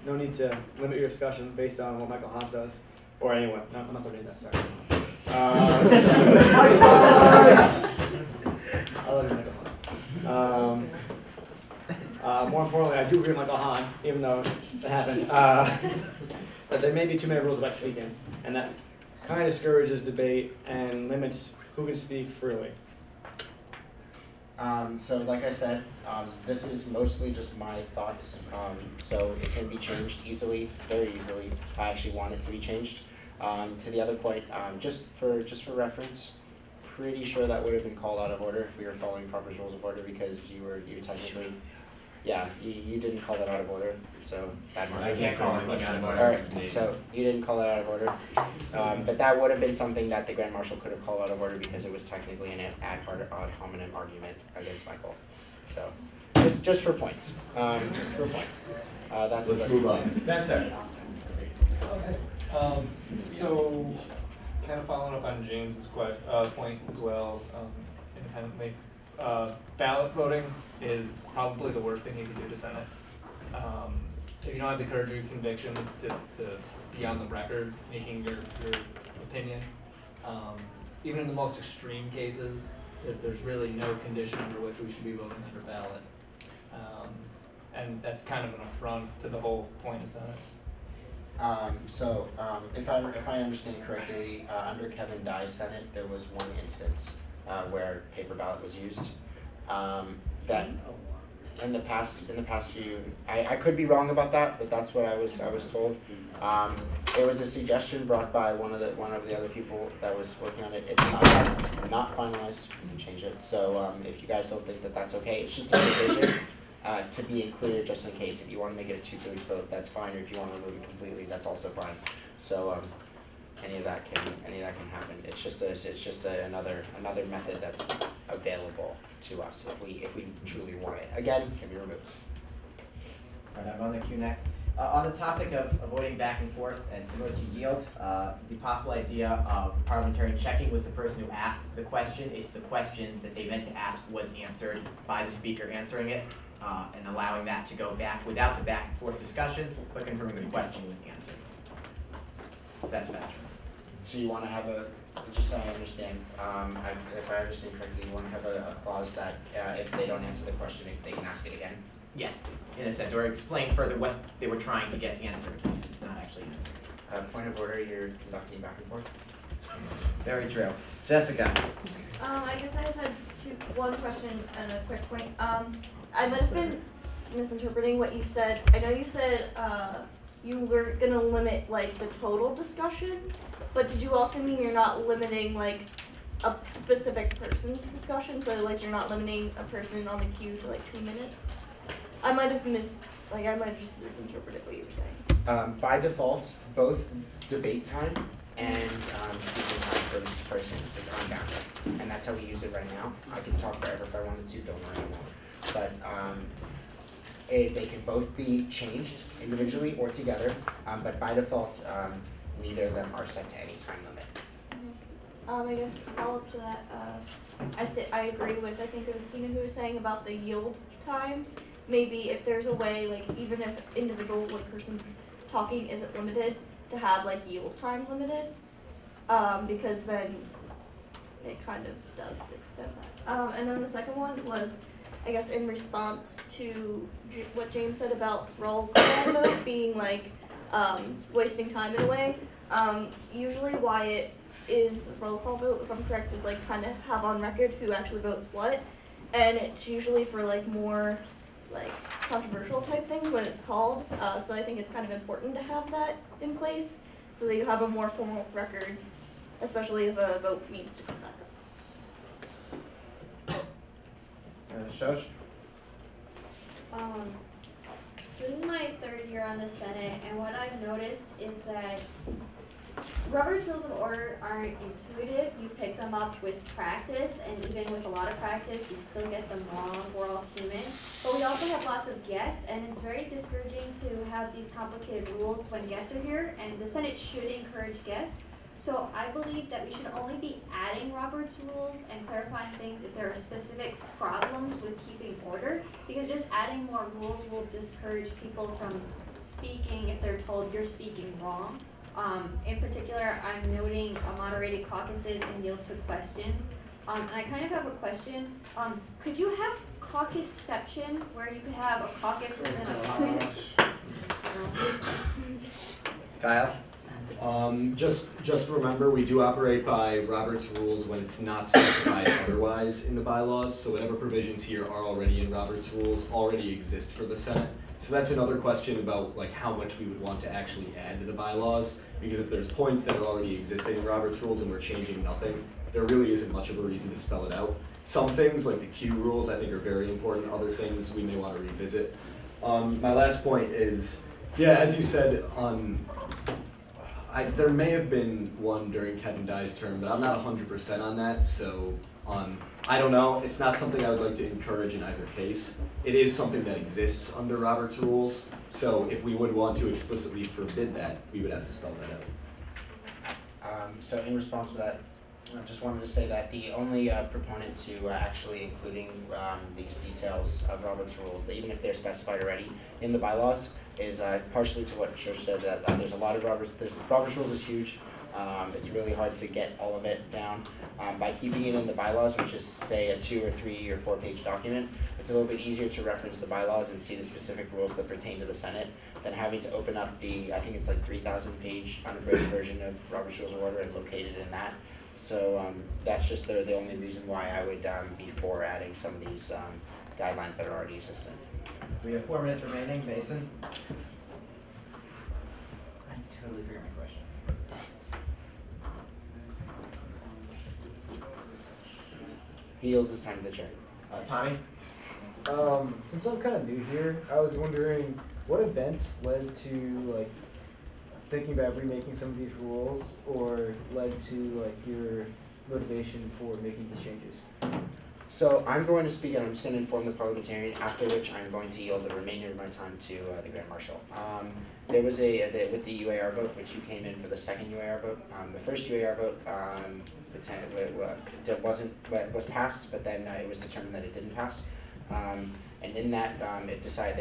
Speaker 6: no need to limit your discussion based on what Michael Hahn says or anyone. No, I'm not going to do that. Sorry. I love you, Michael Hahn. More importantly, I do agree with Michael Hahn, even though it happened, that there may be too many rules about speaking, and that kind of discourages debate and limits who can speak freely.
Speaker 13: So like I said, this is mostly just my thoughts, so it can be changed easily, very easily. I actually want it to be changed. To the other point, just for reference, pretty sure that would have been called out of order if we were following proper rules of order because you technically, yeah, you didn't call that out of order, so bad mark.
Speaker 14: I can't call anything out of order.
Speaker 13: Alright, so you didn't call that out of order, but that would have been something that the Grand Marshal could have called out of order because it was technically an ad hominem argument against Michael. So, just for points, just for a point. Let's move on.
Speaker 2: Spencer.
Speaker 19: Okay. So, kind of following up on James's point as well, independently, ballot voting is probably the worst thing you can do to Senate. If you don't have the courage or convictions to be on the record making your opinion, even in the most extreme cases, if there's really no condition under which we should be voting under ballot. And that's kind of an affront to the whole point of Senate.
Speaker 13: If I understand correctly, under Kevin Dye's Senate, there was one instance where paper ballot was used. That in the past few, I could be wrong about that, but that's what I was told. There was a suggestion brought by one of the other people that was working on it. It's not finalized. You can change it. So if you guys don't think that that's okay, it's just a provision. To be included just in case. If you want to make it a 2/3 vote, that's fine. Or if you want to remove it completely, that's also fine. So any of that can happen. It's just another method that's available to us if we truly want it. Again, can be removed.
Speaker 2: All right, I'm on the queue next. On the topic of avoiding back and forth and similar to yields, the possible idea of parliamentarian checking was the person who asked the question. If the question that they meant to ask was answered by the speaker answering it, and allowing that to go back without the back and forth discussion, but confirming the question was answered. Satisfaction.
Speaker 13: So you want to have just so I understand, if I understand correctly, you want to have a clause that if they don't answer the question, they can ask it again?
Speaker 2: Yes, in a sense, or explain further what they were trying to get answered if it's not actually answered.
Speaker 13: Point of order, you're conducting back and forth?
Speaker 2: Very true. Jessica.
Speaker 15: I guess I just had one question and a quick point. I might have been misinterpreting what you said. I know you said you were gonna limit like the total discussion, but did you also mean you're not limiting like a specific person's discussion? So like you're not limiting a person on the queue to like 2 minutes? I might have just misinterpreted what you were saying.
Speaker 13: By default, both debate time and speaking time for each person is unbounded, and that's how we use it right now. I can talk forever if I wanted to, don't worry, I won't. But they can both be changed individually or together, but by default, neither of them are set to any time limit.
Speaker 15: I guess follow up to that, I agree with, I think it was Tina who was saying about the yield times. Maybe if there's a way, like even if individual person's talking isn't limited, to have like yield time limited, because then
Speaker 20: it kind of does extend that. And then the second one was, I guess, in response to what James said about roll call vote being like wasting time in a way. Usually why it is roll call vote, if I'm correct, is like kind of have on record who actually votes what, and it's usually for like more like controversial type things when it's called. So I think it's kind of important to have that in place so that you have a more formal record, especially if a vote needs to come back up.
Speaker 2: Shosh?
Speaker 8: This is my third year on the Senate, and what I've noticed is that Robert's Rules of Order aren't intuitive. You pick them up with practice, and even with a lot of practice, you still get them wrong. We're all human. But we also have lots of guests, and it's very discouraging to have these complicated rules when guests are here, and the Senate should encourage guests. So I believe that we should only be adding Robert's rules and clarifying things if there are specific problems with keeping order, because just adding more rules will discourage people from speaking if they're told you're speaking wrong. In particular, I'm noting moderated caucuses and yield to questions. And I kind of have a question. Could you have caucusception, where you could have a caucus within a caucus?
Speaker 2: Kyle?
Speaker 1: Just remember, we do operate by Robert's rules when it's not specified otherwise in the bylaws, so whatever provisions here are already in Robert's rules already exist for the Senate. So that's another question about like how much we would want to actually add to the bylaws, because if there's points that are already existing in Robert's rules and we're changing nothing, there really isn't much of a reason to spell it out. Some things, like the Q rules, I think are very important. Other things we may want to revisit. My last point is, yeah, as you said, there may have been one during Kevin Dye's term, but I'm not 100% on that, so I don't know. It's not something I would like to encourage in either case. It is something that exists under Robert's rules, so if we would want to explicitly forbid that, we would have to spell that out.
Speaker 13: So in response to that, I just wanted to say that the only proponent to actually including these details of Robert's rules, even if they're specified already in the bylaws, is partially to what Shosh said, that there's a lot of Robert's rules is huge. It's really hard to get all of it down. By keeping it in the bylaws, which is say a 2 or 3 or 4 page document, it's a little bit easier to reference the bylaws and see the specific rules that pertain to the Senate than having to open up the, I think it's like 3,000 page unabridged version of Robert's Rules of Order and locate it in that. So that's just the only reason why I would be for adding some of these guidelines that are already existing.
Speaker 2: We have 4 minutes remaining. Mason?
Speaker 5: I totally forgot my question.
Speaker 13: He yields his time to the chair.
Speaker 2: Tommy?
Speaker 21: Since I'm kind of new here, I was wondering what events led to like thinking about remaking some of these rules, or led to like your motivation for making these changes?
Speaker 13: So I'm going to speak, and I'm just going to inform the parliamentarian, after which I'm going to yield the remainder of my time to the Grand Marshal. There was with the UAR vote, which you came in for the second UAR vote. The first UAR vote was passed, but then it was determined that it didn't pass. And in that, they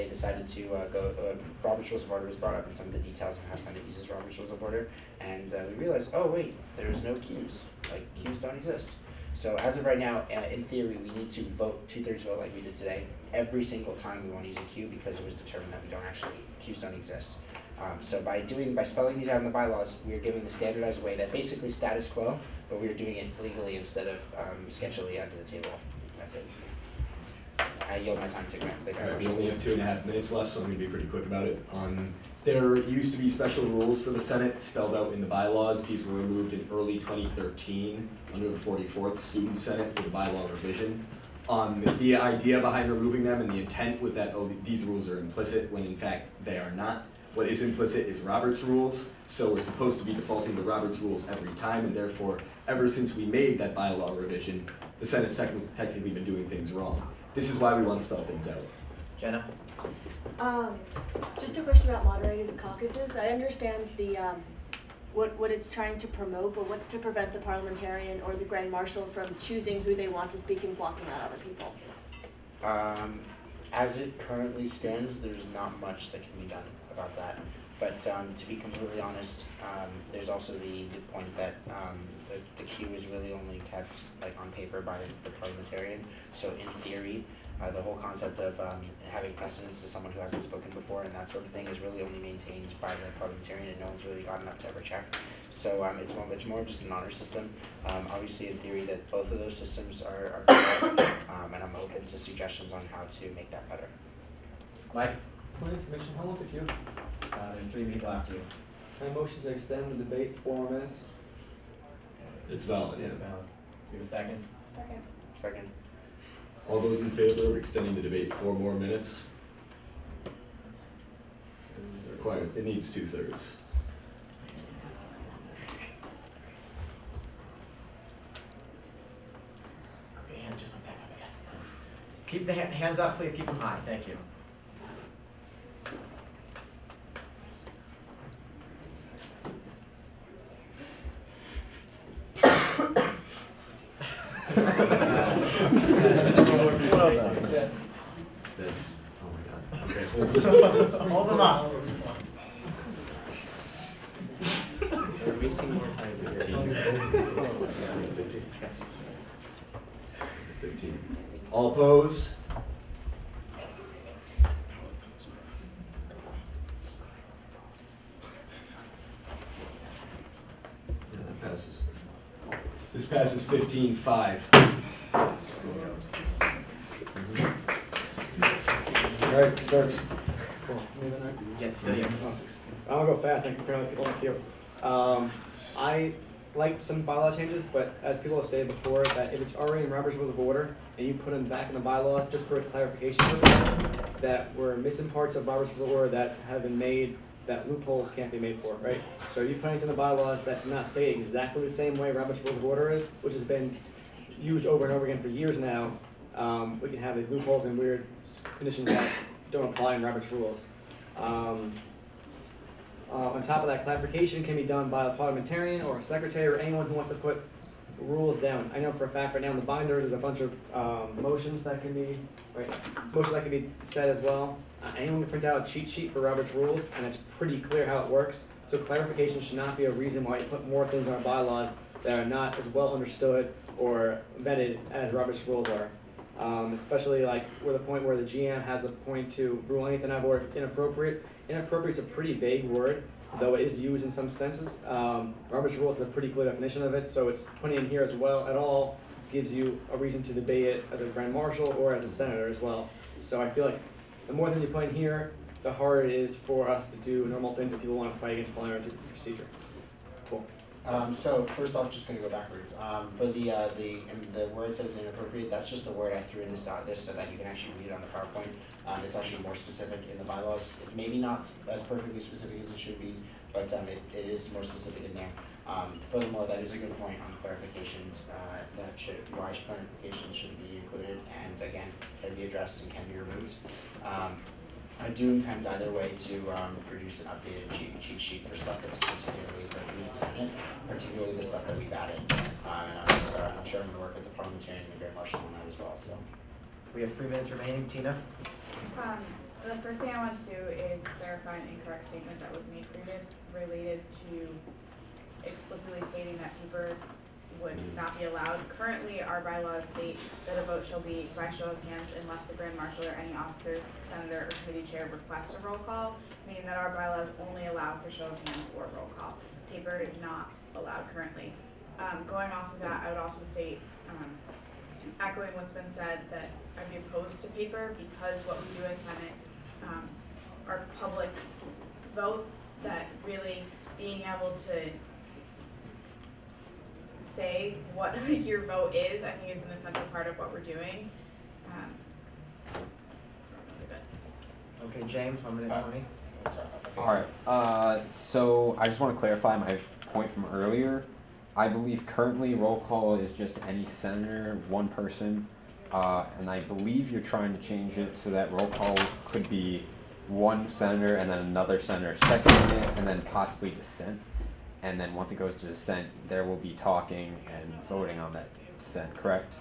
Speaker 13: decided to go. Robert's Rules of Order was brought up in some of the details of how Senate uses Robert's Rules of Order, and we realized, oh wait, there's no queues. Like queues don't exist. So as of right now, in theory, we need to vote 2/3 vote like we did today every single time we want to use a queue, because it was determined that queues don't exist. So by spelling these out in the bylaws, we are giving the standardized way that basically status quo, but we are doing it legally instead of sketchily under the table method. I yield my time to Grant.
Speaker 1: Alright, we only have 2.5 minutes left, so I'm going to be pretty quick about it. There used to be special rules for the Senate spelled out in the bylaws. These were removed in early 2013 under the 44th Student Senate with a bylaw revision. The idea behind removing them and the intent was that, oh, these rules are implicit, when in fact they are not. What is implicit is Robert's Rules, so we're supposed to be defaulting to Robert's Rules every time, and therefore, ever since we made that bylaw revision, the Senate's technically been doing things wrong. This is why we want to spell things out.
Speaker 2: Jenna?
Speaker 15: Just a question about moderated caucuses. I understand the what it's trying to promote, but what's to prevent the parliamentarian or the Grand Marshal from choosing who they want to speak and blocking out other people?
Speaker 13: As it currently stands, there's not much that can be done about that. But to be completely honest, there's also the point that the queue is really only kept like on paper by the parliamentarian. So in theory, the whole concept of having precedence to someone who hasn't spoken before and that sort of thing is really only maintained by the parliamentarian, and no one's really gotten up to ever check. So it's more just an honor system. Obviously, in theory, that both of those systems are correct, and I'm open to suggestions on how to make that better.
Speaker 2: Mike?
Speaker 6: Point of information, how long's the queue?
Speaker 2: There's 3 people after you.
Speaker 6: Can I motion to extend the debate 4 more minutes?
Speaker 1: It's valid, yeah.
Speaker 2: You have a second?
Speaker 3: Second.
Speaker 13: Second.
Speaker 1: All those in favor of extending the debate 4 more minutes? Required, it needs 2/3.
Speaker 2: Okay, hands just went back up again. Keep the hands up, please keep them high, thank you.
Speaker 1: This, oh my god. Okay,
Speaker 2: Hold them up.
Speaker 5: We're wasting more time here.
Speaker 1: 15. All opposed? Yeah, that passes. This passes 15-5.
Speaker 6: Alright, starts.
Speaker 2: Yes, still you.
Speaker 6: I'm gonna go fast, thanks apparently people in the queue. I like some bylaw changes, but as people have stated before, that if it's already in Robert's Rules of Order, and you put them back in the bylaws just for clarification purposes, that we're missing parts of Robert's Rules of Order that have been made, that loopholes can't be made for, right? So you put anything in the bylaws that's not stated exactly the same way Robert's Rules of Order is, which has been used over and over again for years now, we can have these loopholes and weird conditions that don't apply in Robert's Rules. On top of that, clarification can be done by a parliamentarian or a secretary or anyone who wants to put rules down. I know for a fact right now in the binder there's a bunch of motions that can be said as well. Anyone can print out a cheat sheet for Robert's Rules, and it's pretty clear how it works. So clarification should not be a reason why you put more things in our bylaws that are not as well understood or vetted as Robert's Rules are. Especially like we're the point where the GM has a point to rule anything out of order if it's inappropriate. Inappropriate is a pretty vague word, though it is used in some senses. Robert's Rules is a pretty clear definition of it, so it's putting in here as well at all gives you a reason to debate it as a Grand Marshal or as a Senator as well. So I feel like the more things you put in here, the harder it is for us to do normal things if people want to fight against parliamentary procedure. Cool.
Speaker 13: So first off, just going to go backwards. For the word says inappropriate, that's just the word I threw in this so that you can actually read it on the PowerPoint. It's actually more specific in the bylaws. It's maybe not as perfectly specific as it should be, but it is more specific in there. Furthermore, that is a good point on clarifications. Why clarifications should be included, and again, can be addressed and can be removed. I do intend either way to produce an updated cheat sheet for stuff that's particularly pertinent to Senate, particularly the stuff that we've added. And I'm sure I'm going to work with the parliamentarian and the Grand Marshal on that as well. So
Speaker 2: we have 3 minutes remaining. Tina?
Speaker 3: The first thing I want to do is clarify an incorrect statement that was made previous related to explicitly stating that paper would not be allowed. Currently, our bylaws state that a vote shall be by show of hands unless the Grand Marshal or any officer, senator, or committee chair requests a roll call, meaning that our bylaws only allow for show of hands or roll call. Paper is not allowed currently. Going off of that, I would also state, echoing what's been said, that I'd be opposed to paper because what we do as Senate are public votes, that really being able to say what your vote is, I think is an essential part of what we're doing.
Speaker 2: Okay, James, 1 minute 20.
Speaker 14: Alright, so I just want to clarify my point from earlier. I believe currently roll call is just any senator, one person, and I believe you're trying to change it so that roll call could be one senator and then another senator seconding it, and then possibly dissent. And then once it goes to dissent, there will be talking and voting on that dissent, correct?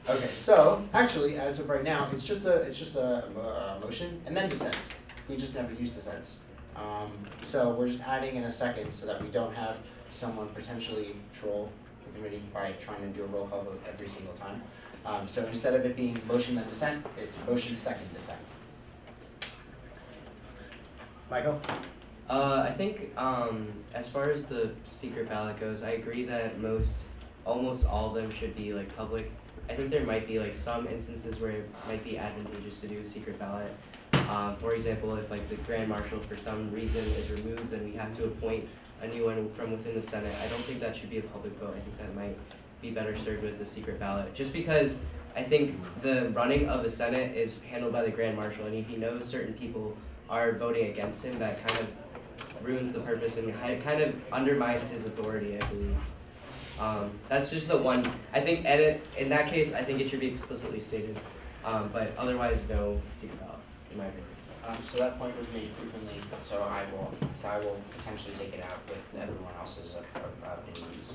Speaker 13: okay, so actually, as of right now, it's just a motion and then dissents. We just never use dissents. So we're just adding in a second so that we don't have someone potentially troll the committee by trying to do a roll call vote every single time. So instead of it being motion then dissent, it's motion second dissent.
Speaker 2: Michael?
Speaker 5: I think as far as the secret ballot goes, I agree that almost all of them should be like public. I think there might be like some instances where it might be advantageous to do a secret ballot. For example, if like the Grand Marshal for some reason is removed, then we have to appoint a new one from within the Senate. I don't think that should be a public vote. I think that might be better served with the secret ballot. Just because I think the running of the Senate is handled by the Grand Marshal, and if he knows certain people are voting against him, that kind of ruins the purpose and kind of undermines his authority, I believe. That's just the one. I think in that case, I think it should be explicitly stated. But otherwise, no secret ballot, in my opinion.
Speaker 13: So that point was made frequently, so I will potentially take it out with everyone else's opinions.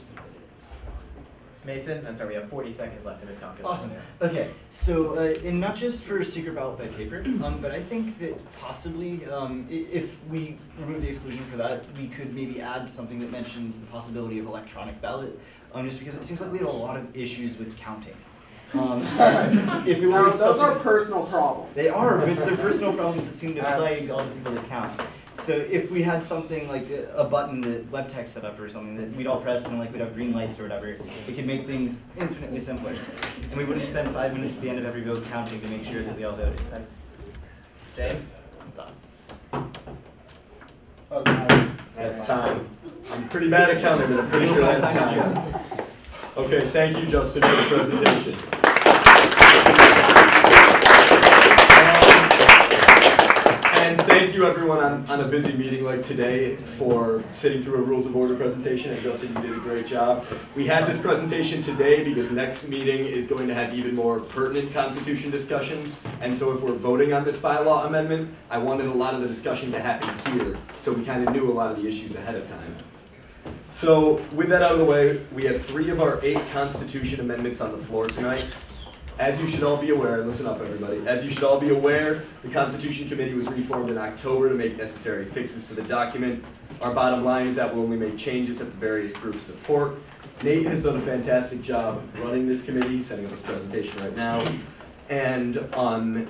Speaker 2: Mason, I'm sorry, we have 40 seconds left in this calculation.
Speaker 4: Awesome. Okay, so and not just for secret ballot by paper, but I think that possibly if we remove the exclusion for that, we could maybe add something that mentions the possibility of electronic ballot, just because it seems like we have a lot of issues with counting. If it
Speaker 9: Now, those are personal problems.
Speaker 4: They are, but they're personal problems that seem to plague all the people that count. So if we had something like a button that WebTech set up or something that we'd all press and like we'd have green lights or whatever, it could make things infinitely simpler. And we wouldn't spend 5 minutes at the end of every vote counting to make sure that we all voted.
Speaker 2: James?
Speaker 1: That's time. I'm pretty bad at counting, but I'm pretty sure that's time. Okay, thank you, Justin, for the presentation. And thank you, everyone, on a busy meeting like today for sitting through a Rules of Order presentation. And Justin, you did a great job. We had this presentation today because next meeting is going to have even more pertinent Constitution discussions. And so if we're voting on this bylaw amendment, I wanted a lot of the discussion to happen here, so we kind of knew a lot of the issues ahead of time. So with that out of the way, we have 3 of our 8 Constitution amendments on the floor tonight. As you should all be aware, listen up everybody, as you should all be aware, the Constitution Committee was reformed in October to make necessary fixes to the document. Our bottom line is that we'll only make changes that the various groups support. Nate has done a fantastic job running this committee, setting up his presentation right now. And on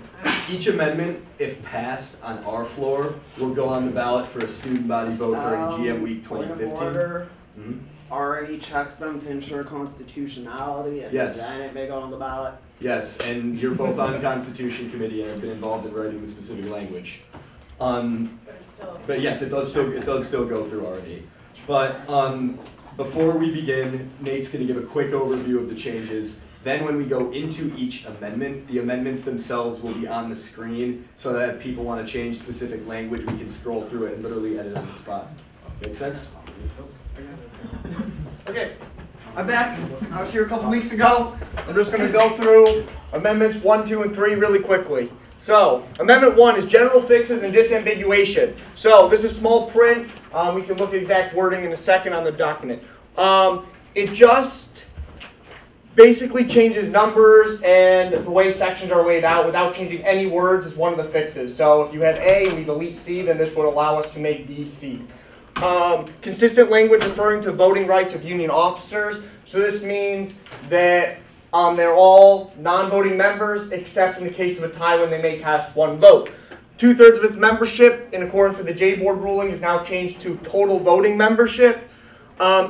Speaker 1: each amendment, if passed on our floor, will go on the ballot for a student body vote during GM Week 2015.
Speaker 9: Are any checks done to ensure constitutionality and
Speaker 1: Yes.
Speaker 9: then it may go on the ballot?
Speaker 1: Yes, and you're both on the Constitution Committee and have been involved in writing the specific language. But yes, it does still go through R&E. But before we begin, Nate's going to give a quick overview of the changes. Then when we go into each amendment, the amendments themselves will be on the screen so that if people want to change specific language, we can scroll through it and literally edit on the spot. Make sense?
Speaker 22: Okay, I'm back. I was here a couple weeks ago. I'm just going to go through amendments 1, 2, and 3 really quickly. So, Amendment 1 is general fixes and disambiguation. So, this is small print. We can look at exact wording in a second on the document. It just basically changes numbers and the way sections are laid out without changing any words is one of the fixes. So, if you had A and we delete C, then this would allow us to make D, C. Consistent language referring to voting rights of union officers. So this means that they're all non-voting members, except in the case of a tie when they may cast 1 vote. 2/3 of its membership, in accordance with the J Board ruling, is now changed to total voting membership.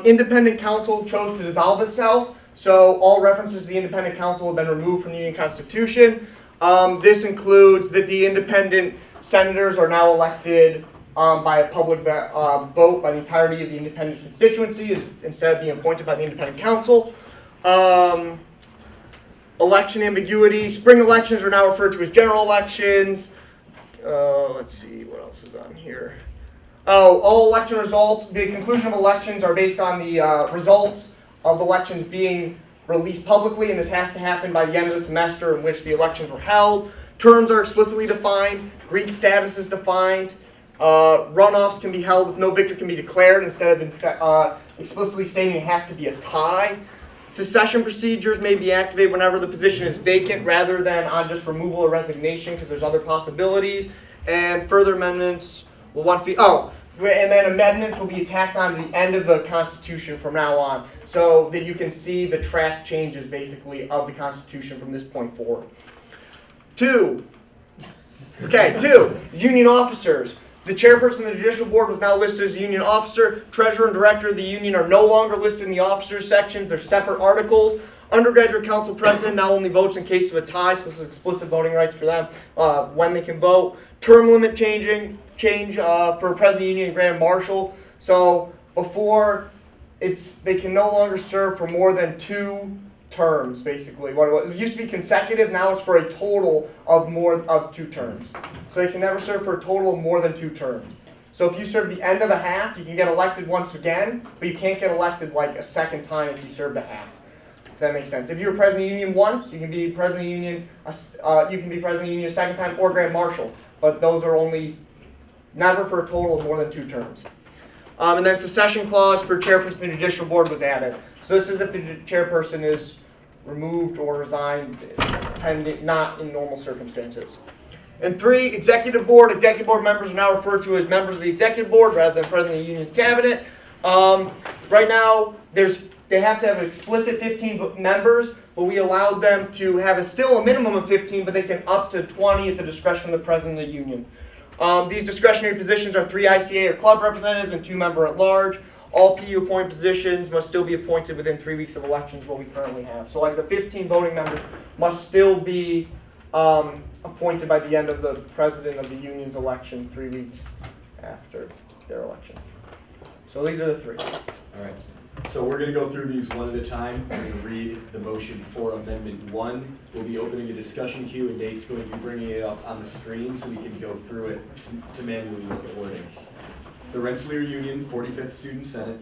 Speaker 22: Independent council chose to dissolve itself, so all references to the independent council have been removed from the Union Constitution. This includes that the independent senators are now elected by a public vote by the entirety of the independent constituency instead of being appointed by the independent council. Election ambiguity. Spring elections are now referred to as general elections. Let's see, what else is on here? Oh, all election results. The conclusion of elections are based on the results of elections being released publicly, and this has to happen by the end of the semester in which the elections were held. Terms are explicitly defined. Greek status is defined. Runoffs can be held if no victor can be declared instead of explicitly stating it has to be a tie. Secession procedures may be activated whenever the position is vacant rather than on just removal or resignation because there's other possibilities. And further amendments will want to be, and then amendments will be tacked on to the end of the Constitution from now on, so that you can see the track changes basically of the Constitution from this point forward. 2. Okay, 2. Union officers. The chairperson of the Judicial Board was now listed as a union officer. Treasurer and director of the union are no longer listed in the officers sections. They're separate articles. Undergraduate council president now only votes in case of a tie, so this is explicit voting rights for them when they can vote. Term limit change for president of the union and grand marshal. So before, they can no longer serve for more than 2 terms, basically. It used to be consecutive, now it's for a total of 2 terms. So they can never serve for a total of more than 2 terms. So if you serve the end of a half, you can get elected once again, but you can't get elected like a second time if you served a half. If that makes sense. If you were president of the union once, you can be president of the union. You can be president of the union a second time or grand marshal, but those are only never for a total of more than 2 terms. And then secession clause for chairperson of the Judicial Board was added. So this is if the chairperson is removed or resigned, not in normal circumstances. And 3, executive board. Executive board members are now referred to as members of the executive board rather than president of the union's cabinet. Right now, they have to have an explicit 15 members, but we allowed them to have still a minimum of 15, but they can up to 20 at the discretion of the president of the union. These discretionary positions are 3 ICA or club representatives and 2 member at large. All PU appointed positions must still be appointed within 3 weeks of elections, what we currently have. So like the 15 voting members must still be appointed by the end of the president of the union's election 3 weeks after their election. So these are the 3.
Speaker 1: All right. So we're going to go through these one at a time. I'm going to read the motion for Amendment 1. We'll be opening a discussion queue, and Nate's going to be bringing it up on the screen so we can go through it to manually look at wording. The Rensselaer Union 45th Student Senate.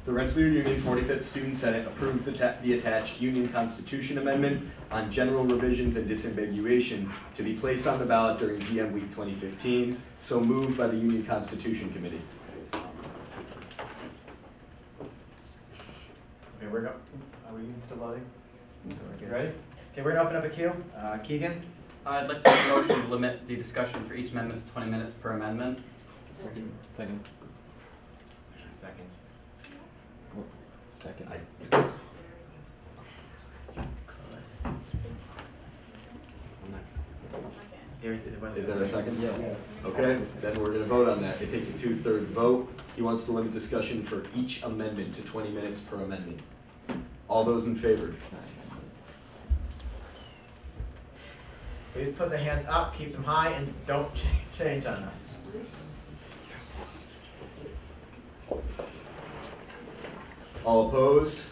Speaker 1: The Rensselaer Union 45th Student Senate approves the attached Union Constitution Amendment on general revisions and disambiguation to be placed on the ballot during GM Week 2015. So moved by the Union Constitution Committee.
Speaker 11: Okay, are we still voting? You ready? Okay, we're gonna open up a queue. Keegan?
Speaker 10: I'd like to make a motion to limit the discussion for each amendment to 20 minutes per amendment.
Speaker 14: Second.
Speaker 1: Is there a second?
Speaker 11: Yes.
Speaker 1: Okay, then we're going to vote on that. It takes a 2/3 vote. He wants to limit discussion for each amendment to 20 minutes per amendment. All those in favor?
Speaker 11: Please put the hands up, keep them high, and don't change on us.
Speaker 1: All opposed?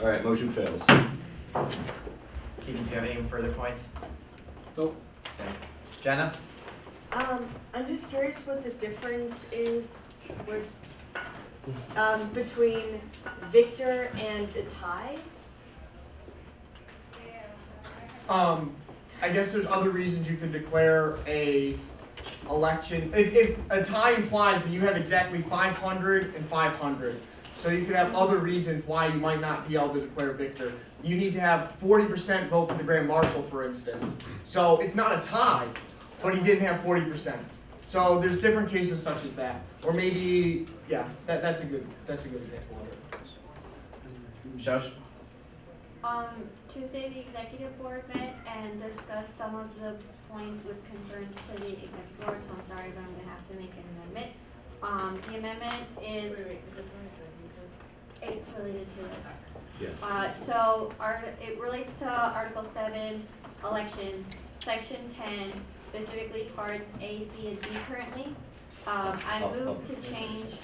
Speaker 1: All right, motion fails.
Speaker 11: Keegan, do you have any further points?
Speaker 1: Nope.
Speaker 11: Okay. Jenna?
Speaker 15: I'm just curious what the difference is between victor and a tie.
Speaker 22: I guess there's other reasons you could declare a election. If a tie implies that you have exactly 500 and 500. So you could have other reasons why you might not be able to declare victor. You need to have 40% vote for the Grand Marshal, for instance. So it's not a tie, but he didn't have 40%. So there's different cases such as that. Or maybe, yeah, that's a good example of it.
Speaker 11: Josh?
Speaker 8: Tuesday, the executive board met and discussed some of the points with concerns to the executive board, so I'm sorry, but I'm gonna have to make an amendment. The amendment is, it's related to this.
Speaker 1: Yeah.
Speaker 8: So it relates to Article 7, elections, Section 10, specifically parts A, C, and D currently. I moved to change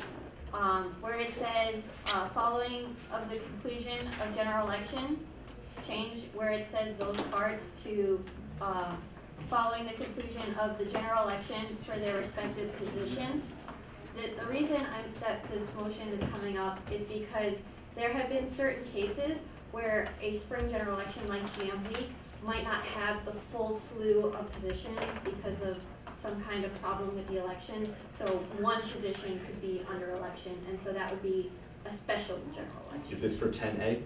Speaker 8: where it says following of the conclusion of general elections, change where it says those parts to following the conclusion of the general election for their respective positions. The reason that this motion is coming up is because there have been certain cases where a spring general election like GM Week might not have the full slew of positions because of some kind of problem with the election. So one position could be under election, and so that would be a special general election.
Speaker 1: Is this for 10A?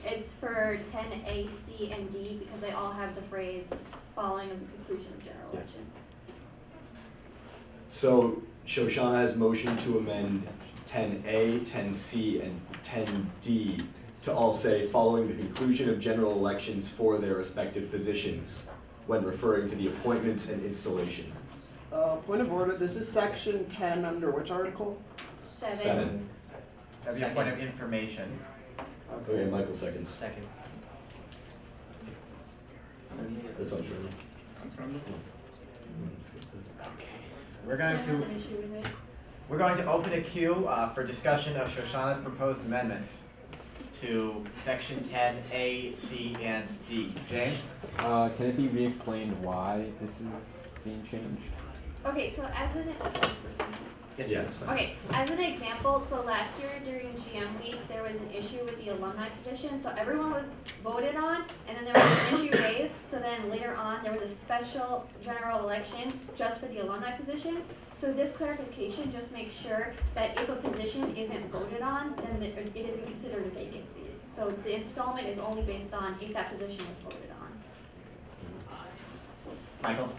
Speaker 16: It's for 10A, C, and D because they all have the phrase following the conclusion of general elections.
Speaker 1: So Shoshana has motioned to amend 10A, 10C, and 10D to all say following the conclusion of general elections for their respective positions when referring to the appointments and installation.
Speaker 9: Point of order, this is section 10 under which article?
Speaker 2: 7. That'd be a point of information.
Speaker 1: Okay, Michael seconds.
Speaker 2: Second.
Speaker 1: That's untrue.
Speaker 2: We're going to open a queue for discussion of Shoshana's proposed amendments to section 10A, C, and D. James?
Speaker 14: Can it be re-explained why this is being changed?
Speaker 16: Okay, so as an as an example, so last year during GM week there was an issue with the alumni position, so everyone was voted on, and then there was an issue raised. So then later on there was a special general election just for the alumni positions. So this clarification just makes sure that if a position isn't voted on, then it isn't considered a vacancy. So the installment is only based on if that position was voted on.
Speaker 2: Michael?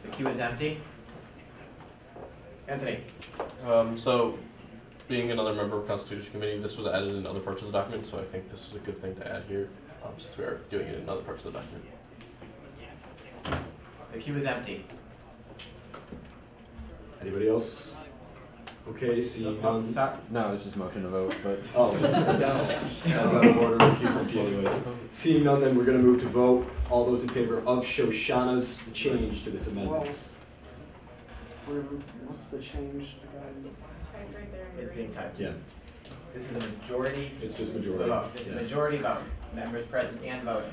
Speaker 2: The queue is empty. Anthony?
Speaker 18: So, being another member of Constitution Committee, this was added in other parts of the document, so I think this is a good thing to add here, since we are doing it in other parts of the document.
Speaker 2: The queue is empty.
Speaker 1: Anybody else? Okay, seeing none.
Speaker 14: No, it's just motion to vote, but.
Speaker 1: Oh, that's out of order, the queue's empty anyways. Seeing none, then we're gonna move to vote. All those in favor of Shoshana's change to this amendment?
Speaker 9: What's the change again?
Speaker 3: It's typed right there.
Speaker 2: It's being typed.
Speaker 1: Yeah.
Speaker 2: This is the majority.
Speaker 1: It's just majority.
Speaker 2: Vote. This is
Speaker 1: Yeah.
Speaker 2: majority vote. Members present and voting.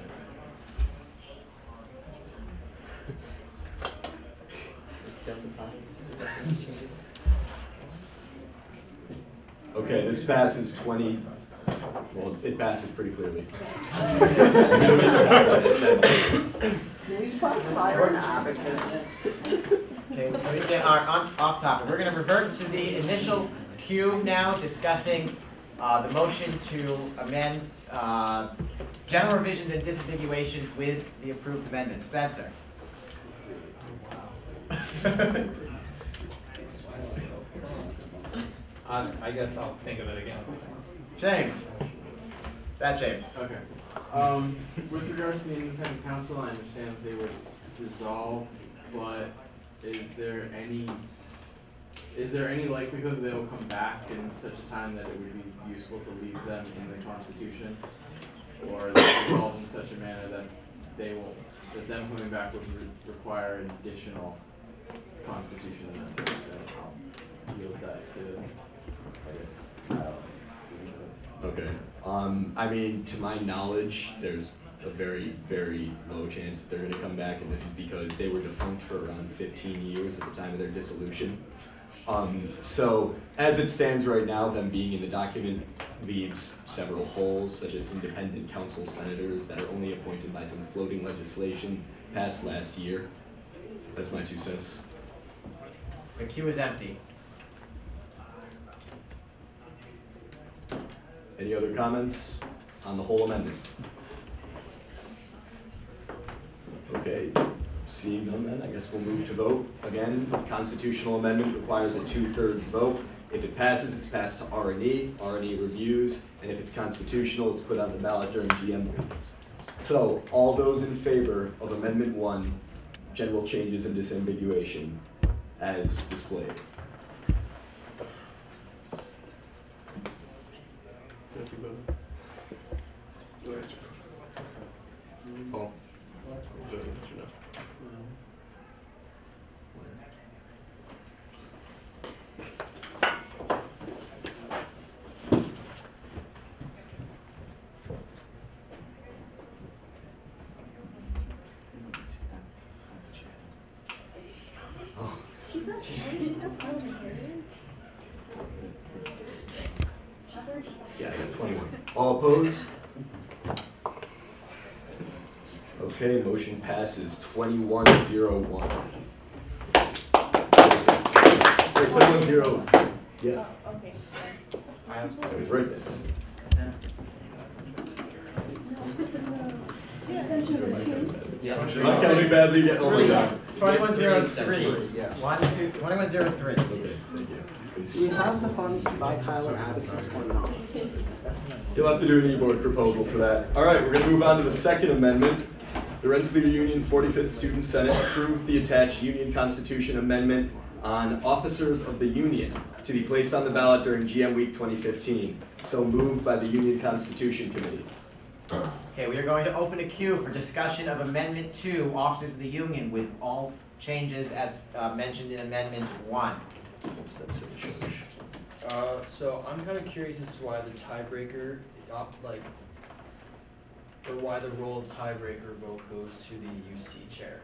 Speaker 1: Okay, this passes 20, well, it passes pretty clearly.
Speaker 9: Can you just hire an abacus?
Speaker 2: Okay, let me get off topic. We're going to revert to the initial queue now, discussing the motion to amend general revisions and disambiguations with the approved amendment. Spencer.
Speaker 19: I guess I'll think of it again.
Speaker 2: James. That James.
Speaker 23: Okay. With regards to the independent council, I understand that they would dissolve, but is there any likelihood that they will come back in such a time that it would be useful to leave them in the Constitution, or dissolve in such a manner that that them coming back would require an additional Constitution amendment? So yield that to, I guess,
Speaker 1: Okay. I mean, to my knowledge, there's a very, very low chance that they're going to come back, and this is because they were defunct for around 15 years at the time of their dissolution. So, as it stands right now, them being in the document leaves several holes, such as independent council senators that are only appointed by some floating legislation passed last year. That's my 2 cents.
Speaker 2: The queue is empty.
Speaker 1: Any other comments on the whole amendment? Okay, seeing none then, I guess we'll move to vote. Again, constitutional amendment requires a 2/3 vote. If it passes, it's passed to R&E. R&E reviews, and if it's constitutional, it's put on the ballot during GM meetings. So, all those in favor of Amendment 1, general changes and disambiguation, as displayed?
Speaker 18: Paul.
Speaker 16: She's not she's a parliamentarian.
Speaker 1: Yeah, I got 21. All opposed? Okay, motion passes 21-0-1. Sorry, 21-0. Yeah.
Speaker 3: Oh, okay.
Speaker 1: It was right there. Not counting badly, getting all the time.
Speaker 2: 2103. 2103.
Speaker 1: Okay, thank you.
Speaker 9: Do we have the funds to buy Kyle an abacus or not?
Speaker 1: You'll have to do an e-board proposal for that. All right, we're going to move on to the second amendment. The Rensselaer Union 45th Student Senate approves the attached Union Constitution Amendment on officers of the Union to be placed on the ballot during GM Week 2015. So moved by the Union Constitution Committee.
Speaker 2: Okay, we are going to open a queue for discussion of Amendment 2, Officers of the Union, with all changes as mentioned in Amendment 1.
Speaker 7: So I'm kind of curious as to why the tiebreaker, or why the role of tiebreaker vote goes to the UC chair.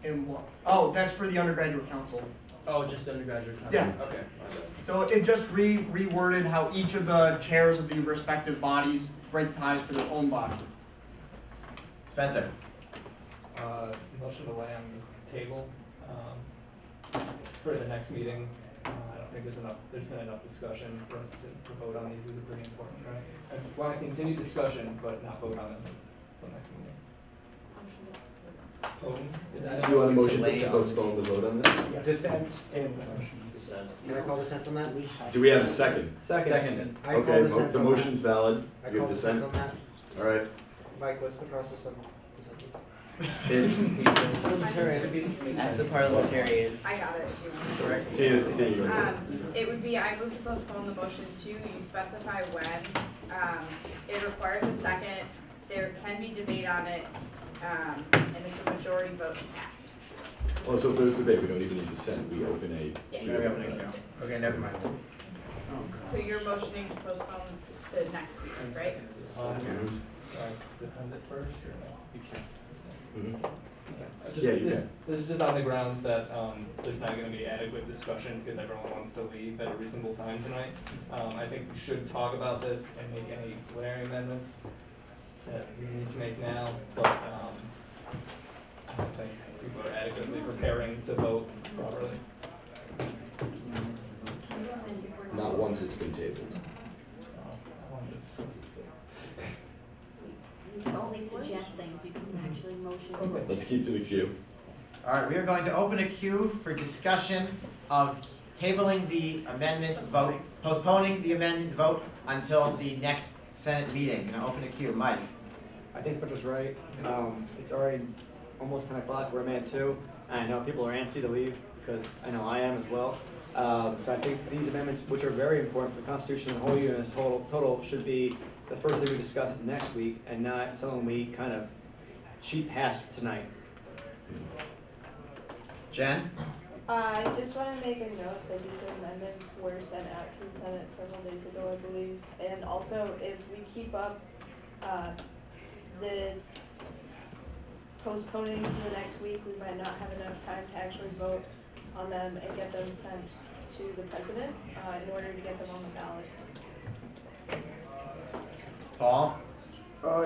Speaker 22: In what? Oh, that's for the undergraduate council.
Speaker 7: Oh, just undergraduate council?
Speaker 22: Yeah.
Speaker 7: Okay.
Speaker 22: So it just reworded how each of the chairs of the respective bodies break ties for their own body.
Speaker 2: Spencer.
Speaker 19: Motion to lay on the table for the next meeting. I don't think there's been enough discussion for us to vote on these. These are pretty important, right? I want to continue discussion, but not vote on them for the next meeting.
Speaker 1: So you want a motion to postpone the vote on this?
Speaker 11: Dissent. Can I call dissent on that?
Speaker 1: Do we have a second?
Speaker 10: Second.
Speaker 11: I call
Speaker 1: Okay,
Speaker 11: dissent
Speaker 1: the
Speaker 11: on
Speaker 1: motion's
Speaker 11: that.
Speaker 1: valid.
Speaker 11: I
Speaker 1: You
Speaker 11: call
Speaker 1: have
Speaker 11: dissent
Speaker 1: dissent?
Speaker 11: on that.
Speaker 1: All right.
Speaker 11: Mike, what's the process of
Speaker 1: It's
Speaker 5: As the parliamentarian.
Speaker 3: I got it.
Speaker 1: Tina.
Speaker 3: It would be, I move to postpone the motion to, you specify when. It requires a second, there can be debate on it, and it's a majority vote to pass.
Speaker 1: Oh, so if there's debate, we don't even need dissent, we open a.
Speaker 2: Okay, never mind.
Speaker 3: So you're motioning to postpone to next week, right?
Speaker 19: Defend it first, or no? You can't.
Speaker 1: Yeah, you can.
Speaker 19: This is just on the grounds that there's not going to be adequate discussion because everyone wants to leave at a reasonable time tonight. I think we should talk about this and make any glaring amendments that we need to make now, but I don't think people are adequately preparing to vote properly.
Speaker 1: Not once it's been tabled.
Speaker 19: I wanted to discuss this thing.
Speaker 16: You can only suggest things, you can actually motion.
Speaker 1: Let's keep to the queue.
Speaker 2: All right, we are going to open a queue for discussion of tabling the amendment vote, postponing the amendment vote until the next Senate meeting. Gonna open a queue. Mike.
Speaker 6: I think Spencer's right. It's already almost 10 o'clock, we're at 2, and I know people are antsy to leave, because I know I am as well. So I think these amendments, which are very important for the Constitution and the whole Union as total, should be the first thing we discuss next week, and not something we kind of cheat past tonight.
Speaker 2: Jen?
Speaker 20: I just want to make a note that these amendments were sent out to the Senate several days ago, I believe. And also, if we keep up this postponing to the next week, we might not have enough time to actually vote on them and get them sent to the president in order to get them on the ballot.
Speaker 2: Paul?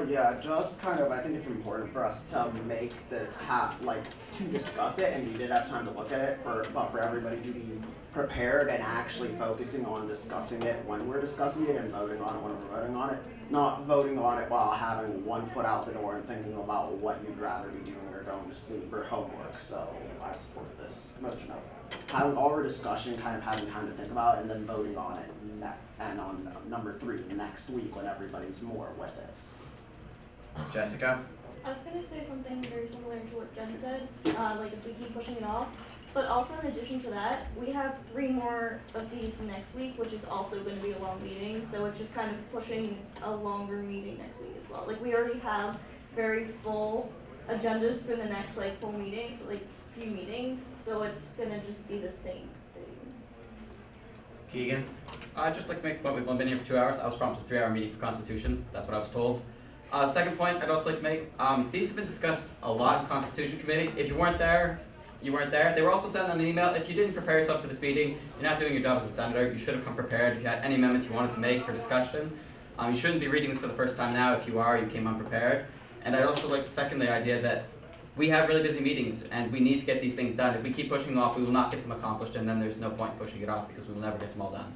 Speaker 9: Yeah, just kind of, I think it's important for us to make to discuss it, and we did have time to look at it, but for everybody to be prepared and actually focusing on discussing it when we're discussing it and voting on it when we're voting on it, not voting on it while having one foot out the door and thinking about what you'd rather be doing or going to sleep or homework. So I support this motion of having all our discussion, kind of having time to think about it, and then voting on it, and on number 3 next week when everybody's more with it.
Speaker 2: Jessica?
Speaker 20: I was going to say something very similar to what Jen said, like if we keep pushing it off. But also in addition to that, we have 3 more of these next week, which is also going to be a long meeting. So it's just kind of pushing a longer meeting next week as well. Like we already have very full agendas for the next full meeting, few meetings. So it's going to just be the same thing.
Speaker 2: Keegan?
Speaker 10: I'd just like to make a point, we've only been here for 2 hours. I was promised a 3-hour meeting for Constitution. That's what I was told. Second point I'd also like to make, these have been discussed a lot in Constitution Committee. If you weren't there, you weren't there. They were also sent on an email. If you didn't prepare yourself for this meeting, you're not doing your job as a senator. You should have come prepared. If you had any amendments you wanted to make for discussion, you shouldn't be reading this for the first time now. If you are, you came unprepared. And I'd also like to second the idea that we have really busy meetings and we need to get these things done. If we keep pushing them off, we will not get them accomplished, and then there's no point in pushing it off because we will never get them all done.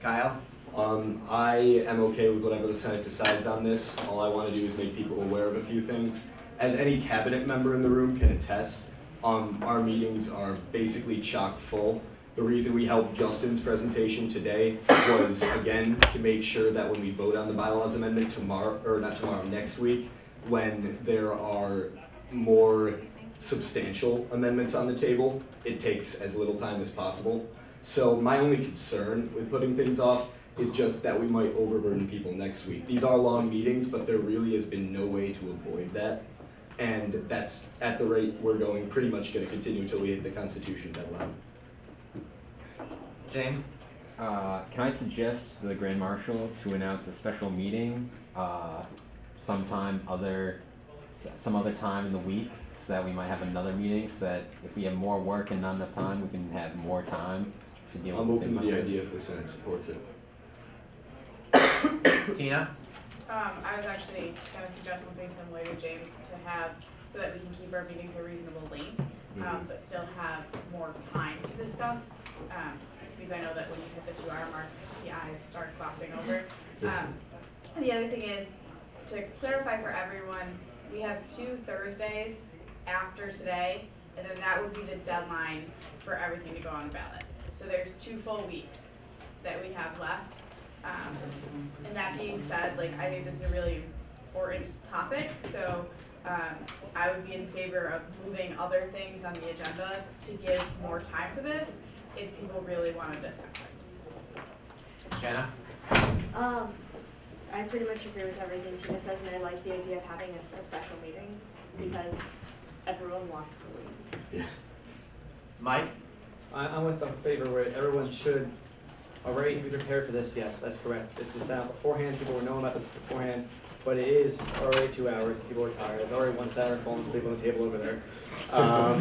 Speaker 2: Kyle?
Speaker 1: I am okay with whatever the Senate decides on this. All I want to do is make people aware of a few things. As any cabinet member in the room can attest, our meetings are basically chock full. The reason we held Justin's presentation today was, again, to make sure that when we vote on the bylaws amendment tomorrow, or not tomorrow, next week, when there are more substantial amendments on the table, it takes as little time as possible. So my only concern with putting things off is just that we might overburden people next week. These are long meetings, but there really has been no way to avoid that. And that's, at the rate we're going, pretty much going to continue until we hit the Constitution deadline.
Speaker 11: James?
Speaker 14: Can I suggest to the Grand Marshal to announce a special meeting some other time in the week, so that we might have another meeting, so that if we have more work and not enough time, we can have more time to deal with
Speaker 1: I'm
Speaker 14: the
Speaker 1: open
Speaker 14: same
Speaker 1: to the
Speaker 14: budget.
Speaker 1: idea if the Senate supports it.
Speaker 11: Tina?
Speaker 3: I was actually gonna suggest something similar to James to have, so that we can keep our meetings a reasonable length, but still have more time to discuss. Because I know that when you hit the 2-hour mark, the eyes start glossing over. And the other thing is, to clarify for everyone, we have 2 Thursdays after today, and then that would be the deadline for everything to go on the ballot. So there's 2 full weeks that we have left. And that being said, like, I think this is a really important topic, so I would be in favor of moving other things on the agenda to give more time for this if people really want to discuss it.
Speaker 11: Jenna?
Speaker 15: I pretty much agree with everything Tina says, and I like the idea of having a special meeting because everyone wants to leave.
Speaker 1: Yeah.
Speaker 11: Mike?
Speaker 6: I'm with favor where everyone should already be prepared for this. Yes, that's correct. This was set out beforehand. People were knowing about this beforehand, but it is already 2 hours and people are tired. There's already one senator falling asleep on the table over there. So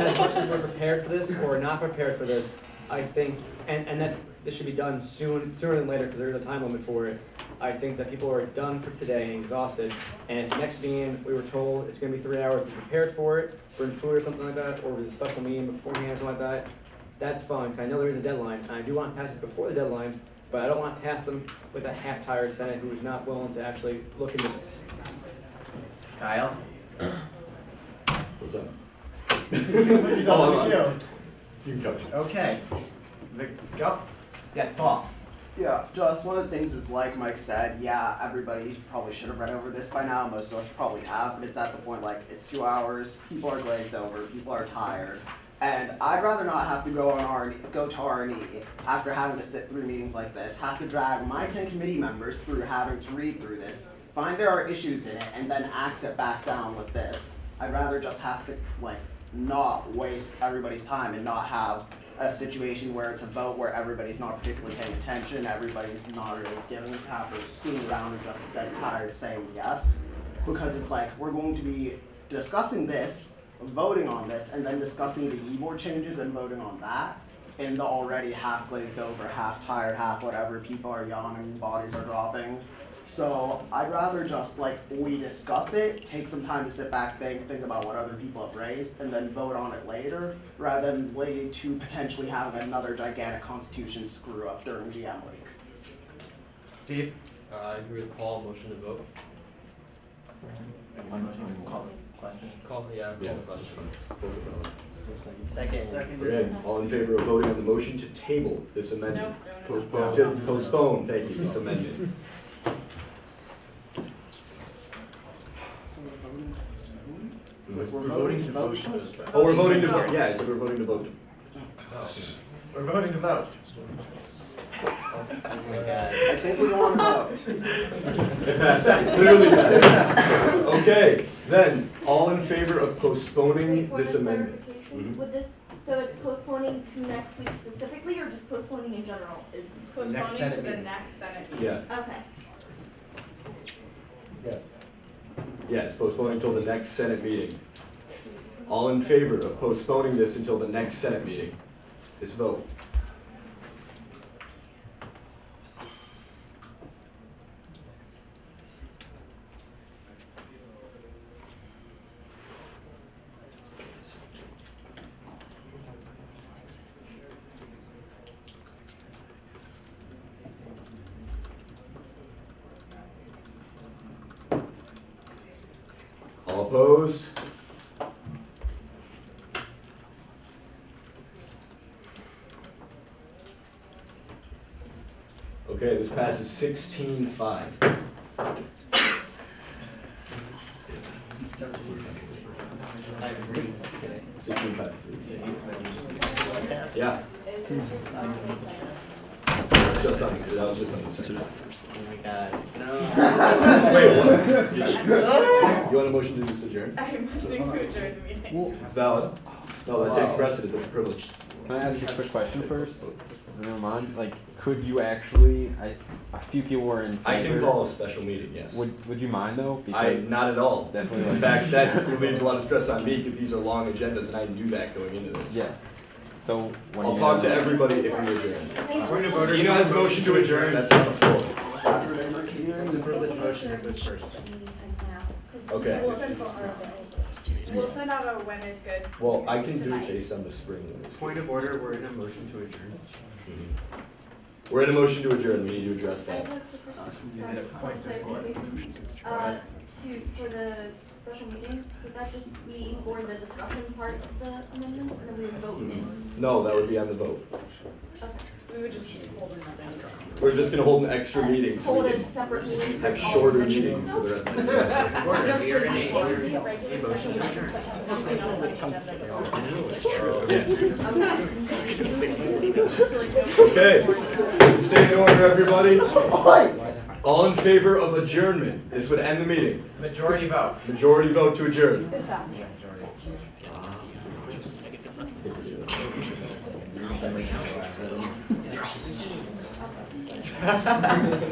Speaker 6: as much as we're prepared for this or not prepared for this, I think, and that this should be done sooner than later because there is a time limit for it. I think that people are done for today and exhausted, and if next meeting we were told it's going to be 3 hours, be prepared for it, bring food or something like that, or there's a special meeting beforehand or something like that, that's fine, because I know there is a deadline, and I do want to pass this before the deadline, but I don't want to pass them with a half-tired Senate who is not willing to actually look into this.
Speaker 11: Kyle?
Speaker 1: What's up?
Speaker 22: He's on the queue.
Speaker 1: You can come.
Speaker 22: Okay. Go. Yes, Paul.
Speaker 9: Yeah, just one of the things is like Mike said, yeah, everybody probably should have read over this by now, most of us probably have, but it's at the point like, it's 2 hours, people are glazed over, people are tired, and I'd rather not have to go to R&E after having to sit through meetings like this, have to drag my 10 committee members through having to read through this, find there are issues in it, and then axe it back down with this. I'd rather just have to, like, not waste everybody's time and not have a situation where it's a vote where everybody's not particularly paying attention, everybody's not really giving a crap or screwing around and just dead tired saying yes. Because it's like, we're going to be discussing this, voting on this, and then discussing the e-board changes and voting on that in the already half glazed over, half tired, half whatever, people are yawning, bodies are dropping. So I'd rather just, like, we discuss it, take some time to sit back, think about what other people have raised, and then vote on it later, rather than lead to potentially having another gigantic constitution screw up during GM week.
Speaker 11: Steve?
Speaker 7: I agree with Paul, motion to vote.
Speaker 2: Call the question.
Speaker 7: Call the question.
Speaker 2: Second.
Speaker 1: Okay, all in favor of voting on the motion to table this amendment? Postpone. Postpone, thank you, this amendment.
Speaker 22: We're voting to vote.
Speaker 1: Oh, we're voting to vote, yeah, I said we're voting to vote.
Speaker 22: We're voting to vote.
Speaker 2: Oh my God.
Speaker 9: I think we want to vote.
Speaker 1: It passed, clearly passed. Okay, then, all in favor of postponing this amendment?
Speaker 20: Would this, so it's postponing to next week specifically, or just postponing in general? Is
Speaker 3: Postponing to the next Senate meeting.
Speaker 1: Yeah.
Speaker 20: Okay.
Speaker 1: Yes. Yeah, it's postponing until the next Senate meeting. All in favor of postponing this until the next Senate meeting? This vote. Opposed? Okay, this passes 16-5. Yeah. It's just on, that was just on the Senate.
Speaker 5: Oh my god. No.
Speaker 1: Wait, what? You want a motion to just adjourn?
Speaker 3: I'm motioning to adjourn the meeting.
Speaker 1: It's valid. No, that takes precedent, that's a privilege.
Speaker 14: Can I ask you a quick question first? Does anyone mind? Like, could you actually, a few people were in favor.
Speaker 1: I can call a special meeting, yes.
Speaker 14: Would you mind though?
Speaker 1: Not at all.
Speaker 14: Definitely.
Speaker 1: In fact, that relieves a lot of stress on me because these are long agendas and I knew that going into this.
Speaker 14: Yeah. So when
Speaker 1: I'll
Speaker 14: you
Speaker 1: talk to everybody if we adjourn.
Speaker 14: Point of order.
Speaker 1: Tino has a motion to adjourn, that's on the floor.
Speaker 2: It's a privilege motion, it goes first.
Speaker 1: Okay.
Speaker 3: We'll send out a when is good.
Speaker 1: Well, I can do it based on the spring limits.
Speaker 7: Point of order, we're in a motion to adjourn.
Speaker 1: We're in a motion to adjourn, we need to address that.
Speaker 20: Is it a point of order? For the special meeting, would that just be for the discussion part of the amendments, and then we would vote?
Speaker 1: No, that would be on the vote.
Speaker 3: We would just hold another.
Speaker 1: We're just gonna hold an extra meeting so
Speaker 20: Hold
Speaker 1: we
Speaker 20: a
Speaker 1: can
Speaker 20: separate meeting.
Speaker 1: have shorter meetings for the rest of the semester. Okay, stay in order, everybody. All in favor of adjournment? This would end the meeting.
Speaker 11: Majority vote.
Speaker 1: Majority vote to adjourn.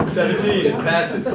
Speaker 1: 17 passes.